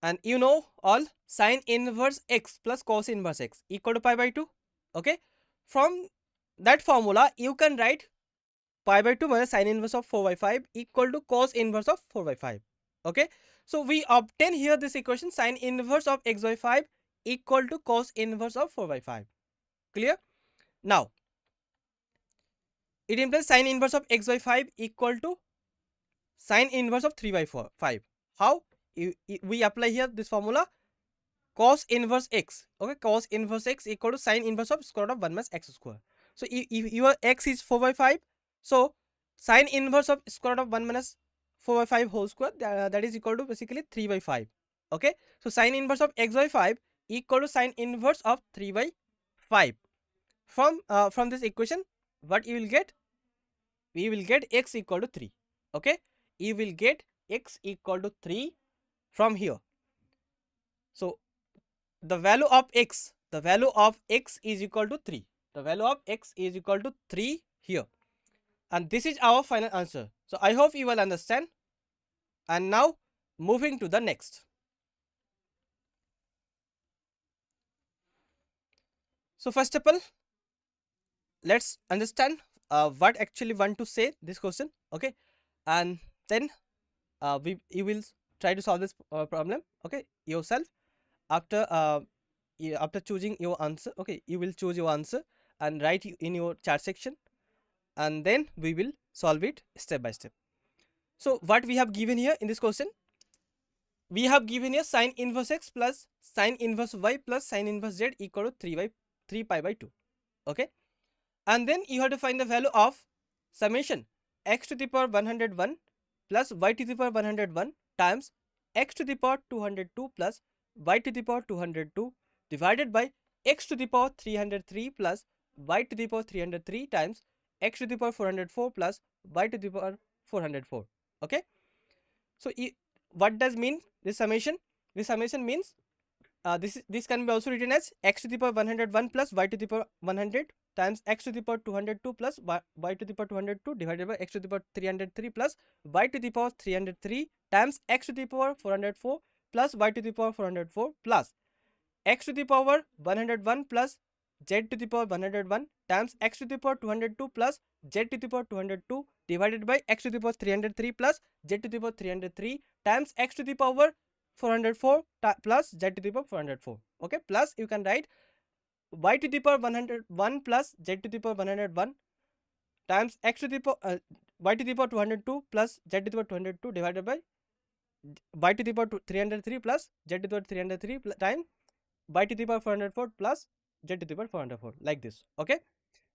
B: And you know all sine inverse x plus cos inverse x equal to pi by 2. Okay. From that formula you can write pi by 2 minus sine inverse of 4 by 5 equal to cos inverse of 4 by 5. Okay. So we obtain here this equation sine inverse of x by 5 equal to cos inverse of 4 by 5. Clear? Now it implies sine inverse of x by 5 equal to sine inverse of 3 by 5. How? We apply here this formula cos inverse x. Okay. Cos inverse x equal to sine inverse of square root of 1 minus x square. So if your x is 4 by 5, so sine inverse of square root of 1 minus 4 by 5 whole square, that is equal to basically 3 by 5. Okay. So sine inverse of x by 5 equal to sine inverse of 3 by 5. From this equation, what you will get? We will get x equal to 3. Okay. You will get x equal to 3 from here. So the value of x is equal to 3. The value of x is equal to 3 here. And this is our final answer. So I hope you will understand. And now moving to the next. So first of all, let's understand what actually want to say this question. Okay. And then you will try to solve this problem. Okay. Yourself. After choosing your answer, okay, you will choose your answer and write in your chat section, and then we will solve it step by step. So what we have given here in this question, we have given here sine inverse x plus sine inverse y plus sine inverse z equal to 3 pi by 2. Okay. And then you have to find the value of summation x to the power 101 plus y to the power 101 times x to the power 202 plus y to the power 202 divided by x to the power 303 plus y to the power 303 times x to the power 404 plus y to the power 404. Okay. So what does mean this summation? This summation means this can be also written as x to the power 101 plus y to the power 100 times x to the power 202 plus y to the power 202 divided by x to the power 303 plus y to the power 303 times x to the power 404 plus y to the power 404 plus x to the power 101 plus z to the power 101 times x to the power 202 plus z to the power 202 divided by x to the power 303 plus z to the power 303 times x to the power 404 plus z to the power 404. Okay, plus you can write y to the power 101 plus z to the power 101 times x to the power y to the power 202 plus z to the power 202 divided by y to the power 303 plus z to the power 303 times y to the power 404 plus z to the power 404, like this. Okay,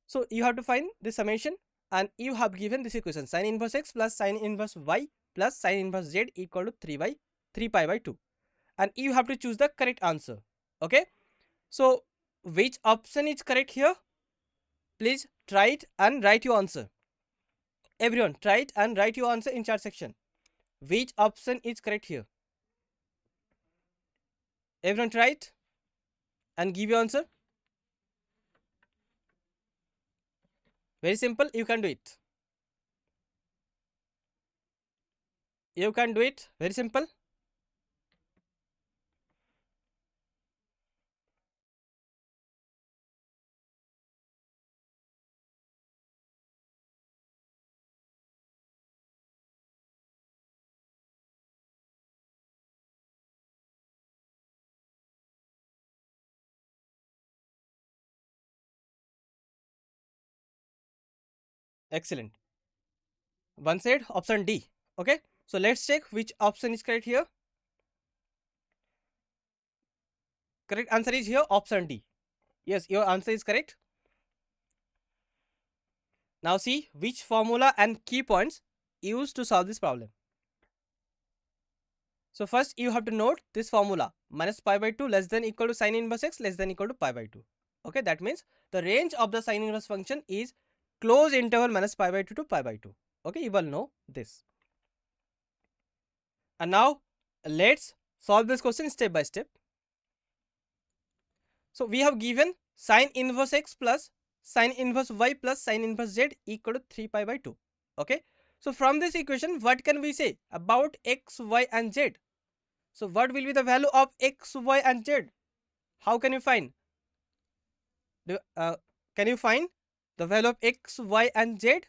B: so you have to find the summation, and you have given this equation sin inverse x plus sin inverse y plus sin inverse z equal to 3 pi by 2, and you have to choose the correct answer. Okay, so which option is correct here? Please try it and write your answer. Everyone, try it and write your answer in chat section. Which option is correct here? Everyone, try it and give your answer. Very simple, you can do it. You can do it. Very simple. Excellent. One said option D. Okay, so let's check which option is correct here. Correct answer is here option D. Yes, your answer is correct. Now see which formula and key points used to solve this problem. So first you have to note this formula, minus pi by 2 less than equal to sin inverse x less than equal to pi by 2. Okay, that means the range of the sin inverse function is closed interval minus pi by 2 to pi by 2. Okay, you will know this. And now let's solve this question step by step. So we have given sin inverse x plus sin inverse y plus sin inverse z equal to 3 pi by 2. Okay, so from this equation what can we say about x, y and z? So what will be the value of x, y and z? How can you find? Can you find the value of x, y and z?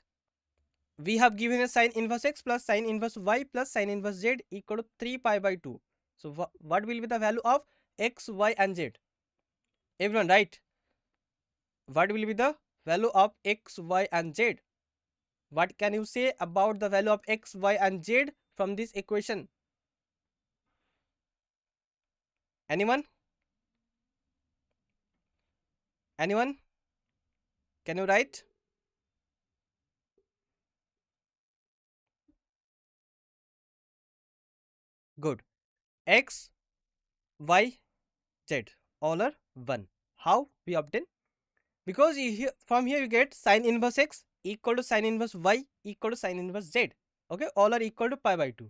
B: We have given a sin inverse x plus sin inverse y plus sin inverse z equal to 3 pi by 2. So what will be the value of x, y and z? Everyone, right? What will be the value of x, y and z? What can you say about the value of x, y and z from this equation? Anyone? Anyone? Can you write? Good. X, y, z all are 1. How we obtain? Because from here you get sin inverse x equal to sin inverse y equal to sin inverse z. Okay, all are equal to pi by 2.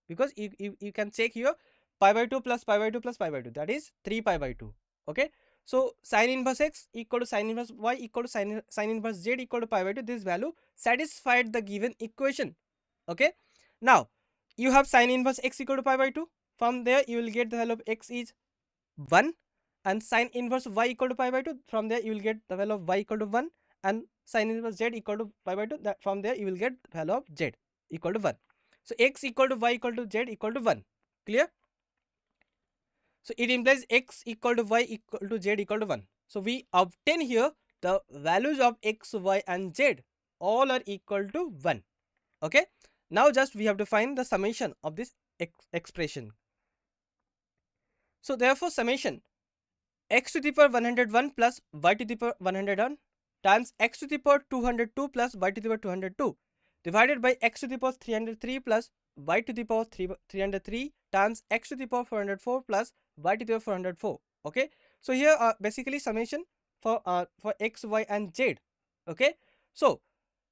B: Because you can check here pi by 2 plus pi by 2 plus pi by 2, that is 3 pi by 2. Okay, so sin inverse x equal to sin inverse y equal to sin inverse z equal to pi by 2. This value satisfied the given equation. Okay, now you have sin inverse x equal to pi by 2. From there you will get the value of x is 1, and sin inverse y equal to pi by 2. From there you will get the value of y equal to 1, and sin inverse z equal to pi by 2. That from there you will get the value of z equal to 1. So x equal to y equal to z equal to 1. Clear? So it implies x equal to y equal to z equal to 1. So we obtain here the values of x, y and z all are equal to 1. Okay, now just we have to find the summation of this expression. So therefore summation x to the power 101 plus y to the power 101 times x to the power 202 plus y to the power 202 divided by x to the power 303 plus y to the power 303 times x to the power 404 plus y to the power 404. Okay, so here basically summation for x, y and z. Okay, so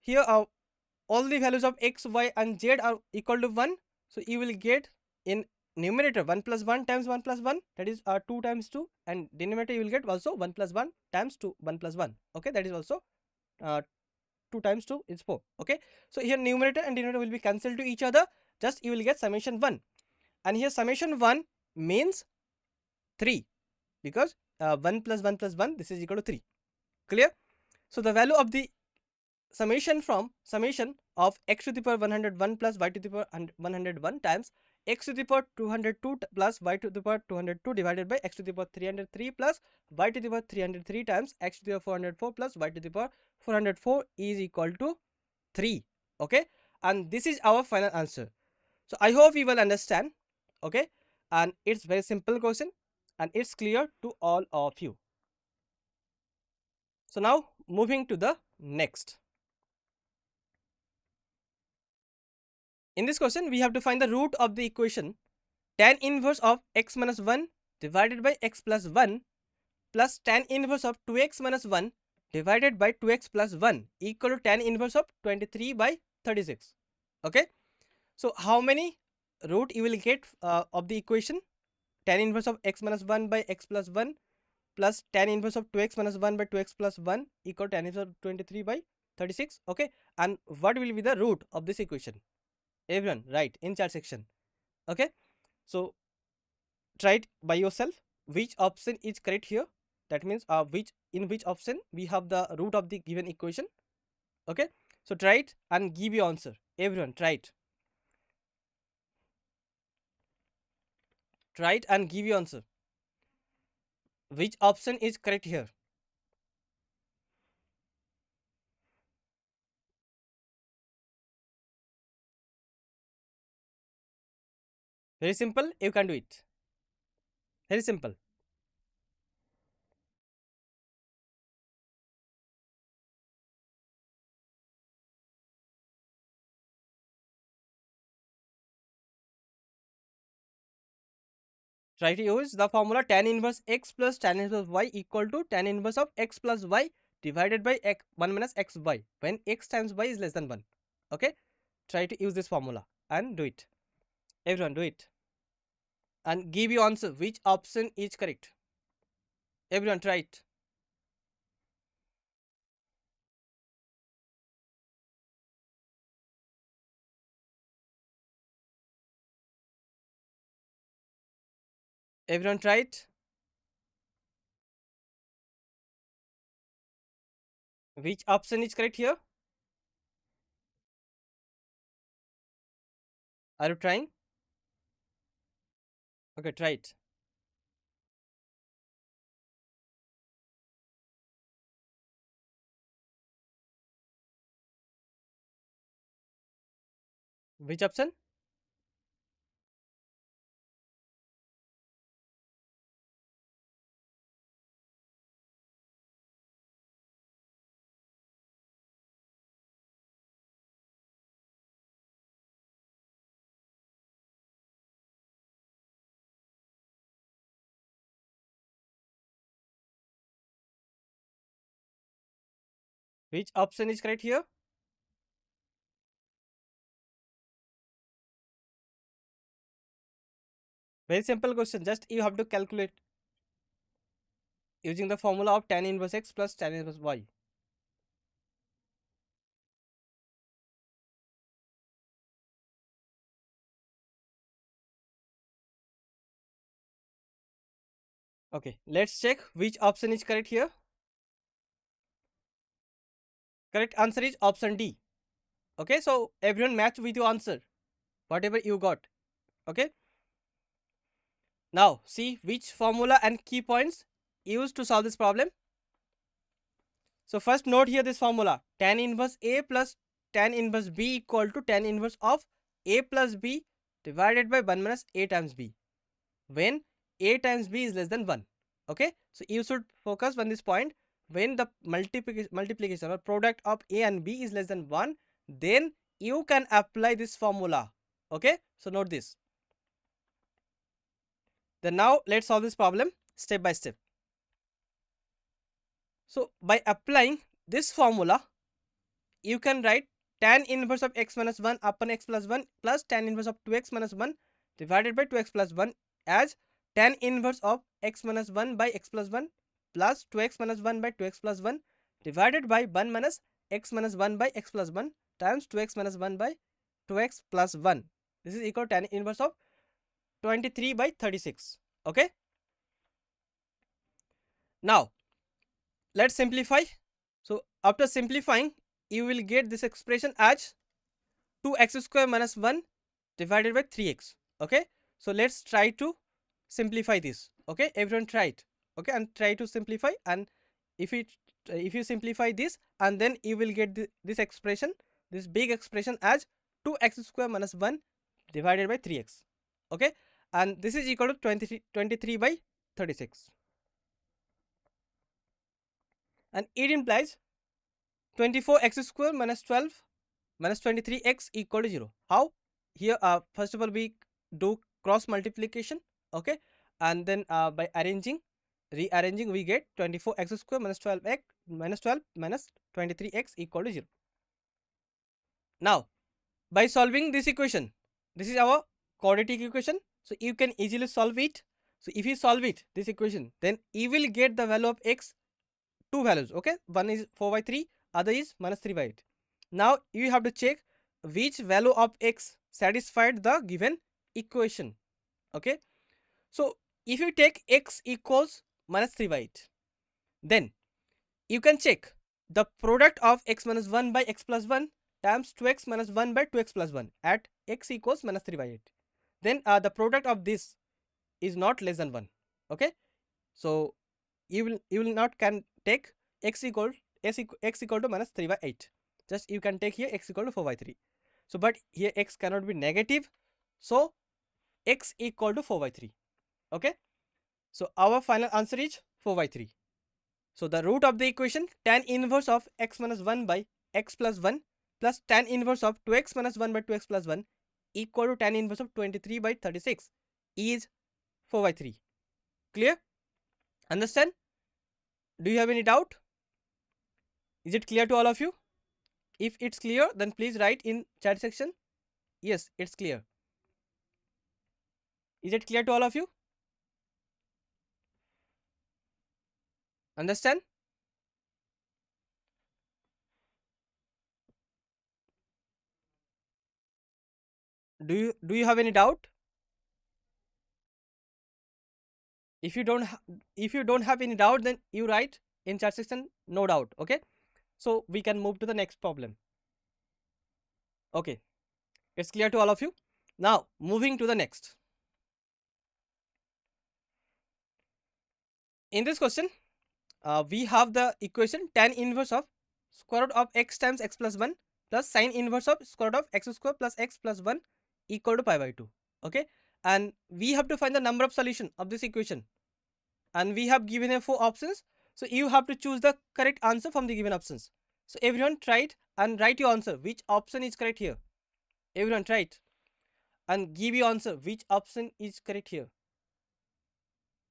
B: here basically summation for x, y and z. Okay, so here all the values of x, y and z are equal to 1, so you will get in numerator 1 plus 1 times 1 plus 1, that is 2 times 2, and denominator you will get also 1 plus 1 times 2 1 plus 1. Okay, that is also uh, 2 times 2 is 4. Okay, so here numerator and denominator will be cancelled to each other, just you will get summation 1, and here summation 1 means 3, because 1 plus 1 plus 1, this is equal to 3. Clear? So the value of the summation of x to the power 101 plus y to the power 101 times x to the power 202 plus y to the power 202 divided by x to the power 303 plus y to the power 303 times x to the power 404 plus y to the power 404 is equal to 3. Okay, and this is our final answer. So I hope you will understand. Okay, and it's very simple question and it's clear to all of you. So now moving to the next. In this question, we have to find the root of the equation tan inverse of x minus 1 divided by x plus 1 plus tan inverse of 2x minus 1 divided by 2x plus 1 equal to tan inverse of 23 by 36. Okay, so how many root you will get of the equation tan inverse of x minus 1 by x plus 1 plus tan inverse of 2x minus 1 by 2x plus 1 equal to tan inverse of 23 by 36. Okay, and what will be the root of this equation? Everyone write in chat section. Okay, so try it by yourself which option is correct here, that means which option we have the root of the given equation. Okay, so try it and give your answer. Everyone try it and give your answer, which option is correct here. Very simple, you can do it. Very simple. Try to use the formula tan inverse x plus tan inverse y equal to tan inverse of x plus y divided by x 1 minus xy when x times y is less than 1. Okay, try to use this formula and do it. Everyone do it and give your answer which option is correct. Everyone try it. Everyone try it. Which option is correct here? Are you trying? Okay, try it. Which option? Which option is correct here? Very simple question. Just you have to calculate using the formula of tan inverse x plus tan inverse y. Okay, let's check which option is correct here. Correct answer is option D. Okay, so everyone match with your answer, whatever you got. Okay, now see which formula and key points used to solve this problem. So first note here this formula tan inverse A plus tan inverse B equal to tan inverse of A plus B divided by 1 minus A times B when A times B is less than 1. Okay, so you should focus on this point. When the multiplication or product of A and B is less than 1, then you can apply this formula. Okay, so note this. Then now let's solve this problem step by step. So by applying this formula, you can write tan inverse of x minus 1 upon x plus 1 plus tan inverse of 2x minus 1 divided by 2x plus 1 as tan inverse of x minus 1 by x plus 1 plus 2x minus 1 by 2x plus 1 divided by 1 minus x minus 1 by x plus 1 times 2x minus 1 by 2x plus 1. This is equal to tan inverse of 23 by 36. Okay. Now let's simplify. So after simplifying, you will get this expression as 2x square minus 1 divided by 3x. Okay. So let's try to simplify this. Okay, everyone try it. Okay, and try to simplify, and if you simplify this, and then you will get this expression, this big expression as 2x square minus 1 divided by 3x. Okay, and this is equal to 23 by 36, and it implies 24x square minus 12 minus 23x equal to 0. How? Here, first of all, we do cross multiplication. Okay, and then by rearranging, we get 24x square minus 12x minus 12 minus 23x equal to 0. Now, by solving this equation, this is our quadratic equation, so you can easily solve it. So if you solve it, this equation, then you will get the value of x, two values. Okay, one is 4 by 3, other is minus 3 by 8. Now you have to check which value of x satisfied the given equation. Okay, so if you take x equals minus 3 by 8, then you can check the product of x minus 1 by x plus 1 times 2x minus 1 by 2x plus 1 at x equals minus 3 by 8. Then the product of this is not less than 1. Okay, so you will not can take x equal x equal to minus 3 by 8. Just you can take here x equal to 4 by 3. So but here x cannot be negative, so x equal to 4 by 3. Okay, so our final answer is 4 by 3. So the root of the equation tan inverse of x minus 1 by x plus 1 plus tan inverse of 2x minus 1 by 2x plus 1 equal to tan inverse of 23 by 36 is 4 by 3. Clear? Understand? Do you have any doubt? Is it clear to all of you? If it's clear, then please write in chat section. Yes, it's clear. Is it clear to all of you? Understand? Do you have any doubt? If you don't have any doubt, then you write in chat section no doubt. Okay, so we can move to the next problem. Okay, it's clear to all of you. Now moving to the next. In this question, we have the equation tan inverse of square root of x times x plus 1 plus sine inverse of square root of x square plus x plus 1 equal to pi by 2. Okay, and we have to find the number of solution of this equation, and we have given a 4 options, so you have to choose the correct answer from the given options. So everyone try it and write your answer which option is correct here. Everyone try it and give your answer which option is correct here.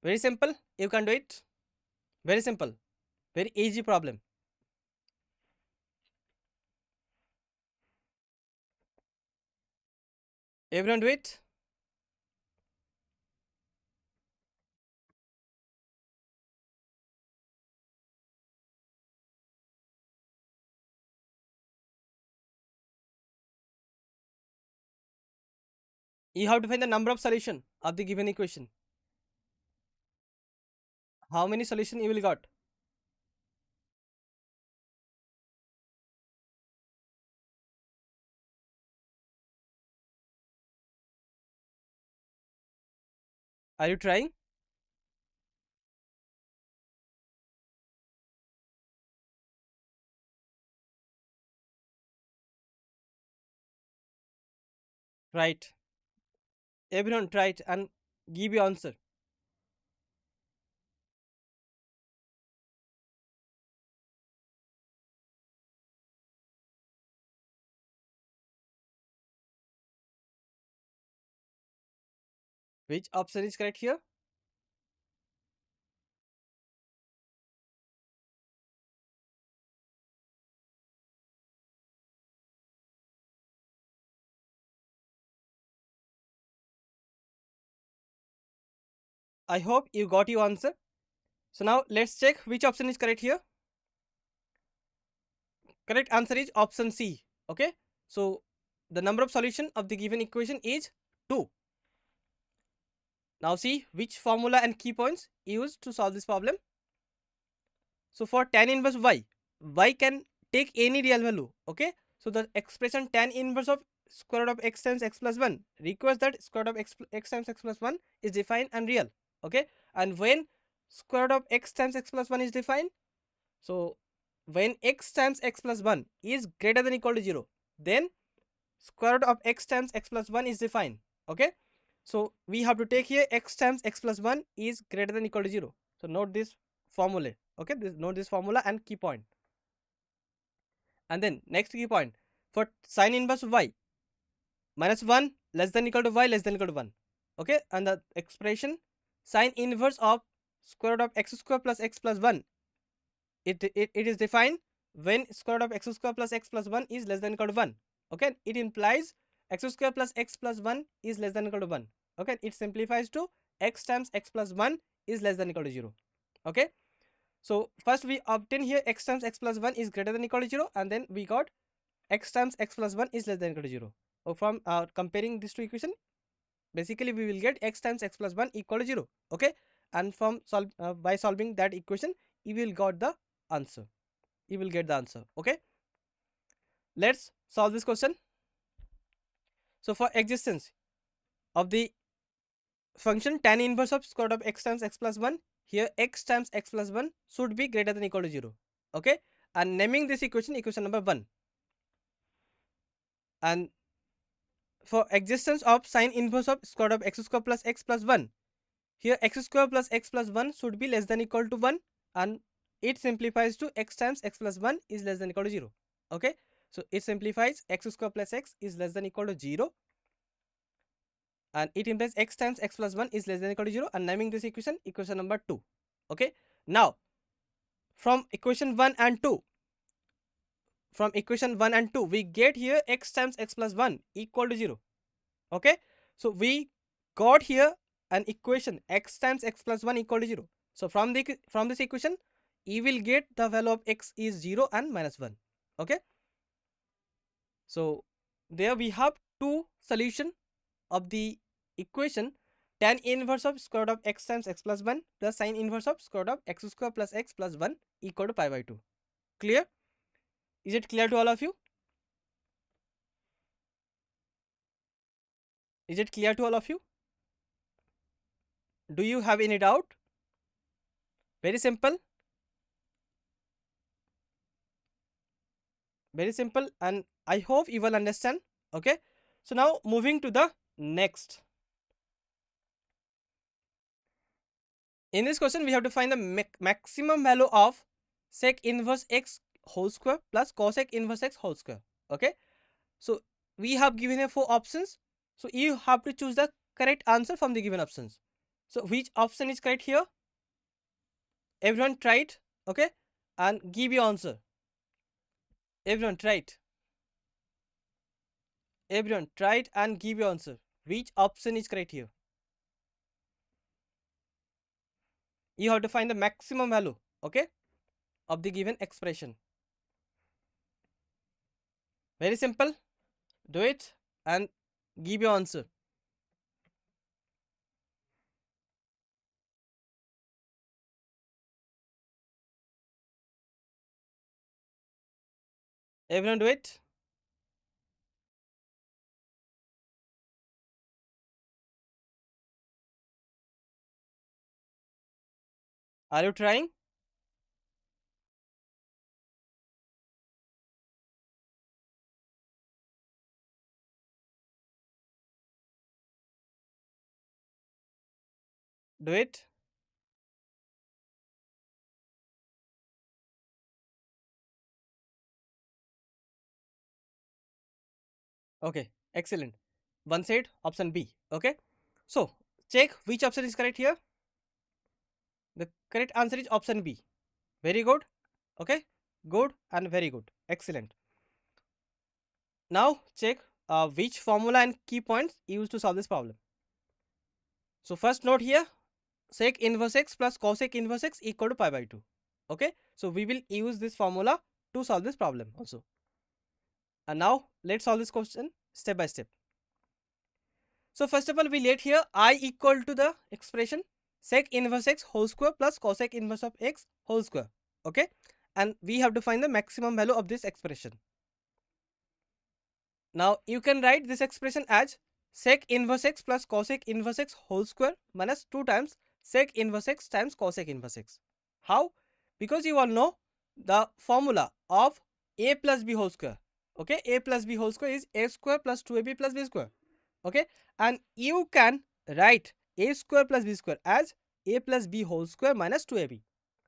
B: Very simple, you can do it. Very simple, very easy problem. Everyone do it. You have to find the number of solution of the given equation. How many solution you will got? Are you trying? Right. Everyone try it and give your answer. Which option is correct here? I hope you got your answer. So now let's check which option is correct here. Correct answer is option C. Okay. So the number of solution of the given equation is 2. Now see which formula and key points used to solve this problem. So for tan inverse y can take any real value. Okay. So the expression tan inverse of square root of x times x plus 1 requires that square root of x times x plus 1 is defined and real. Okay. And when square root of x times x plus 1 is defined, so when x times x plus 1 is greater than equal to 0, then square root of x times x plus 1 is defined. Okay. So we have to take here x times x plus 1 is greater than equal to 0. So note this formula. Okay. Note this formula and key point. And then next key point, for sine inverse of y, minus 1 less than equal to y less than equal to 1. Okay. And the expression sine inverse of square root of x square plus x plus 1, it is defined when square root of x square plus x plus 1 is less than equal to 1. Okay. It implies x square plus x plus 1 is less than equal to 1. Okay. It simplifies to x times x plus 1 is less than equal to 0. Okay. So first we obtain here x times x plus 1 is greater than equal to 0, and then we got x times x plus 1 is less than equal to 0. So from comparing these two equation, basically we will get x times x plus 1 equal to 0. Okay. And from by solving that equation, you will got the answer. You will get the answer. Okay. Let's solve this question. So for existence of the function tan inverse of square root of x times x plus 1, here x times x plus 1 should be greater than equal to 0. Okay. And naming this equation number 1. And for existence of sine inverse of square root of x square plus x plus 1, here x square plus x plus 1 should be less than equal to 1, and it simplifies to x times x plus 1 is less than equal to 0. Okay. So it simplifies x square plus x is less than equal to 0, and it implies x times x plus 1 is less than equal to 0, and naming this equation number 2. Okay. Now from equation 1 and 2, we get here x times x plus 1 equal to 0. Okay. So we got here an equation x times x plus 1 equal to 0. So from this equation, you will get the value of x is 0 and minus 1. Okay. So there we have two solution of the equation tan inverse of square root of x times x plus 1 plus sine inverse of square root of x square plus x plus 1 equal to pi by 2. Clear? Is it clear to all of you? Is it clear to all of you? Do you have any doubt? Very simple. Very simple, and I hope you will understand. Okay. So now moving to the next. In this question, we have to find the maximum value of sec inverse x whole square plus cosec inverse x whole square. Okay. So we have given here 4 options. So you have to choose the correct answer from the given options. So which option is correct here? Everyone try it. Okay. And give your answer. Everyone try it. Everyone try it and give your answer. Which option is correct here? You have to find the maximum value, okay, of the given expression. Very simple. Do it and give your answer. Everyone do it. Are you trying? Do it. Okay, excellent. One said option B. Okay, so check which option is correct here. The correct answer is option B. Very good. Okay, good and very good. Excellent. Now check which formula and key points used to solve this problem. So first note here, sec inverse x plus cosec inverse x equal to pi by 2. Okay, so we will use this formula to solve this problem also. And now let's solve this question step by step. So first of all, we let here I equal to the expression sec inverse x whole square plus cosec inverse of x whole square. Okay, and we have to find the maximum value of this expression. Now you can write this expression as sec inverse x plus cosec inverse x whole square minus 2 times sec inverse x times cosec inverse x. How? Because you all know the formula of a plus b whole square. Okay, a plus b whole square is a square plus 2ab plus b square. Okay, and you can write a square plus b square as a plus b whole square minus 2ab.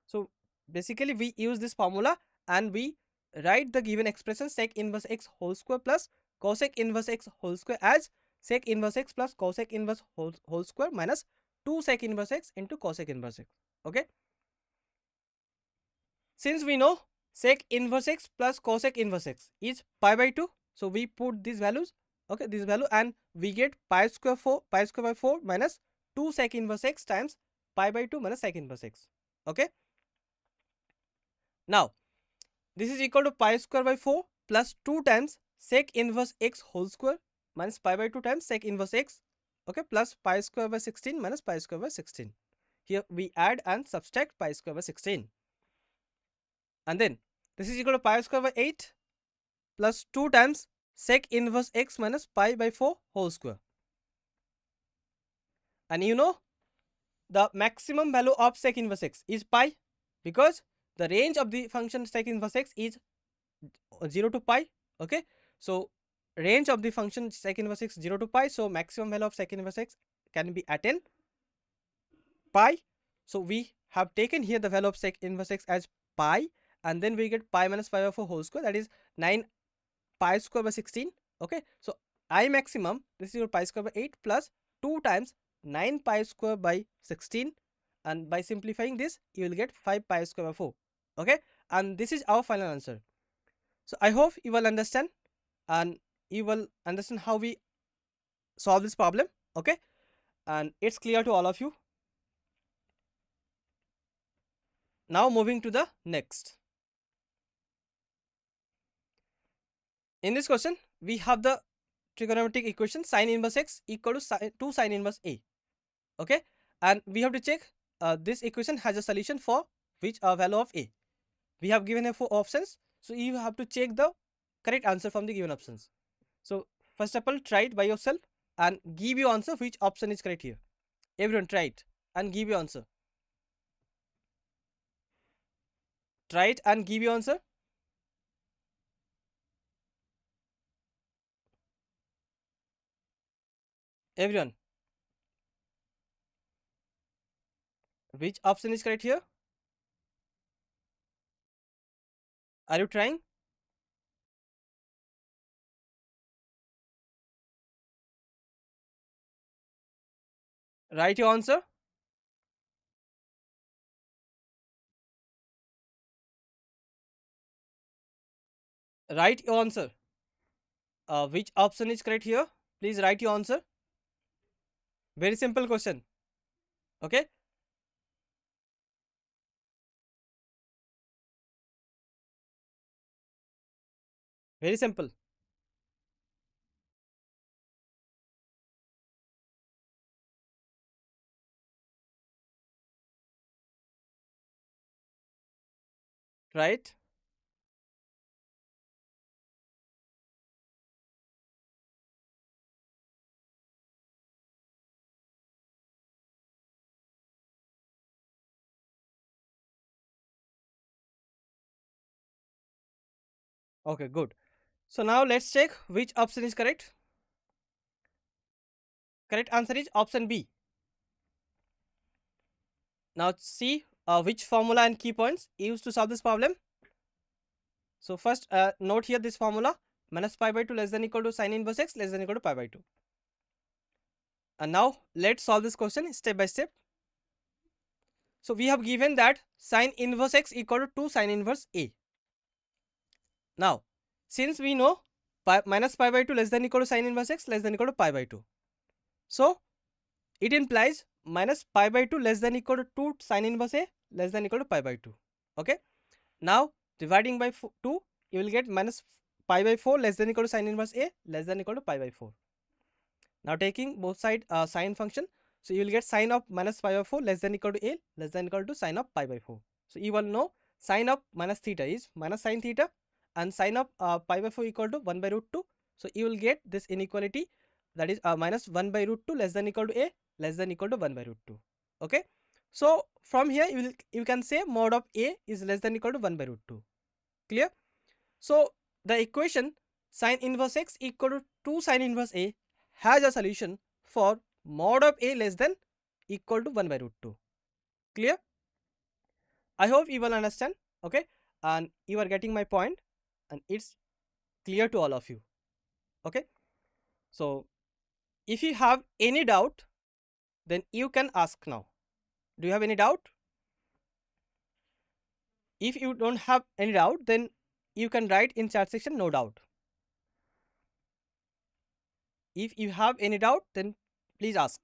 B: So basically we use this formula and we write the given expression sec inverse x whole square plus cosec inverse x whole square as sec inverse x plus cosec inverse whole square minus 2 sec inverse x into cosec inverse x. Okay, since we know sec inverse x plus cosec inverse x is pi by 2, so we put these values. Okay, this value, and we get pi square by 4 minus 2 sec inverse x times pi by 2 minus sec inverse x. Okay, now this is equal to pi square by 4 plus 2 times sec inverse x whole square minus pi by 2 times sec inverse x. Okay, plus pi square by 16 minus pi square by 16. Here we add and subtract pi square by 16. And then this is equal to pi square by 8 plus 2 times sec inverse x minus pi by 4 whole square. And you know the maximum value of sec inverse x is pi, because the range of the function sec inverse x is 0 to pi. Okay, so range of the function sec inverse x 0 to pi, so maximum value of sec inverse x can be at 10 pi. So we have taken here the value of sec inverse x as pi, and then we get pi minus pi by 4 whole square, that is 9 pi square by 16. Okay, so I maximum, this is your pi square by 8 plus 2 times 9 pi square by 16, and by simplifying this you will get 5 pi square by 4. Okay, and this is our final answer. So I hope you will understand, and you will understand how we solve this problem. Okay, and it's clear to all of you. Now moving to the next. In this question, we have the trigonometric equation sin inverse x equal to 2 sin inverse a. Okay, and we have to check this equation has a solution for which value of a. We have given here 4 options, so you have to check the correct answer from the given options. So first of all, try it by yourself and give your answer which option is correct here. Everyone try it and give your answer. Try it and give your answer. Everyone, which option is correct here? Are you trying? Write your answer. Write your answer. Which option is correct here? Please write your answer. Very simple question. Okay, very simple. Right? Okay, good. So now let's check which option is correct. Correct answer is option B. Now see which formula and key points used to solve this problem. So first note here this formula, minus pi by 2 less than equal to sin inverse x less than equal to pi by 2. And now let's solve this question step by step. So we have given that sin inverse x equal to 2 sin inverse a. Now since we know minus pi by 2 less than equal to sin inverse x less than equal to pi by 2, so it implies minus pi by 2 less than equal to 2 sin inverse A less than equal to pi by 2. Okay. Now dividing by 2, you will get minus pi by 4 less than equal to sin inverse A less than equal to pi by 4. Now taking both side sine function, so you will get sine of minus pi by 4 less than equal to A less than equal to sine of pi by 4. So you will know sine of minus theta is minus sine theta, and sine of pi by 4 equal to 1 by root 2. So you will get this inequality, that is minus 1 by root 2 less than equal to A less than equal to 1 by root 2. Okay. So from here you can say mod of A is less than equal to 1 by root 2. Clear? So the equation sin inverse x equal to 2 sin inverse A has a solution for mod of A less than equal to 1 by root 2. Clear? I hope you will understand. Okay, and you are getting my point, and it's clear to all of you. Okay, so if you have any doubt, then you can ask now. Do you have any doubt? If you don't have any doubt, then you can write in chat section no doubt. If you have any doubt, then please ask.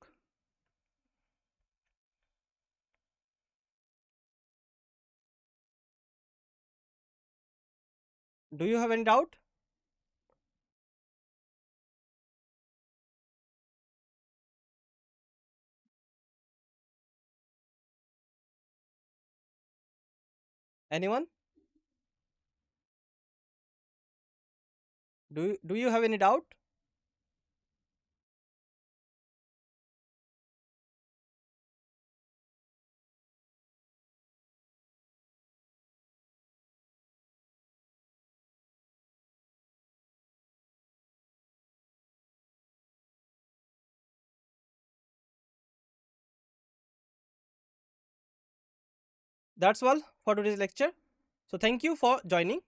B: Do you have any doubt? Anyone? Do you have any doubt? That's all for today's lecture. So thank you for joining.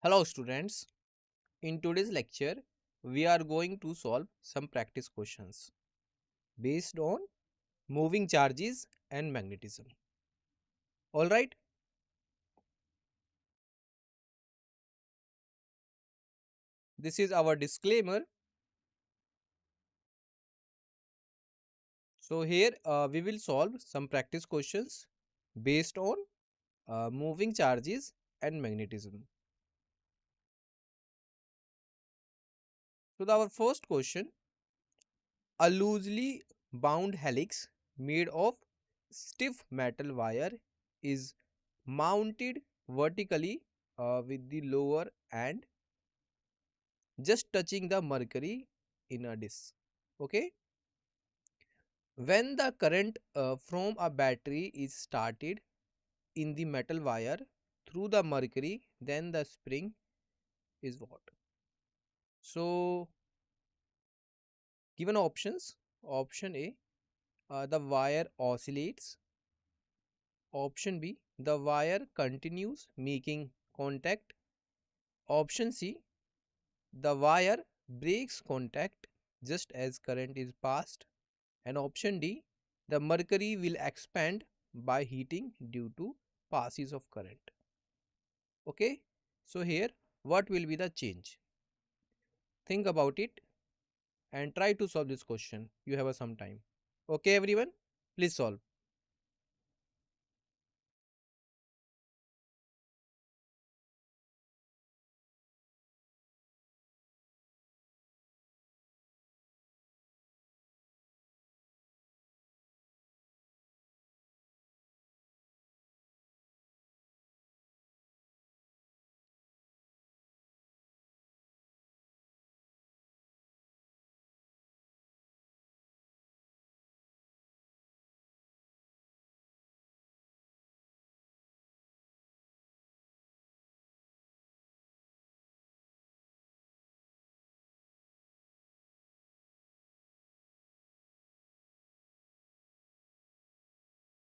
B: Hello students, in today's lecture we are going to solve some practice questions based on moving charges and magnetism. Alright, this is our disclaimer. So here we will solve some practice questions based on moving charges and magnetism. So our first question, a loosely bound helix made of stiff metal wire is mounted vertically with the lower and just touching the mercury in a disc. Okay, when the current from a battery is started in the metal wire through the mercury, then the spring is what? So given options, option A, the wire oscillates. Option B, the wire continues making contact. Option C, the wire breaks contact just as current is passed. And option D, the mercury will expand by heating due to passes of current. Okay, so here what will be the change? Think about it and try to solve this question. You have some time. Okay, everyone, please solve.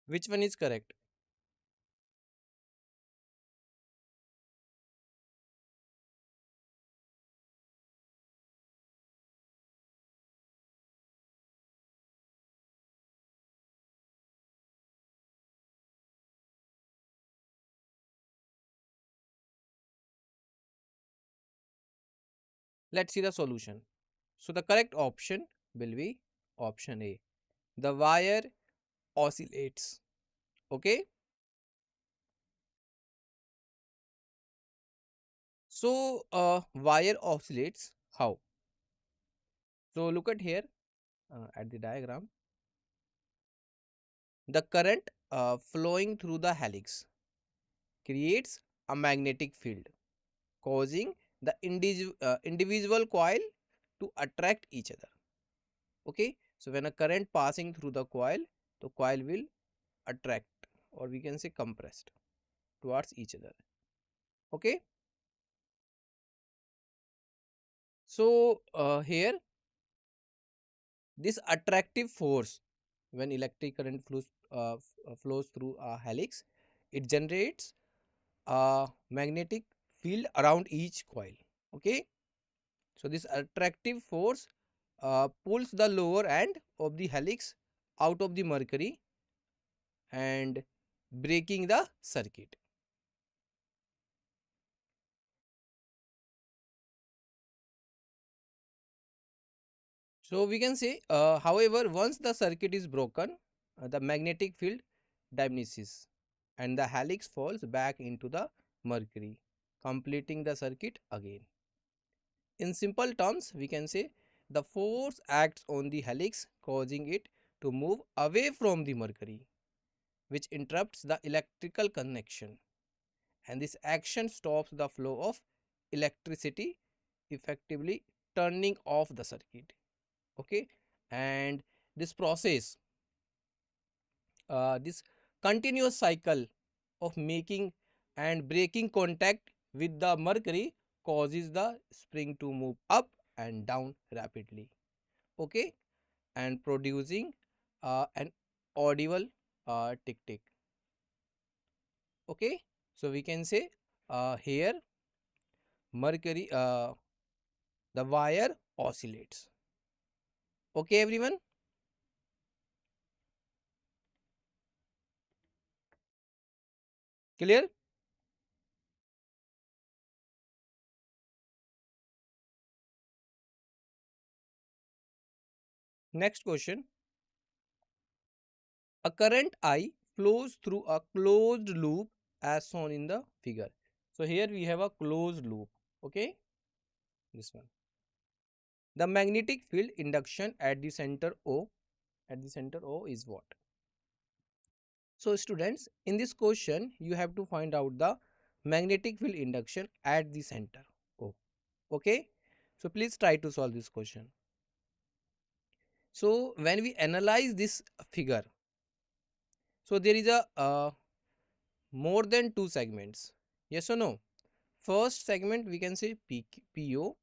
B: Which one is correct? Let's see the solution. So the correct option will be option A. The wire oscillates. Okay. So wire oscillates how? So look at here at the diagram. The current flowing through the helix creates a magnetic field, causing the individual coil to attract each other. Okay. So when a current passing through the coil will attract, or we can say compressed towards each other. Okay. So here this attractive force, when electric current flows through a helix, it generates a magnetic field around each coil. Okay. So this attractive force pulls the lower end of the helix out of the mercury and breaking the circuit. So we can say, however, once the circuit is broken, the magnetic field diminishes and the helix falls back into the mercury, completing the circuit again. In simple terms, we can say the force acts on the helix, causing it to move away from the mercury, which interrupts the electrical connection. And this action stops the flow of electricity, effectively turning off the circuit. Okay, and this process, this continuous cycle of making and breaking contact with the mercury causes the spring to move up and down rapidly. Okay, and producing an audible tick tick. Okay, so we can say here mercury, the wire oscillates. Okay, everyone. Clear? Next question. A current I flows through a closed loop as shown in the figure. So here we have a closed loop. Okay, this one. The magnetic field induction at the center O is what? So students, in this question, you have to find out the magnetic field induction at the center O. Okay, so please try to solve this question. So when we analyze this figure, so there is a more than two segments. Yes or no? First segment we can say PO,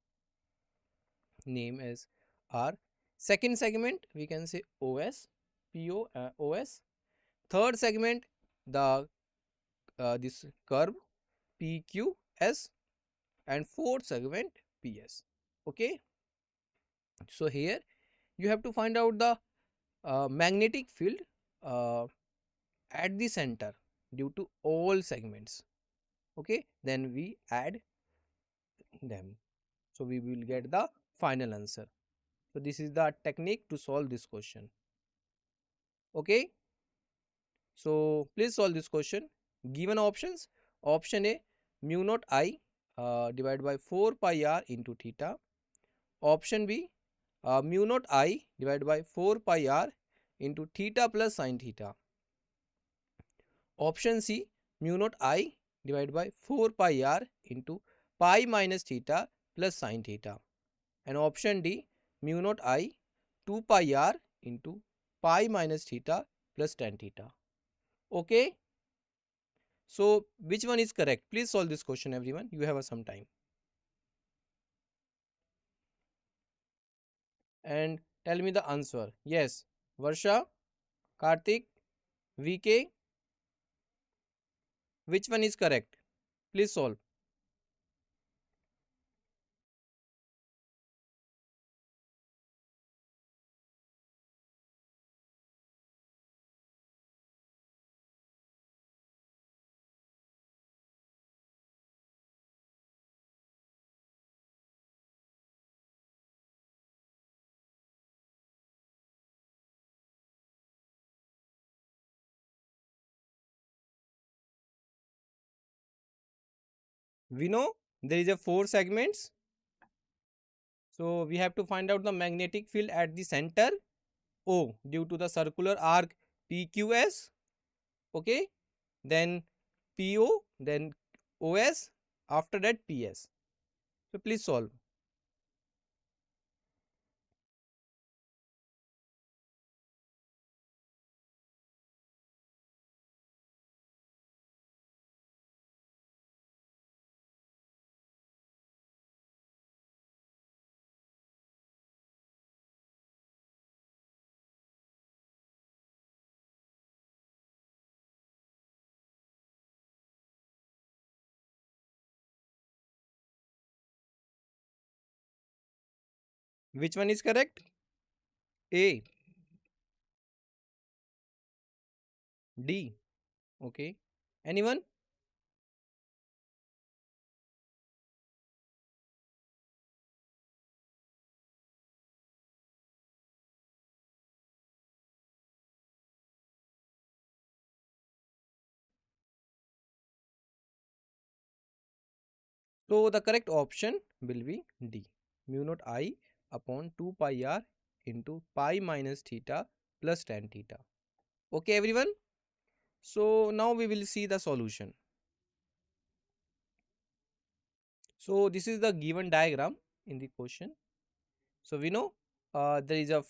B: name as R. Second segment we can say OS, PO, OS. Third segment, the this curve PQS, and fourth segment PS. Okay, so here you have to find out the magnetic field uh, at the center due to all segments. Okay, then we add them, so we will get the final answer. So this is the technique to solve this question. Okay, so please solve this question. Given options: option A, mu naught I divided by 4 pi r into theta. Option B, mu naught I divided by 4 pi r into theta plus sin theta. Option C, mu naught I divided by 4 pi r into pi minus theta plus sin theta. And option D, mu naught I 2 pi r into pi minus theta plus tan theta. Okay, so which one is correct? Please solve this question, everyone. You have some time. And tell me the answer. Yes, Varsha, Karthik, VK, which one is correct? Please solve. We know there is a four segments. So we have to find out the magnetic field at the center O due to the circular arc PQS. Okay. Then PO, then OS, after that PS. So please solve. Which one is correct? A, D. Okay. Anyone? So the correct option will be D. Mu naught I upon 2 pi r into pi minus theta plus tan theta. Okay, everyone. So now we will see the solution. So this is the given diagram in the question. So we know there is a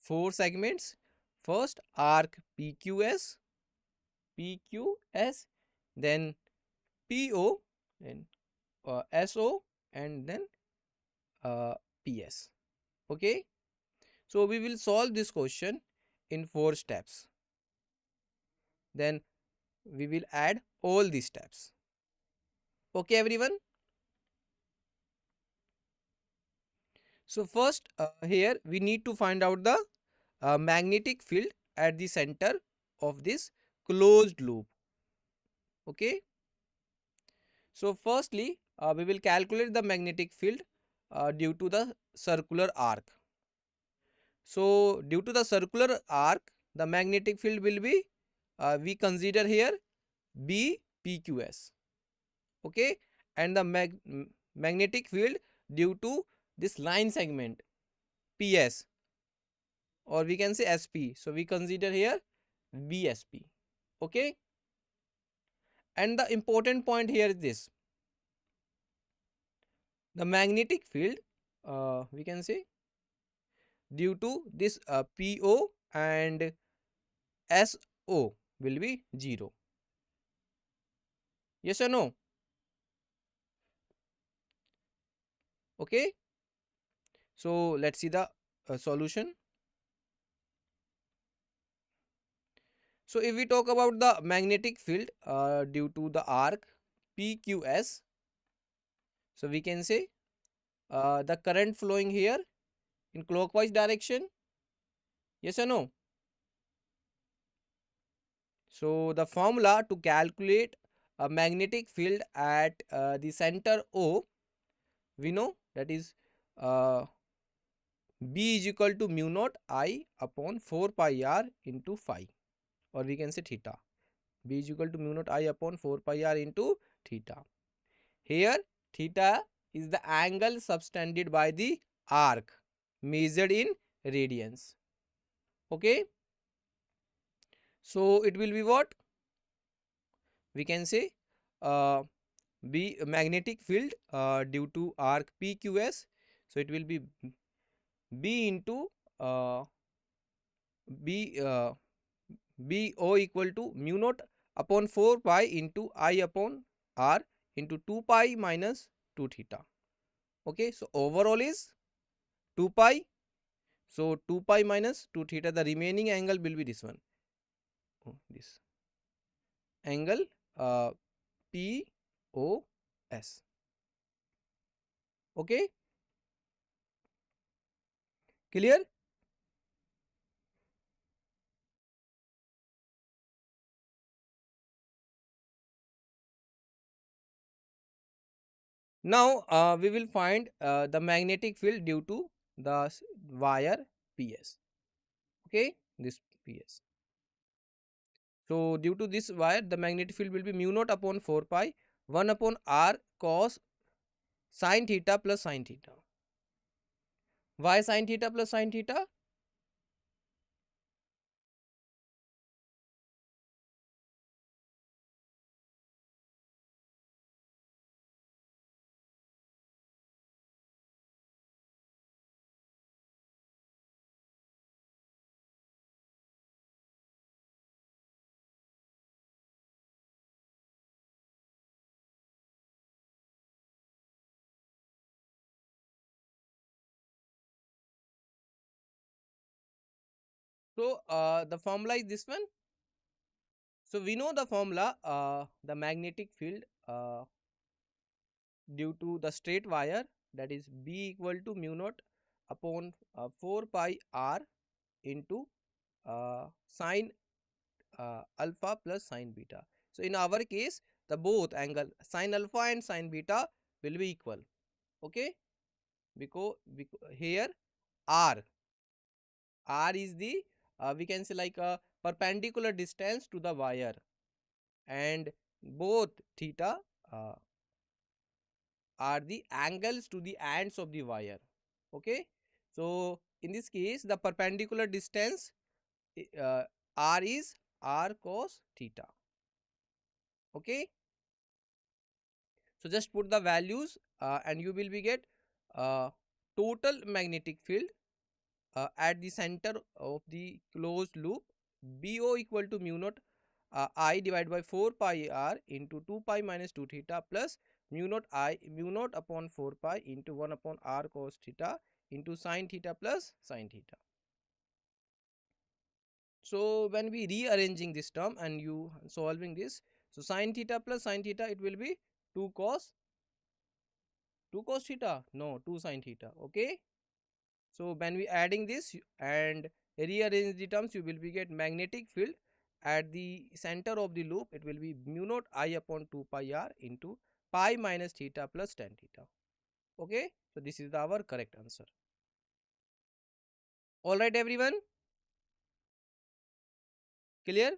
B: four segments. First arc PQS, then PO, then SO, and then PS. Okay. So we will solve this question in 4 steps. Then we will add all these steps. Okay, everyone. So first here we need to find out the magnetic field at the center of this closed loop. Okay. So firstly we will calculate the magnetic field due to the circular arc. So due to the circular arc, the magnetic field will be we consider here B PQS. Okay, and the magnetic field due to this line segment PS, or we can say SP. So we consider here BSP. Okay, and the important point here is this: the magnetic field we can say due to this PO and SO will be 0. Yes or no? Okay, so let's see the solution. So if we talk about the magnetic field due to the arc PQS, so we can say the current flowing here in clockwise direction. Yes or no? So the formula to calculate a magnetic field at the center O, we know that is uh, B is equal to mu naught I upon 4 pi r into phi, or we can say theta. B is equal to mu naught I upon 4 pi r into theta. Here theta is the angle subtended by the arc measured in radians. Okay, so it will be what we can say B magnetic field due to arc PQS. So it will be B into uh, B B O equal to mu naught upon 4 pi into I upon R into 2 pi minus 2 theta. Okay, so overall is 2 pi. So 2 pi minus 2 theta, the remaining angle will be this one. Oh, this angle POS. Okay, clear? Now we will find the magnetic field due to the wire PS. Okay, this PS. So due to this wire, the magnetic field will be mu naught upon 4 pi 1 upon R cos sin theta plus sin theta. Why sin theta plus sin theta? So the formula is this one. So we know the formula, the magnetic field due to the straight wire, that is B equal to mu naught upon 4 pi R into sine alpha plus sine beta. So in our case, the both angle sine alpha and sine beta will be equal. Okay, because here R is the we can say like a perpendicular distance to the wire, and both theta uh, are the angles to the ends of the wire. Okay, so in this case the perpendicular distance uh, R is R cos theta. Okay, so just put the values and you will be get uh, total magnetic field at the center of the closed loop BO equal to mu naught I divided by 4 pi r into 2 pi minus 2 theta plus mu naught upon 4 pi into 1 upon r cos theta into sin theta plus sin theta. So when we rearranging this term and you solving this, so sin theta plus sin theta, it will be 2 cos 2 cos theta, no, 2 sin theta. Okay, So when we adding this and rearrange the terms, you will be get magnetic field at the center of the loop. It will be mu naught I upon 2 pi r into pi minus theta plus tan theta. Okay, so this is our correct answer. All right, everyone, clear?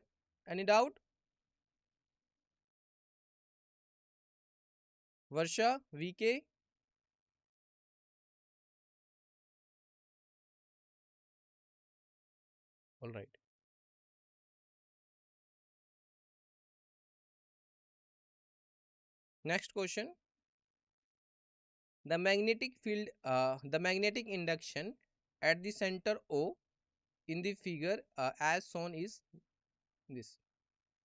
B: Any doubt? Varsha, VK. All right. Next question. The magnetic induction at the center O in the figure as shown is this.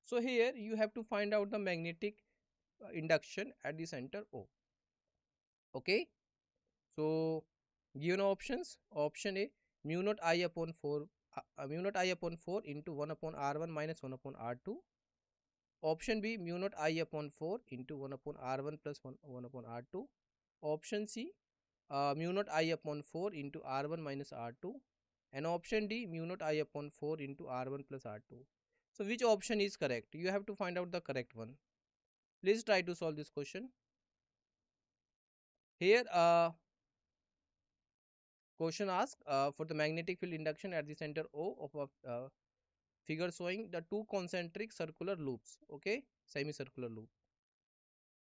B: So here you have to find out the magnetic induction at the center O. Okay. So given options. Option A, mu naught I upon 4 mu naught I upon 4 into 1 upon R1 minus 1 upon R2. Option B, mu naught I upon 4 into 1 upon R1 plus 1 upon R2. Option C, mu naught I upon 4 into R1 minus R2. And option D, mu naught I upon 4 into R1 plus R2. So which option is correct? You have to find out the correct one. Please try to solve this question. Here, question asks for the magnetic field induction at the center O of a figure showing the two concentric circular loops, okay, semicircular loop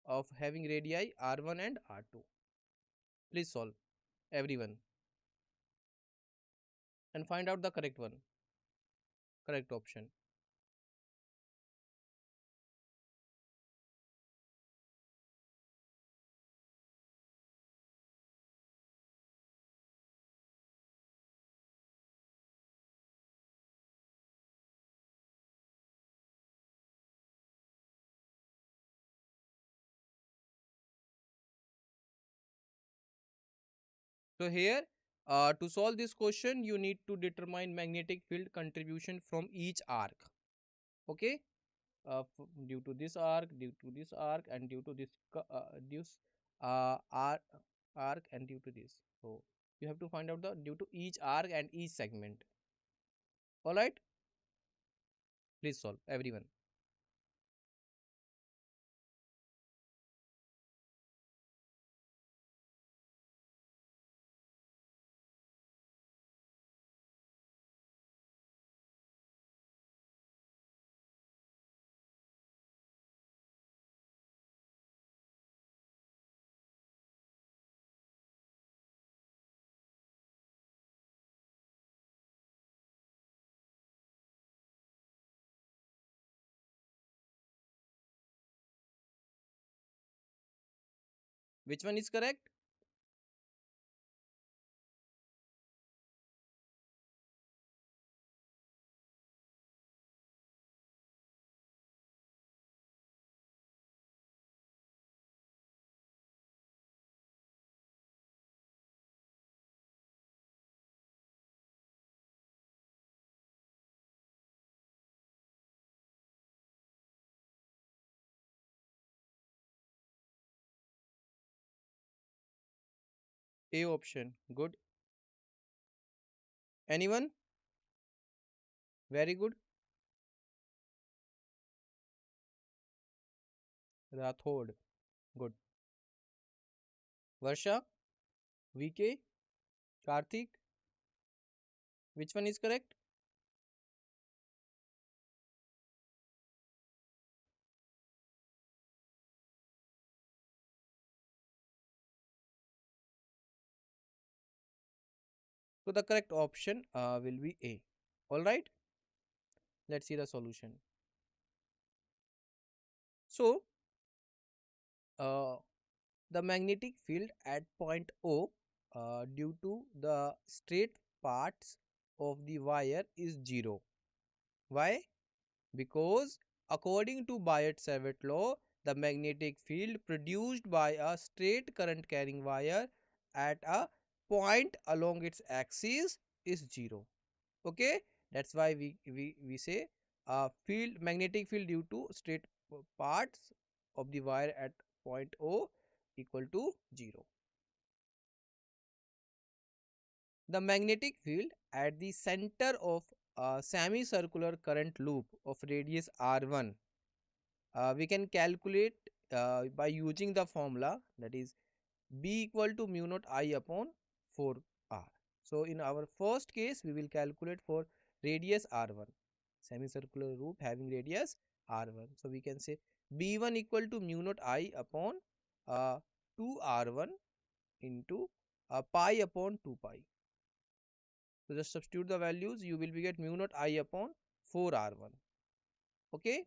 B: of having radii R1 and R2. Please solve, everyone, and find out the correct one, correct option. So here, to solve this question, you need to determine magnetic field contribution from each arc. Okay, due to this arc, due to this arc, and due to this arc, and due to this. So you have to find out the due to each arc and each segment. All right, please solve, everyone. Which one is correct? A option. Good. Anyone? Very good. Rathod. Good. Varsha, VK, Karthik. Which one is correct? So the correct option will be A. All right. Let's see the solution. So uh, the magnetic field at point O due to the straight parts of the wire is 0. Why? Because according to Biot-Savart law, the magnetic field produced by a straight current carrying wire at a point along its axis is 0. Okay, that's why we say magnetic field due to straight parts of the wire at point O equal to 0. The magnetic field at the center of a semicircular current loop of radius r1, we can calculate by using the formula, that is B equal to mu naught I upon 4r. So in our first case we will calculate for radius r1, semicircular loop having radius r1. So we can say B1 equal to mu naught I upon 2r1 into pi upon 2 pi. So just substitute the values, you will be get mu naught I upon 4r1. Okay.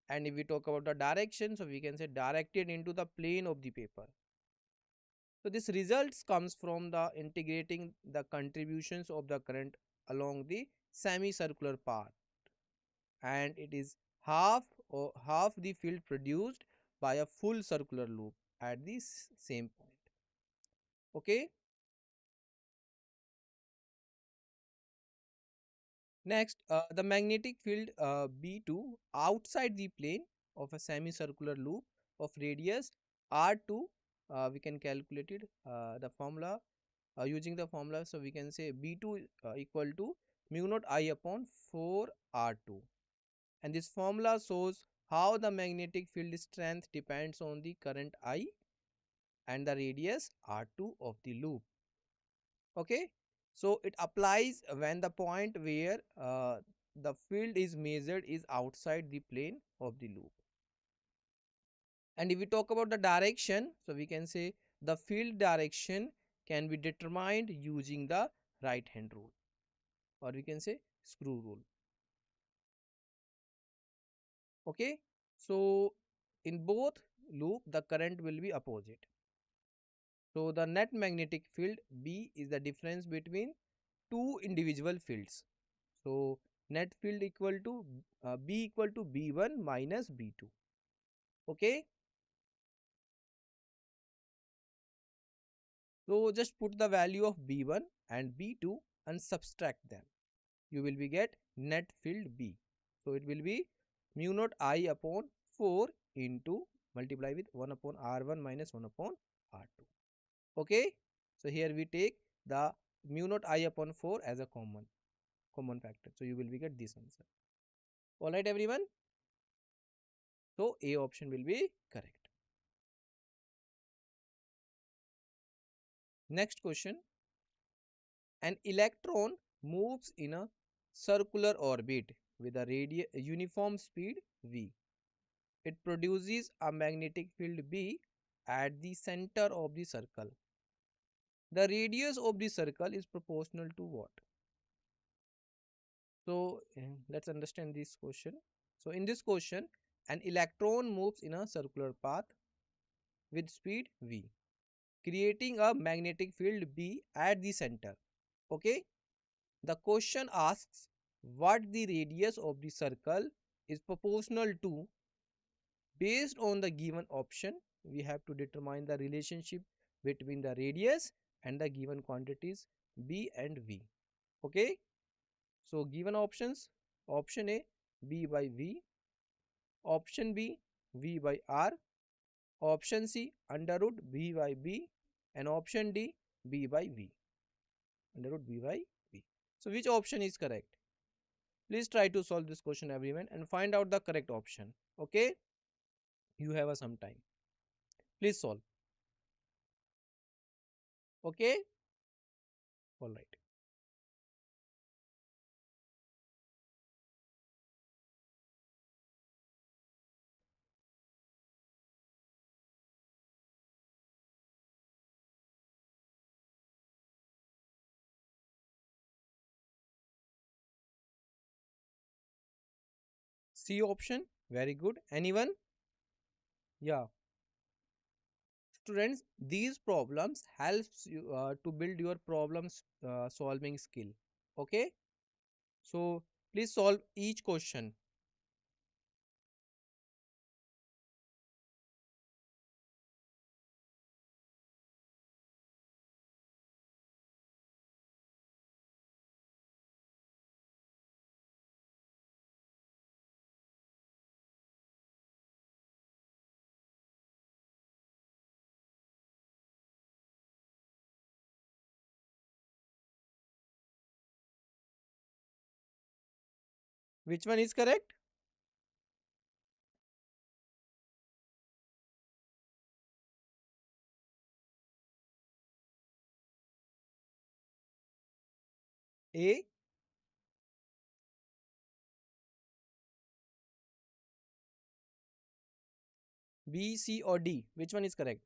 B: And if we talk about the direction, so we can say directed into the plane of the paper. So this results comes from the integrating the contributions of the current along the semicircular path, and it is half the field produced by a full circular loop at the same point. Okay. Next, the magnetic field B2 outside the plane of a semicircular loop of radius R2, we can calculate it, the formula, using the formula. So we can say B2 equal to mu naught I upon 4 R2, and this formula shows how the magnetic field strength depends on the current I and the radius R2 of the loop. Okay. So it applies when the point where the field is measured is outside the plane of the loop. And if we talk about the direction, so we can say the field direction can be determined using the right hand rule, or we can say screw rule. Okay. So in both loop the current will be opposite. So the net magnetic field B is the difference between two individual fields. So net field equal to B equal to B1 minus B2. Okay. So just put the value of B1 and B2 and subtract them. You will be get net field B. So it will be mu naught I upon 4 into multiply with 1 upon R1 minus 1 upon R2. Okay. So here we take the mu naught I upon 4 as a common factor. So you will be get this answer. Alright everyone. So A option will be correct. Next question. An electron moves in a circular orbit with a uniform speed v. It produces a magnetic field B at the center of the circle. The radius of the circle is proportional to what? So let's understand this question. So in this question, an electron moves in a circular path with speed v, creating a magnetic field B at the center. Okay. The question asks what the radius of the circle is proportional to. Based on the given option, we have to determine the relationship between the radius and the given quantities B and V. Okay. So given options, option A B by V, option B V by R, option C under root B by B, and option D B by V, under root B by V. So which option is correct? Please try to solve this question everyone and find out the correct option. Okay. You have some time. Please solve. Okay. All right. C option. Very good. Anyone? Yeah. Students, these problems helps you to build your problems solving skill. Okay. So please solve each question. Which one is correct? A, B, C, or D? Which one is correct?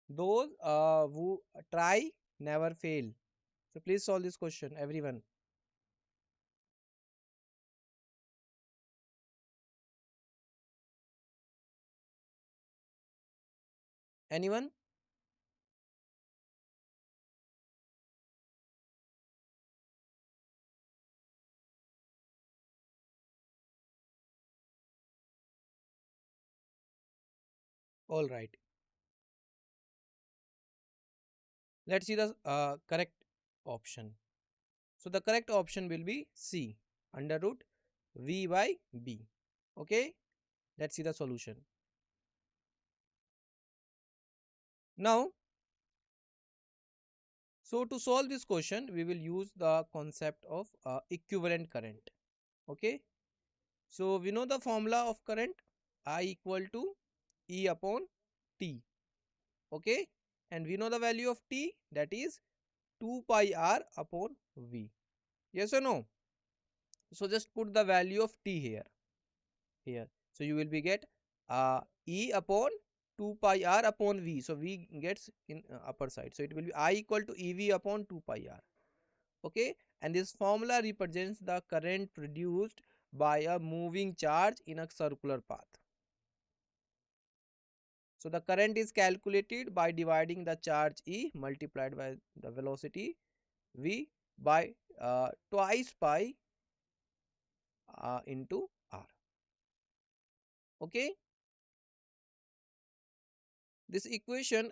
B: Those who try never fail. So please solve this question, everyone. Anyone? All right. Let's see the correct option. So the correct option will be C, under root V by B. Okay. Let's see the solution. Now, so to solve this question, we will use the concept of equivalent current. Okay. So we know the formula of current, I equal to E upon T. Okay. And we know the value of T, that is 2 pi R upon V. Yes or no? So just put the value of T here. So you will be get E upon 2 pi R upon V. So V gets in upper side. So it will be I equal to EV upon 2 pi R. Okay. And this formula represents the current produced by a moving charge in a circular path. So the current is calculated by dividing the charge E multiplied by the velocity V by twice pi into R. Okay. This equation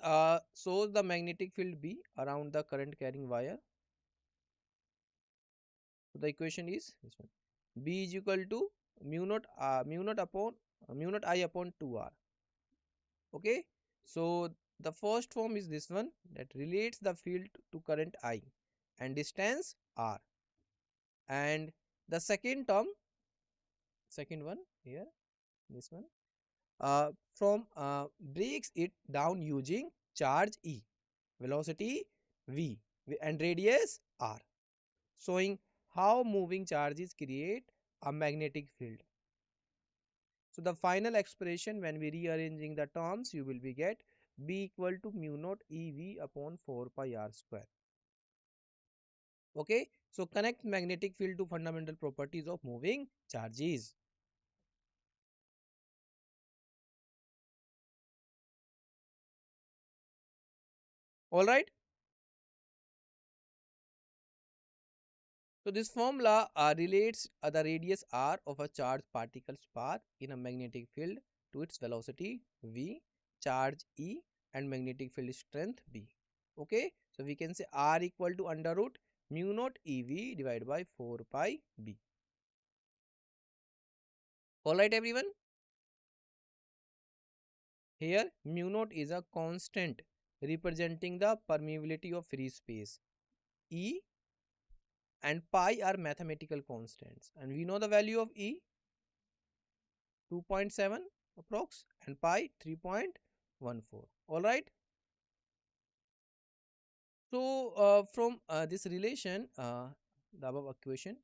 B: shows the magnetic field B around the current carrying wire. So the equation is this one. B is equal to mu naught I upon 2R. Okay. So the first form is this one, that relates the field to current I and distance R. And the second term, second one here, this one, from breaks it down using charge E, velocity V, and radius R, showing how moving charges create a magnetic field. So the final expression, when we rearranging the terms, you will be get B equal to mu naught EV upon 4 pi R square. Okay. So connect magnetic field to fundamental properties of moving charges. All right. So this formula relates the radius r of a charged particle's path in a magnetic field to its velocity v, charge E, and magnetic field strength B. Okay. So we can say r equal to under root mu naught EV divided by 4 pi B. All right, everyone. Here mu naught is a constant representing the permeability of free space. E and pi are mathematical constants, and we know the value of E 2.7 approx and pi 3.14. All right. So from this relation, the above equation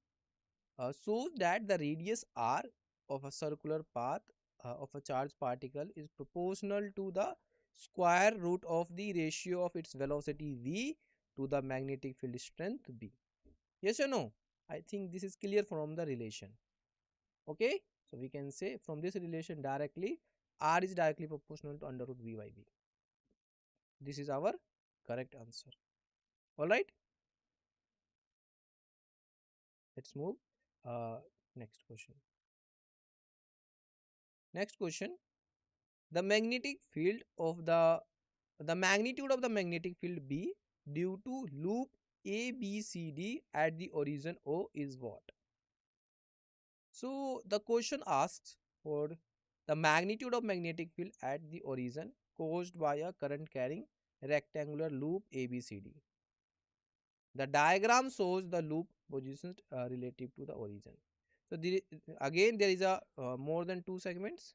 B: shows that the radius r of a circular path of a charged particle is proportional to the square root of the ratio of its velocity v to the magnetic field strength B. Yes or no? I think this is clear from the relation. Okay. So we can say from this relation directly, R is directly proportional to under root V by B. This is our correct answer. All right. Let's move. Uh, Next question. Next question. The magnetic field of the magnitude of the magnetic field B due to loop ABCD at the origin O is what? So the question asks for the magnitude of magnetic field at the origin caused by a current carrying rectangular loop ABCD. The diagram shows the loop positions relative to the origin. So again there is a more than two segments,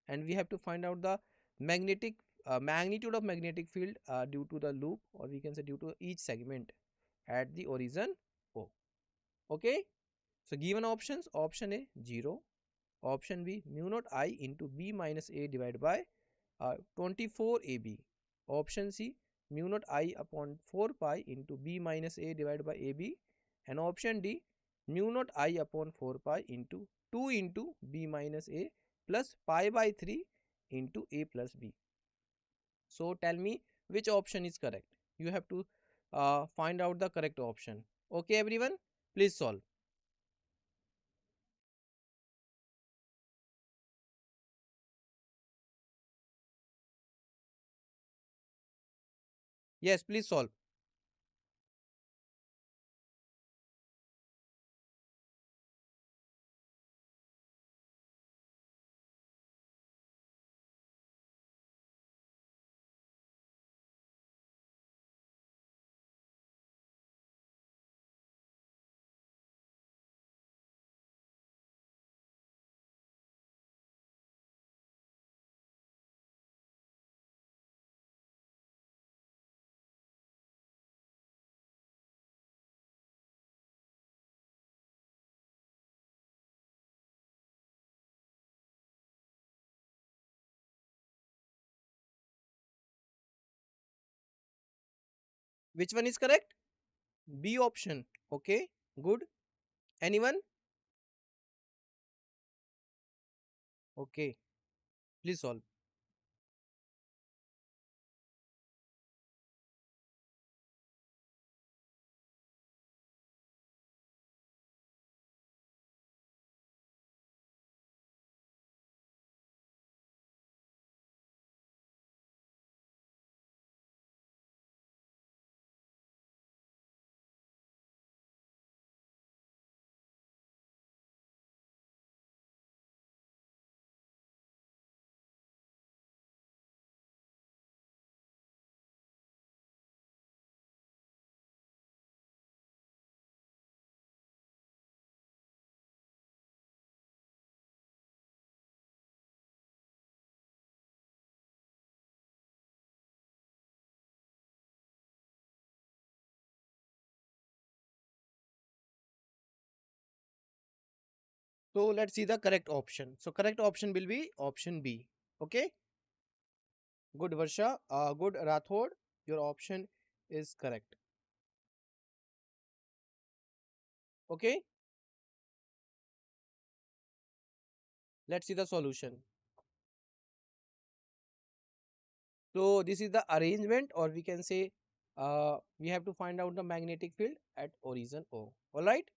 B: and we have to find out the magnetic magnitude of magnetic field due to the loop, or we can say due to each segment at the origin O. Okay. So given options: option A 0, option B mu naught I into B minus A divided by 24 AB, option C mu naught I upon 4 pi into B minus A divided by AB, and option D mu naught I upon 4 pi into 2 into B minus A plus pi by 3 into A plus B. So tell me which option is correct. You have to find out the correct option. Okay everyone, please solve. Yes, please solve. Which one is correct? B option. Okay, good. Anyone? Okay, please solve. So let's see the correct option. So correct option will be option B. Okay. Good Varsha. Good Rathod. Your option is correct. Okay. Let's see the solution. So this is the arrangement, or we can say we have to find out the magnetic field at origin O. All right.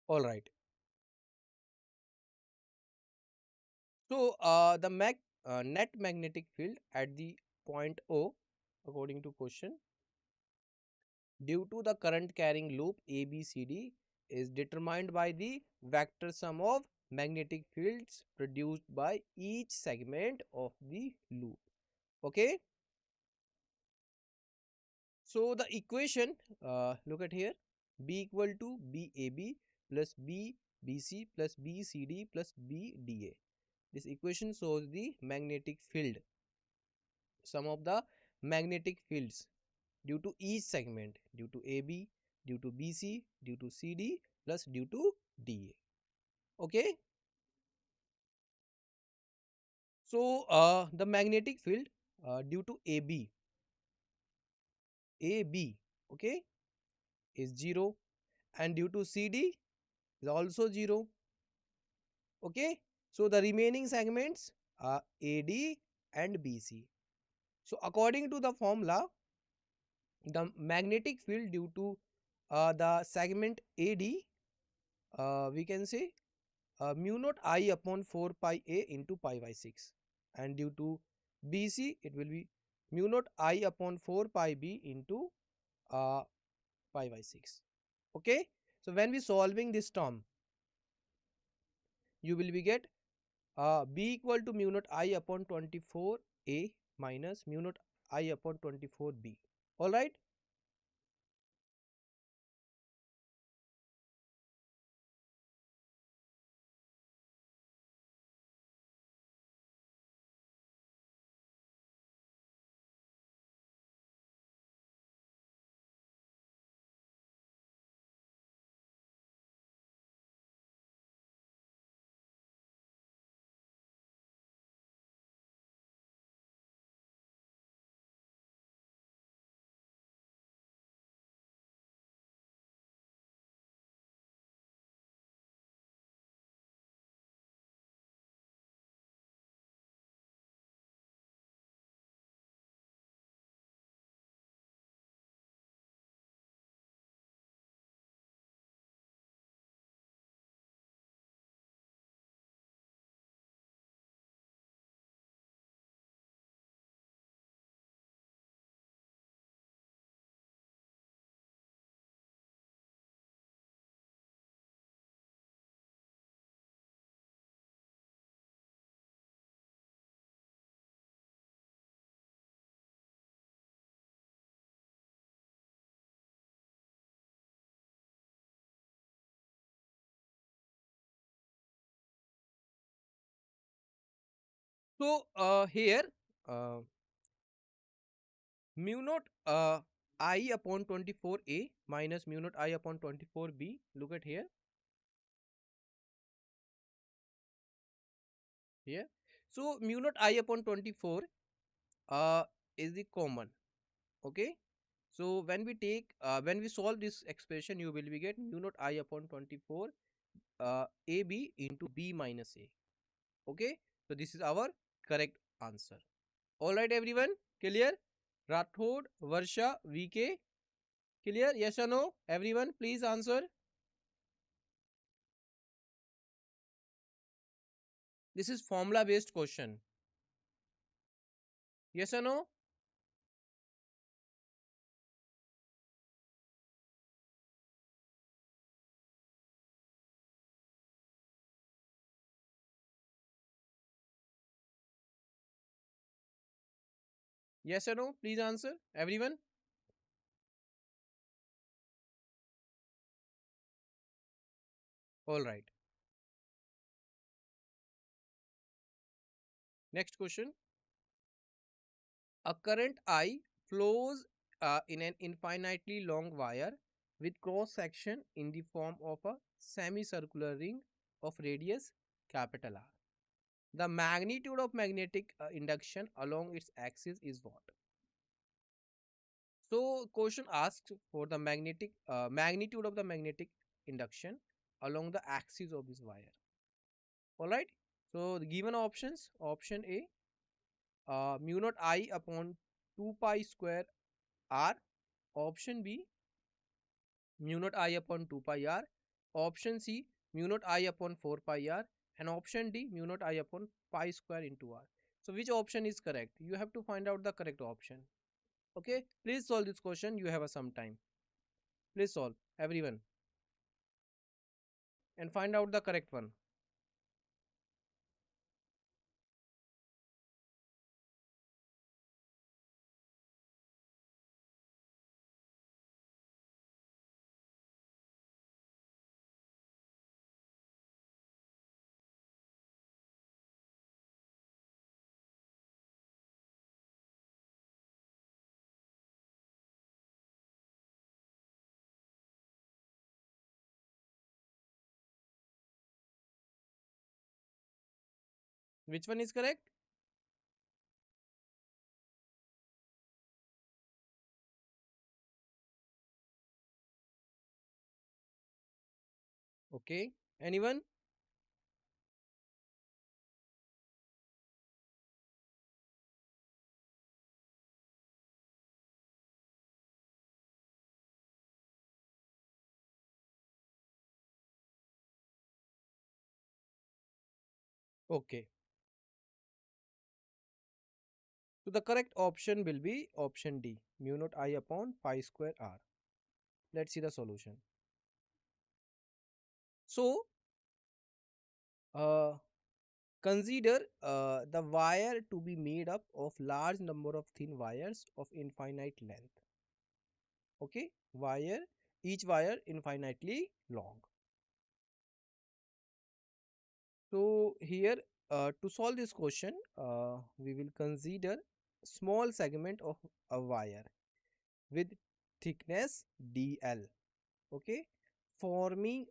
B: All right. So the net magnetic field at the point O, according to question, due to the current carrying loop ABCD, is determined by the vector sum of magnetic fields produced by each segment of the loop. Okay. So the equation, look at here, B equal to BAB plus BBC plus BCD plus BDA. This equation shows the magnetic field, sum of the magnetic fields due to each segment, due to AB, due to BC, due to CD plus due to DA. Okay. So the magnetic field due to AB, okay, is 0, and due to CD is also 0. Okay. So the remaining segments are AD and BC. So according to the formula, The magnetic field due to the segment AD, we can say mu naught I upon 4 pi A into pi by 6, and due to BC it will be mu naught I upon 4 pi B into uh, pi by 6. Okay, so when we solving this term, you will be get B equal to mu naught I upon 24 A minus mu naught I upon 24 B. All right. So here uh, mu naught I upon 24 A minus mu naught I upon 24 B. Look at here. Here. So mu naught I upon 24 uh, is the common. Okay. So when we solve this expression, you will be get mu naught I upon 24 AB into B minus A. Okay. So this is our correct answer. All right, everyone. Clear? Rathod, Varsha, VK. Clear? Yes or no? Everyone, please answer. This is formula based question. Yes or no? Yes or no? Please answer. Everyone. All right. Next question. A current I flows in an infinitely long wire with cross section in the form of a semicircular ring of radius capital R. The magnitude of magnetic induction along its axis is what? So, question asks for the magnetic magnitude of the magnetic induction along the axis of this wire. All right. So, the given options: option A, mu naught I upon 2 pi square R; option B, mu naught I upon 2 pi R; option C, mu naught I upon 4 pi R; and option D, mu naught I upon pi square into R. So, which option is correct? You have to find out the correct option. Okay, please solve this question. You have some time. Please solve, everyone, and find out the correct one. Which one is correct? Okay, anyone? Okay. So the correct option will be option D, mu naught I upon pi square r. Let's see the solution. So, uh, consider the wire to be made up of large number of thin wires of infinite length. Okay, each wire infinitely long. So here, to solve this question, we will consider small segment of a wire with thickness dl. Okay, forming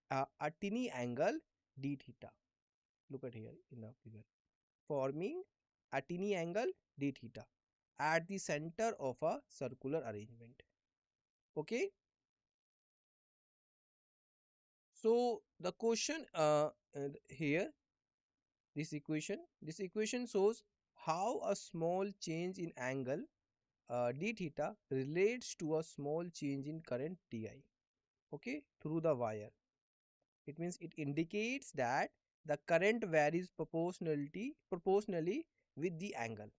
B: a tiny angle d theta. Look at here in the figure, forming a tiny angle d theta at the center of a circular arrangement. Okay, so the question here, this equation shows how a small change in angle d theta relates to a small change in current di, okay, through the wire. It means it indicates that the current varies proportionally with the angle,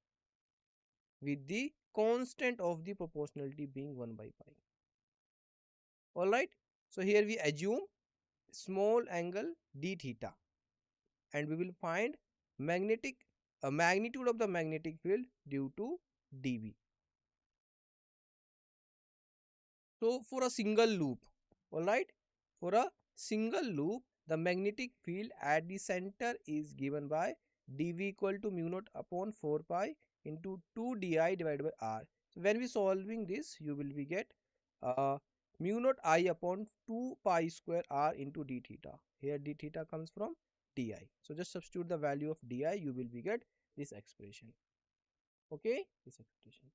B: with the constant of the proportionality being 1 by pi. All right, so here we assume small angle d theta, and we will find magnetic magnitude of the magnetic field due to dB. So for a single loop, all right, for a single loop, the magnetic field at the center is given by dV equal to mu naught upon 4 pi into 2 di divided by r. So when we solving this, you will be get mu naught I upon 2 pi square r into d theta. Here d theta comes from di. So just substitute the value of di, you will be get this expression. Okay, this expression.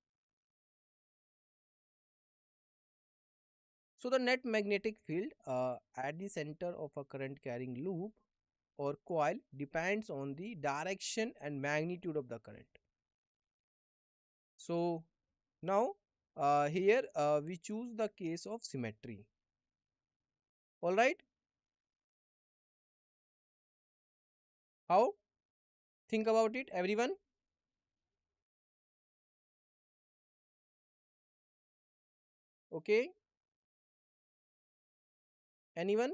B: So the net magnetic field at the center of a current carrying loop or coil depends on the direction and magnitude of the current. So now here we choose the case of symmetry. All right. How? Think about it, everyone. Okay. Anyone?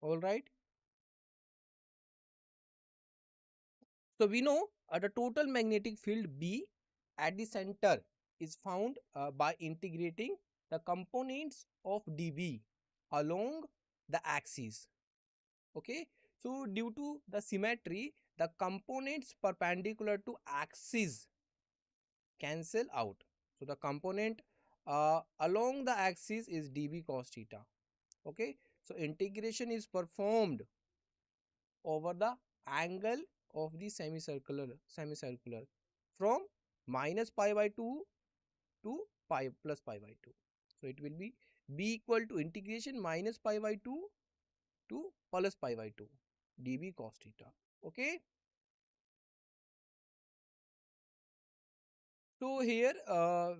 B: All right. So we know the total magnetic field B at the center is found by integrating the components of dB along the axis. Okay, so due to the symmetry, the components perpendicular to axis cancel out. So the component along the axis is dB cos theta. Okay, so integration is performed over the angle of the semicircular from minus pi by 2 to pi plus pi by 2. So it will be b equal to integration minus pi by 2 to plus pi by 2 dB cos theta. Okay, so here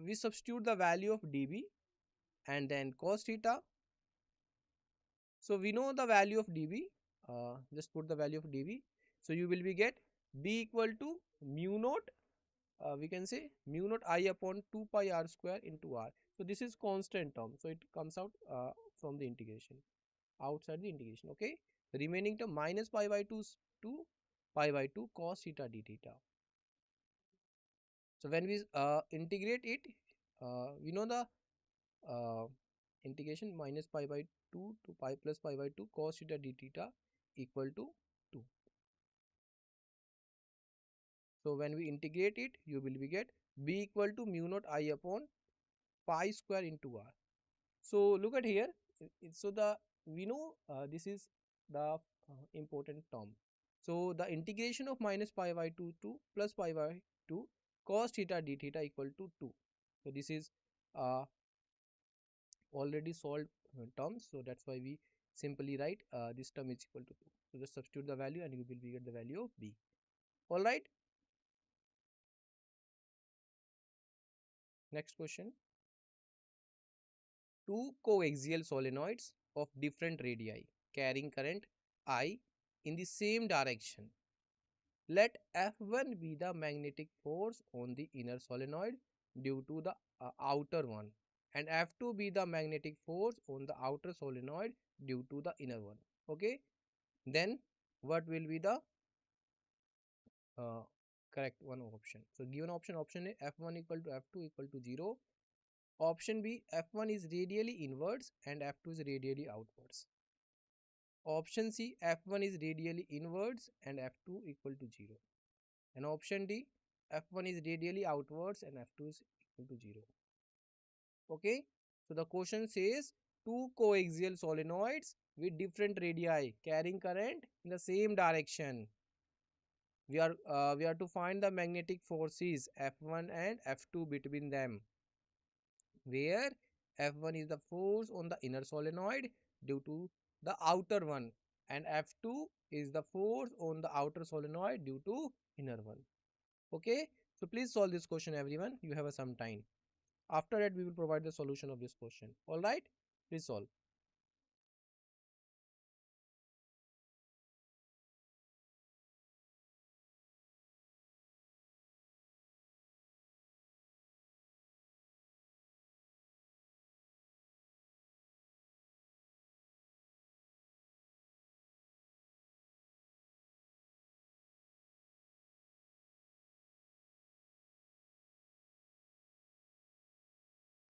B: we substitute the value of dB and then cos theta. So we know the value of dB. Just put the value of dB. So you will be get b equal to mu naught. We can say mu naught I upon 2 pi r square into r. So this is constant term. So it comes out from the integration, outside the integration. Okay. The remaining term minus pi by 2 to pi by 2 cos theta d theta. So when we integrate it, we know the uh, integration minus pi by 2 to pi plus pi by 2 cos theta d theta equal to 2. So when we integrate it, you will be get b equal to mu naught I upon pi square into r. So look at here. So the we know this is the important term. So the integration of minus pi by 2 to plus pi by 2 cos theta d theta equal to 2. So this is uh, already solved terms. So that's why we simply write this term is equal to 2. So just substitute the value and you will be get the value of b. All right. Next question. Two coaxial solenoids of different radii carrying current I in the same direction. Let F1 be the magnetic force on the inner solenoid due to the outer one, and F2 be the magnetic force on the outer solenoid due to the inner one. Okay, then what will be the uh, correct one option? So given option A, F1 equal to F2 equal to 0. Option B, F1 is radially inwards and F2 is radially outwards. Option C, F1 is radially inwards and F2 equal to 0. And option D, F1 is radially outwards and F2 is equal to 0. Okay. So the question says two coaxial solenoids with different radii carrying current in the same direction. We are to find the magnetic forces F1 and F2 between them, where F1 is the force on the inner solenoid due to the outer one, and F2 is the force on the outer solenoid due to inner one. Okay, so please solve this question, everyone. You have some time. After that, we will provide the solution of this question. All right, please solve.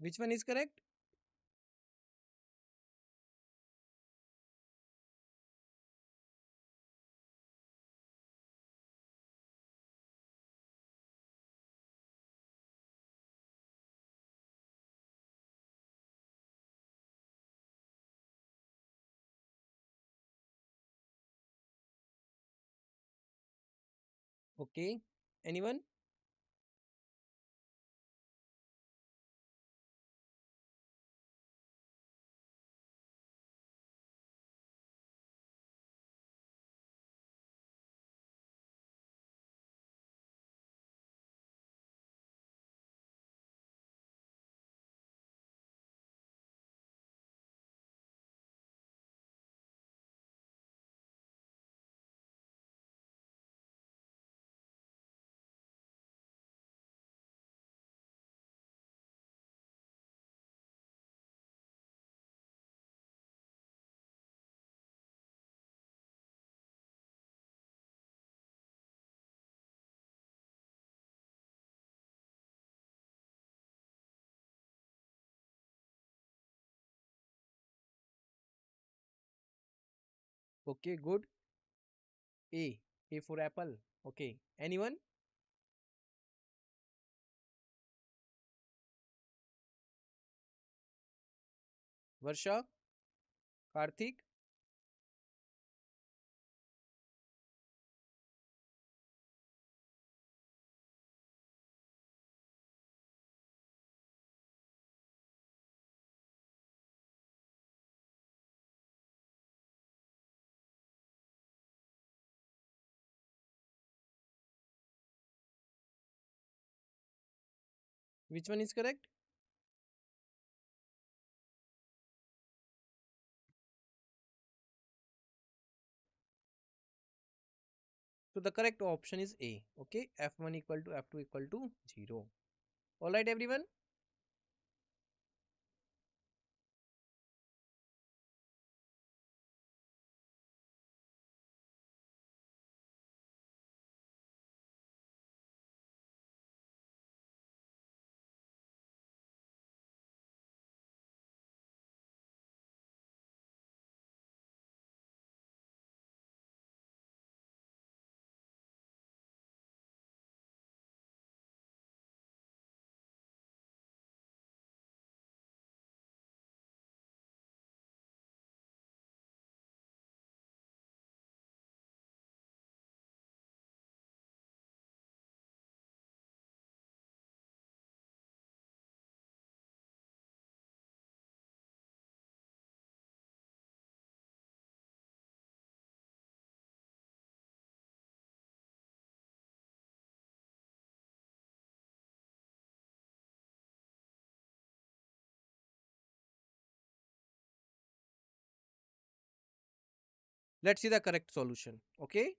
B: Which one is correct? Okay, anyone? Okay, good. A. A for apple. Okay, anyone? Varsha, Karthik? Which one is correct? So the correct option is A. Okay, F1 equal to F2 equal to 0. All right, everyone. Let's see the correct solution. Okay.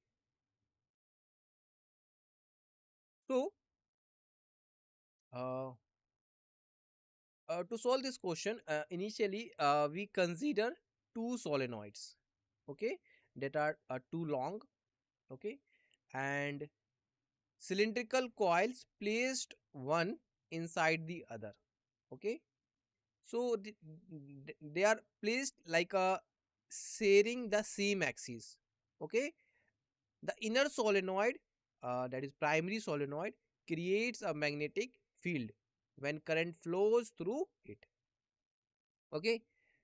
B: So, uh, to solve this question, initially we consider two solenoids, okay, that are too long, okay, and cylindrical coils placed one inside the other, okay. So they are placed like a sharing the same axis, okay. The inner solenoid, that is primary solenoid, creates a magnetic field when current flows through it. Okay.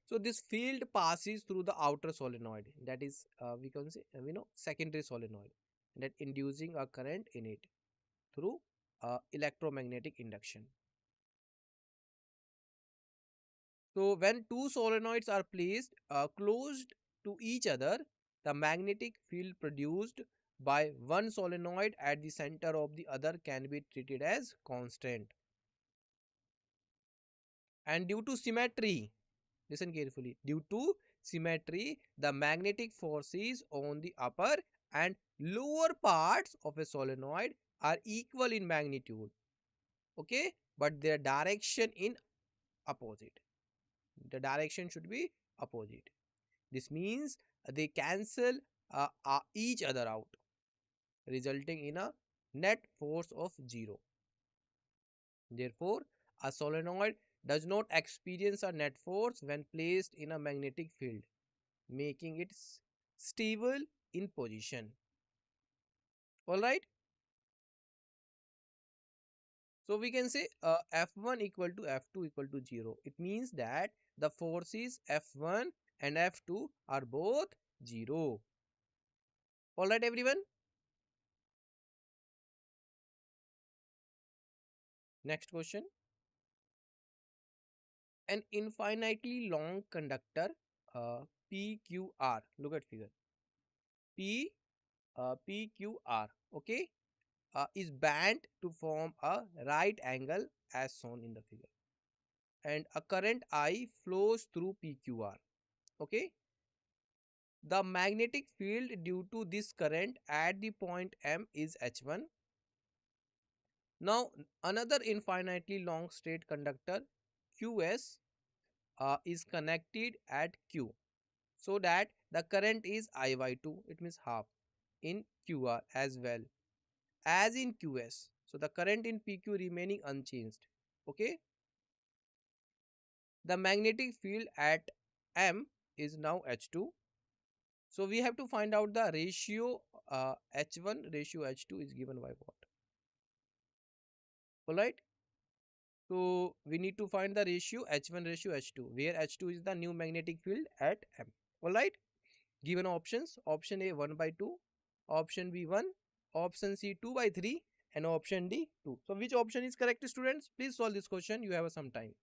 B: So this field passes through the outer solenoid, that is we can say secondary solenoid, that inducing a current in it through electromagnetic induction. So when two solenoids are placed closed to each other, the magnetic field produced by one solenoid at the center of the other can be treated as constant. And due to symmetry, listen carefully, due to symmetry, the magnetic forces on the upper and lower parts of a solenoid are equal in magnitude, okay, but their direction in opposite. The direction should be opposite. This means they cancel each other out, resulting in a net force of zero. Therefore, a solenoid does not experience a net force when placed in a magnetic field, making it stable in position. Alright, so we can say F1 equal to F2 equal to 0. It means that the forces F1 and F2 are both 0. Alright, everyone. Next question. An infinitely long conductor PQR. Look at figure. P PQR. Okay, is bent to form a right angle as shown in the figure, and a current I flows through PQR. Okay, the magnetic field due to this current at the point M is H1. Now another infinitely long straight conductor QS is connected at Q, so that the current is I by 2, it means half, in QR as well as in QS. So the current in PQ remaining unchanged. Okay, the magnetic field at M is now H2. So we have to find out the ratio H1 ratio H2 is given by what. Alright. So we need to find the ratio H1 ratio H2, where H2 is the new magnetic field at M. Alright. Given options: option A 1 by 2, option B 1, option C 2 by 3, and option D 2. So which option is correct, students? Please solve this question. You have some time.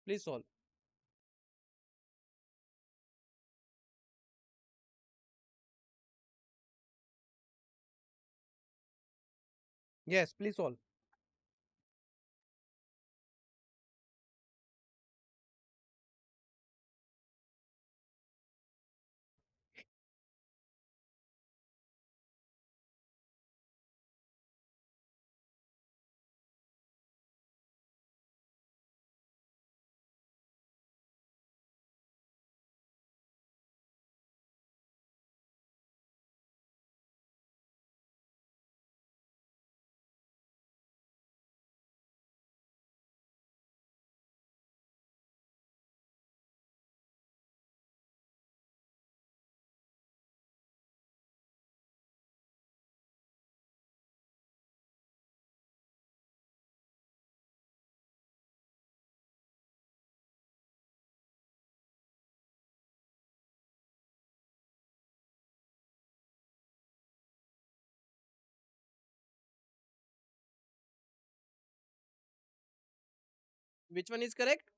B: Please solve. Yes, please solve. Which one is correct?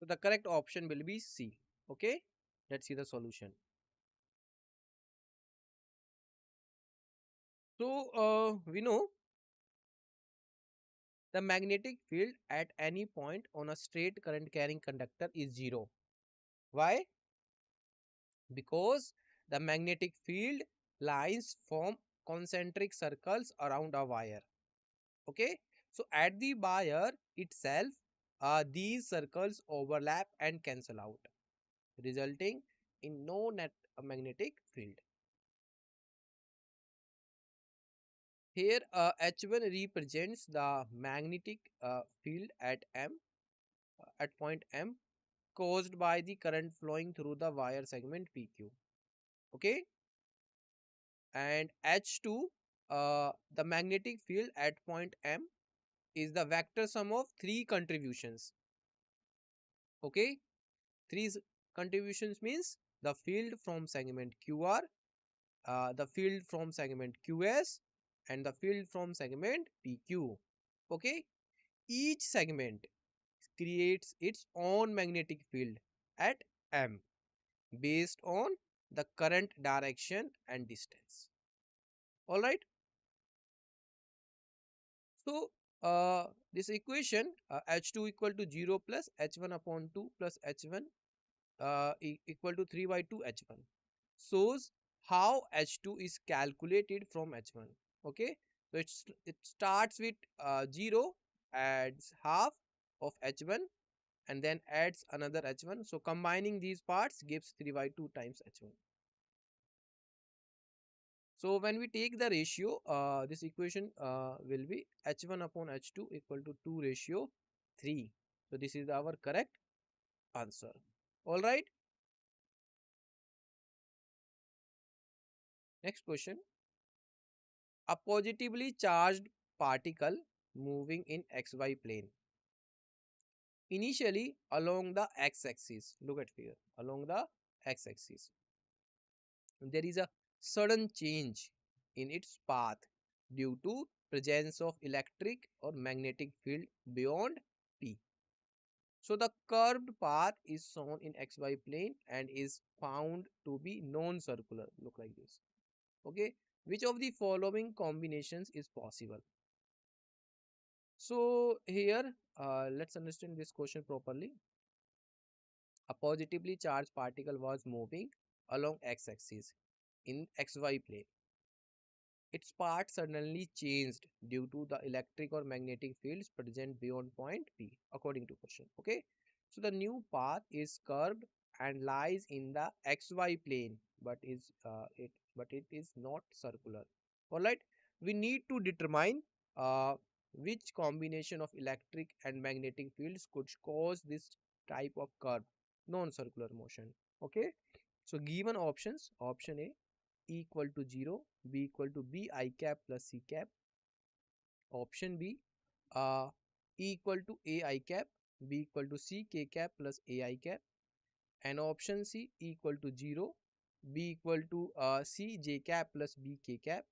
B: So the correct option will be C. Okay, let's see the solution. So we know the magnetic field at any point on a straight current carrying conductor is zero. Why? Because the magnetic field lines form concentric circles around a wire. Okay, so at the wire itself, these circles overlap and cancel out, resulting in no net magnetic field. Here, H1 represents the magnetic field at point M caused by the current flowing through the wire segment PQ. Okay, and H2, the magnetic field at point M is the vector sum of three contributions. Okay, three contributions means the field from segment QR, the field from segment QS, and the field from segment PQ. Okay, each segment creates its own magnetic field at M based on the current direction and distance. All right. So this equation H2 equal to 0 plus H1 upon 2 plus H1 equal to 3 by 2 H1 shows how H2 is calculated from H1. Okay, so it starts with 0, adds half of H1 and then adds another H1. So combining these parts gives 3 by 2 times H1. So when we take the ratio, this equation will be H1 upon H2 equal to 2 ratio 3. So this is our correct answer. All right. Next question. A positively charged particle moving in xy plane. Initially along the x-axis. Look at here. Along the x-axis. There is a sudden change in its path due to presence of electric or magnetic field beyond P. So the curved path is shown in xy plane and is found to be non-circular. Look like this. Okay. Which of the following combinations is possible? So here, let's understand this question properly. A positively charged particle was moving along x-axis in xy plane. Its path suddenly changed due to the electric or magnetic fields present beyond point P, according to question. Okay, so the new path is curved and lies in the xy plane, but it is not circular. All right, we need to determine which combination of electric and magnetic fields could cause this type of curve, non-circular motion. Okay, so given options: option A equal to 0, B equal to B I cap plus C cap. Option B, uh, E equal to A I cap, B equal to C K cap plus A I cap. And option C equal to 0, B equal to C J cap plus B K cap.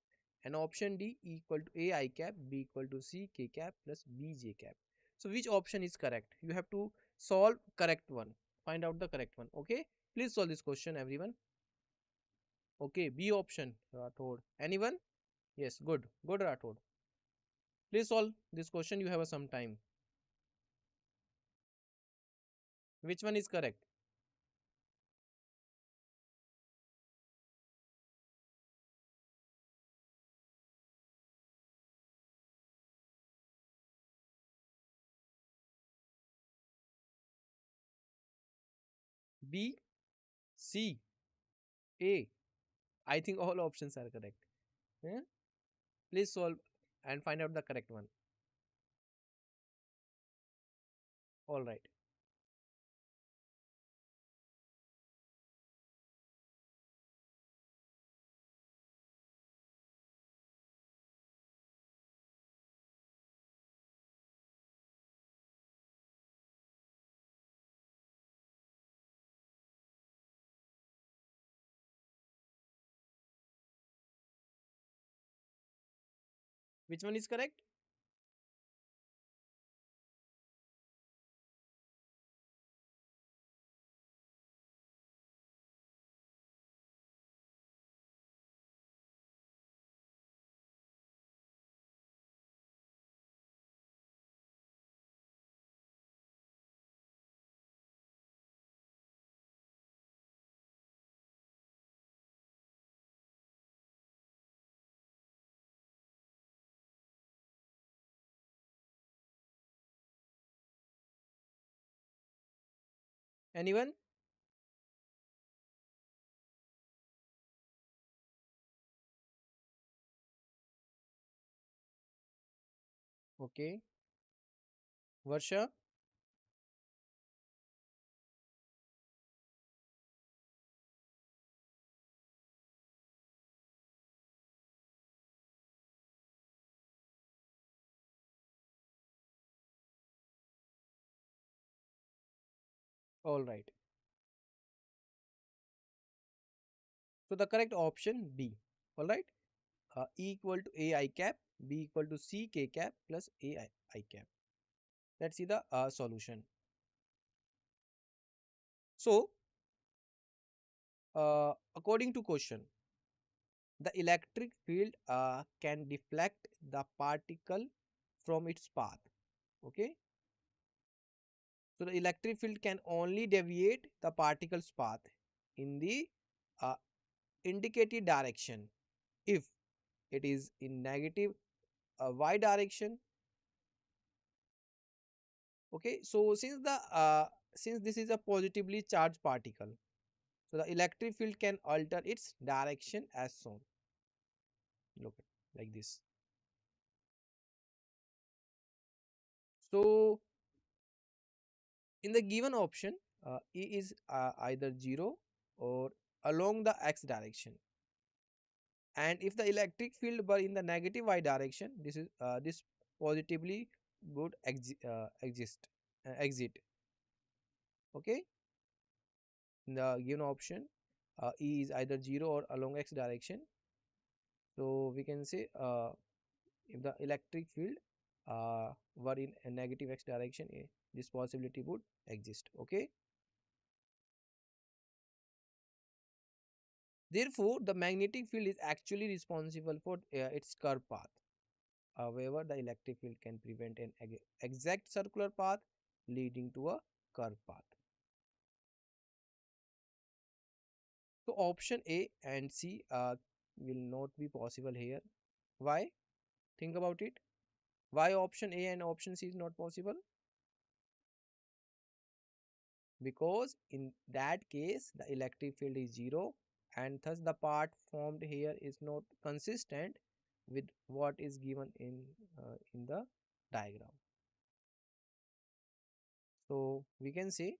B: And option D equal to A I cap, B equal to C K cap plus B J cap. So which option is correct? You have to solve correct one. Find out the correct one. Okay. Please solve this question, everyone. Okay, B option, Rathod. Anyone? Yes, good. Good, Rathod. Please solve this question. You have some time. Which one is correct? B, C, A. I think all options are correct. Yeah? Please solve and find out the correct one. All right. Which one is correct? Anyone? Okay. Varsha? All right. So the correct option B. All right. E equal to A I cap, B equal to C K cap plus I cap. Let's see the solution. So, according to question, the electric field can deflect the particle from its path. Okay. So the electric field can only deviate the particle's path in the uh, indicated direction if it is in negative y direction. Okay, so since this is a positively charged particle, so the electric field can alter its direction as shown. Look like this. So in the given option, E is either 0 or along the x direction. And if the electric field were in the negative y direction, this positively would exit. Okay, in the given option, E is either 0 or along x direction. So we can say if the electric field were in a negative x direction, this possibility would exist. Okay. Therefore, the magnetic field is actually responsible for its curved path. However, the electric field can prevent an exact circular path leading to a curved path. So option A and C will not be possible here. Why? Think about it. Why option A and option C is not possible? Because in that case the electric field is 0 and thus the part formed here is not consistent with what is given in the diagram. So we can say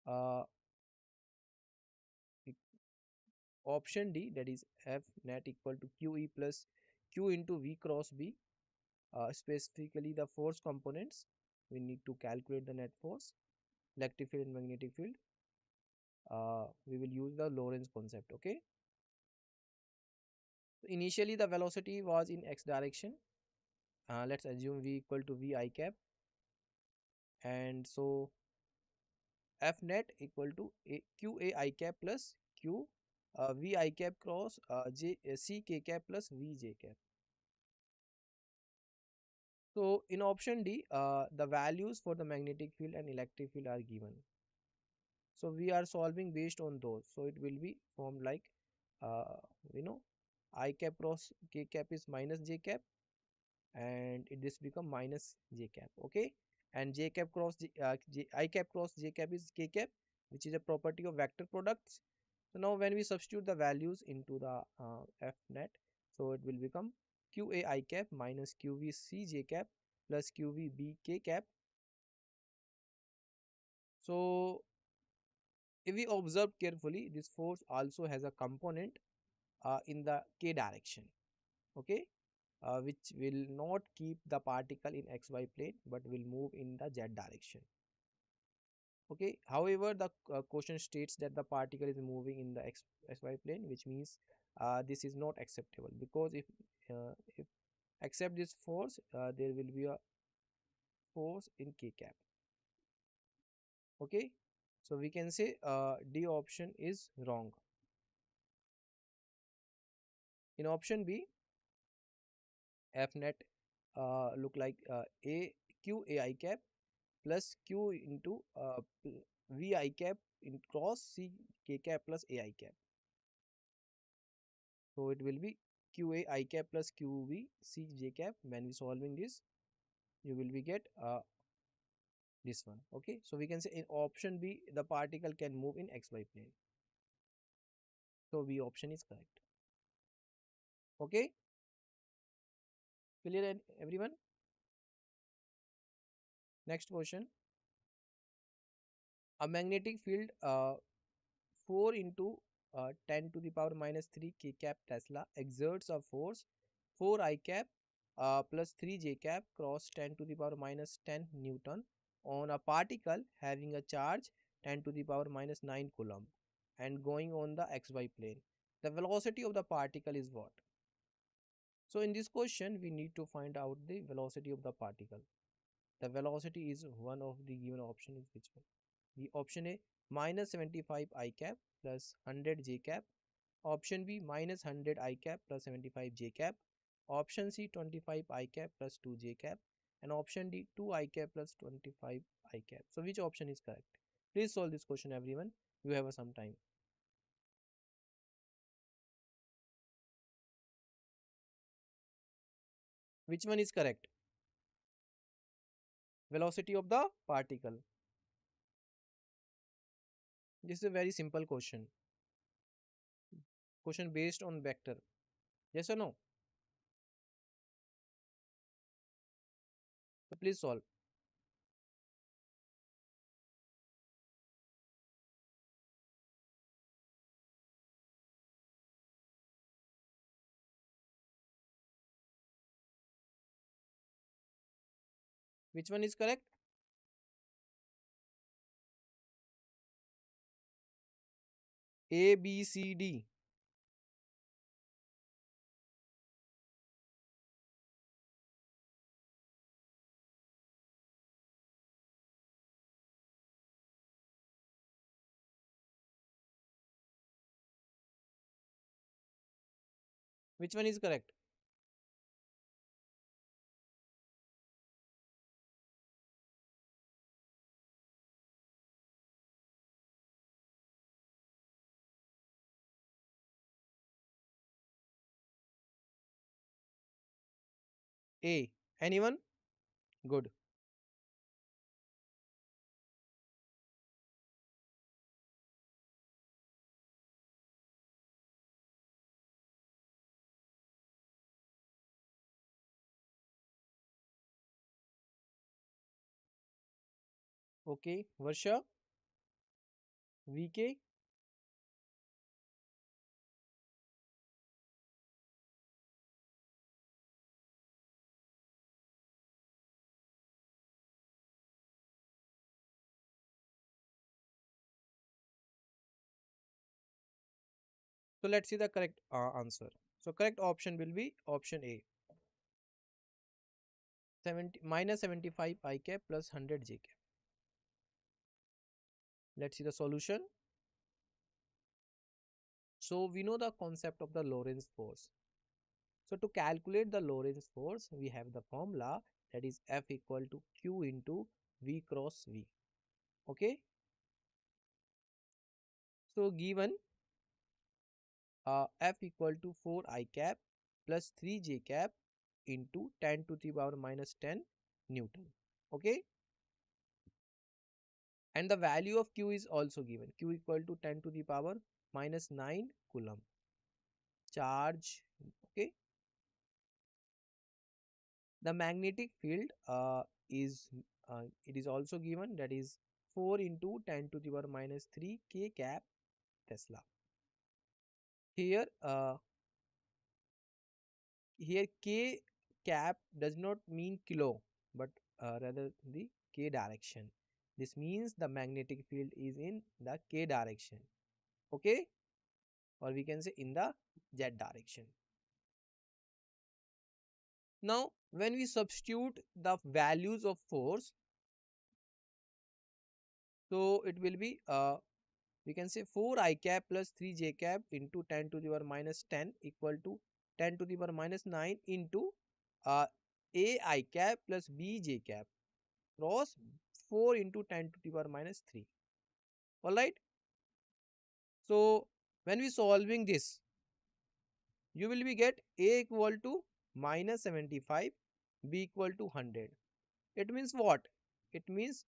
B: uh, option D, that is F net equal to QE plus Q into V cross B, specifically the force components. We need to calculate the net force, electric field and magnetic field. We will use the Lorentz concept. Okay. So initially the velocity was in x direction. Let's assume V equal to V I cap, and so F net equal to Q A I cap plus Q V I cap cross C K cap plus V J cap. So in option D, the values for the magnetic field and electric field are given. So we are solving based on those. So it will be formed like, uh, you know, I cap cross K cap is minus J cap, and this become minus J cap. Okay, and J cap cross I cap cross J cap is K cap, which is a property of vector products. So now when we substitute the values into the F net, so it will become QA I cap minus QV C J cap plus QV B K cap. So if we observe carefully, this force also has a component in the K direction. Okay, which will not keep the particle in xy plane but will move in the z direction. Okay, however the question states that the particle is moving in the xy plane, which means this is not acceptable, because if accept this force, there will be a force in k cap. Okay, so we can say D option is wrong. In option B, F net look like a q a I cap plus q into v I cap in cross c k cap plus a I cap. So it will be q a I cap plus q v c j cap. When we solving this, you will be get this one. Okay, so we can say in option B the particle can move in xy plane. So B option is correct. Okay, clear everyone? Next question. A magnetic field 4 into 10 to the power minus 3 k cap Tesla exerts a force 4 I cap plus 3 j cap cross 10 to the power minus 10 Newton on a particle having a charge 10 to the power minus 9 coulomb and going on the xy plane. The velocity of the particle is what? So in this question we need to find out the velocity of the particle. The velocity is one of the given option is which one? The option A minus 75 I cap plus 100 j cap. Option B minus 100 I cap plus 75 j cap. Option C 25 I cap plus 2 j cap. And option D 2 I cap plus 25 I cap. So which option is correct? Please solve this question everyone. You have some time. Which one is correct? Velocity of the particle. This is a very simple question. Question based on vector. Yes or no? So please solve. Which one is correct? A, B, C, D. Which one is correct? A. Anyone? Good. Okay. Varsha, VK. So let's see the correct answer. So correct option will be option A. 70 minus 75 I cap plus 100 J cap. Let's see the solution. So we know the concept of the Lorentz force. So to calculate the Lorentz force, we have the formula that is F equal to Q into V cross V. Okay. So given F equal to 4 I cap plus 3 J cap into 10 to the power minus 10 Newton. Okay. And the value of Q is also given. Q equal to 10 to the power minus 9 coulomb. Charge. Okay. The magnetic field is it is also given, that is 4 into 10 to the power minus 3 K cap Tesla. Here K cap does not mean kilo, but rather the K direction. This means the magnetic field is in the K direction. Okay, or we can say in the Z direction. Now when we substitute the values of force, so it will be we can say 4 I cap plus 3 j cap into 10 to the power minus 10 equal to 10 to the power minus 9 into uh, A I cap plus B j cap cross 4 into 10 to the power minus 3. Alright. So when we solving this, you will be get A equal to minus 75, B equal to 100. It means what? It means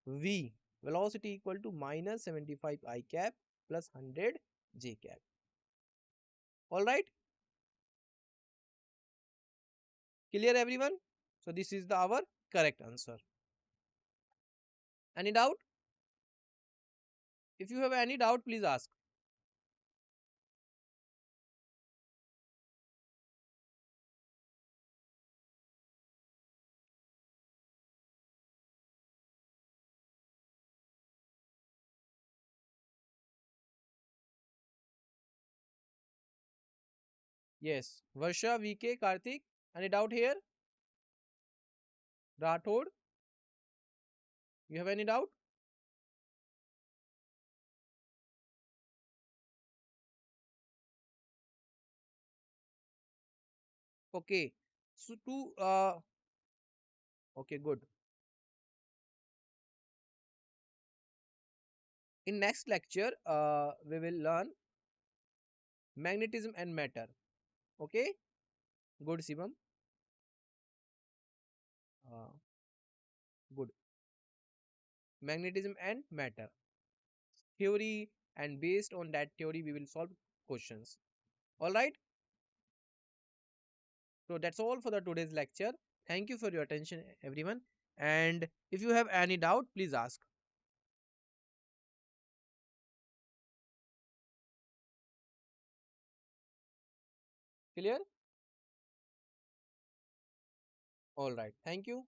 B: V, velocity equal to minus 75 I cap plus 100 J cap. All right, clear everyone? So this is the our correct answer. Any doubt? If you have any doubt, please ask. Yes, Varsha, VK, Karthik. Any doubt here? Rathod, you have any doubt? Okay. So to okay, good. In next lecture, we will learn magnetism and matter. Okay, good, Shivam. Uh, good. Magnetism and matter theory, and based on that theory, we will solve questions. All right. So that's all for the today's lecture. Thank you for your attention, everyone. And if you have any doubt, please ask. Clear? All right. Thank you.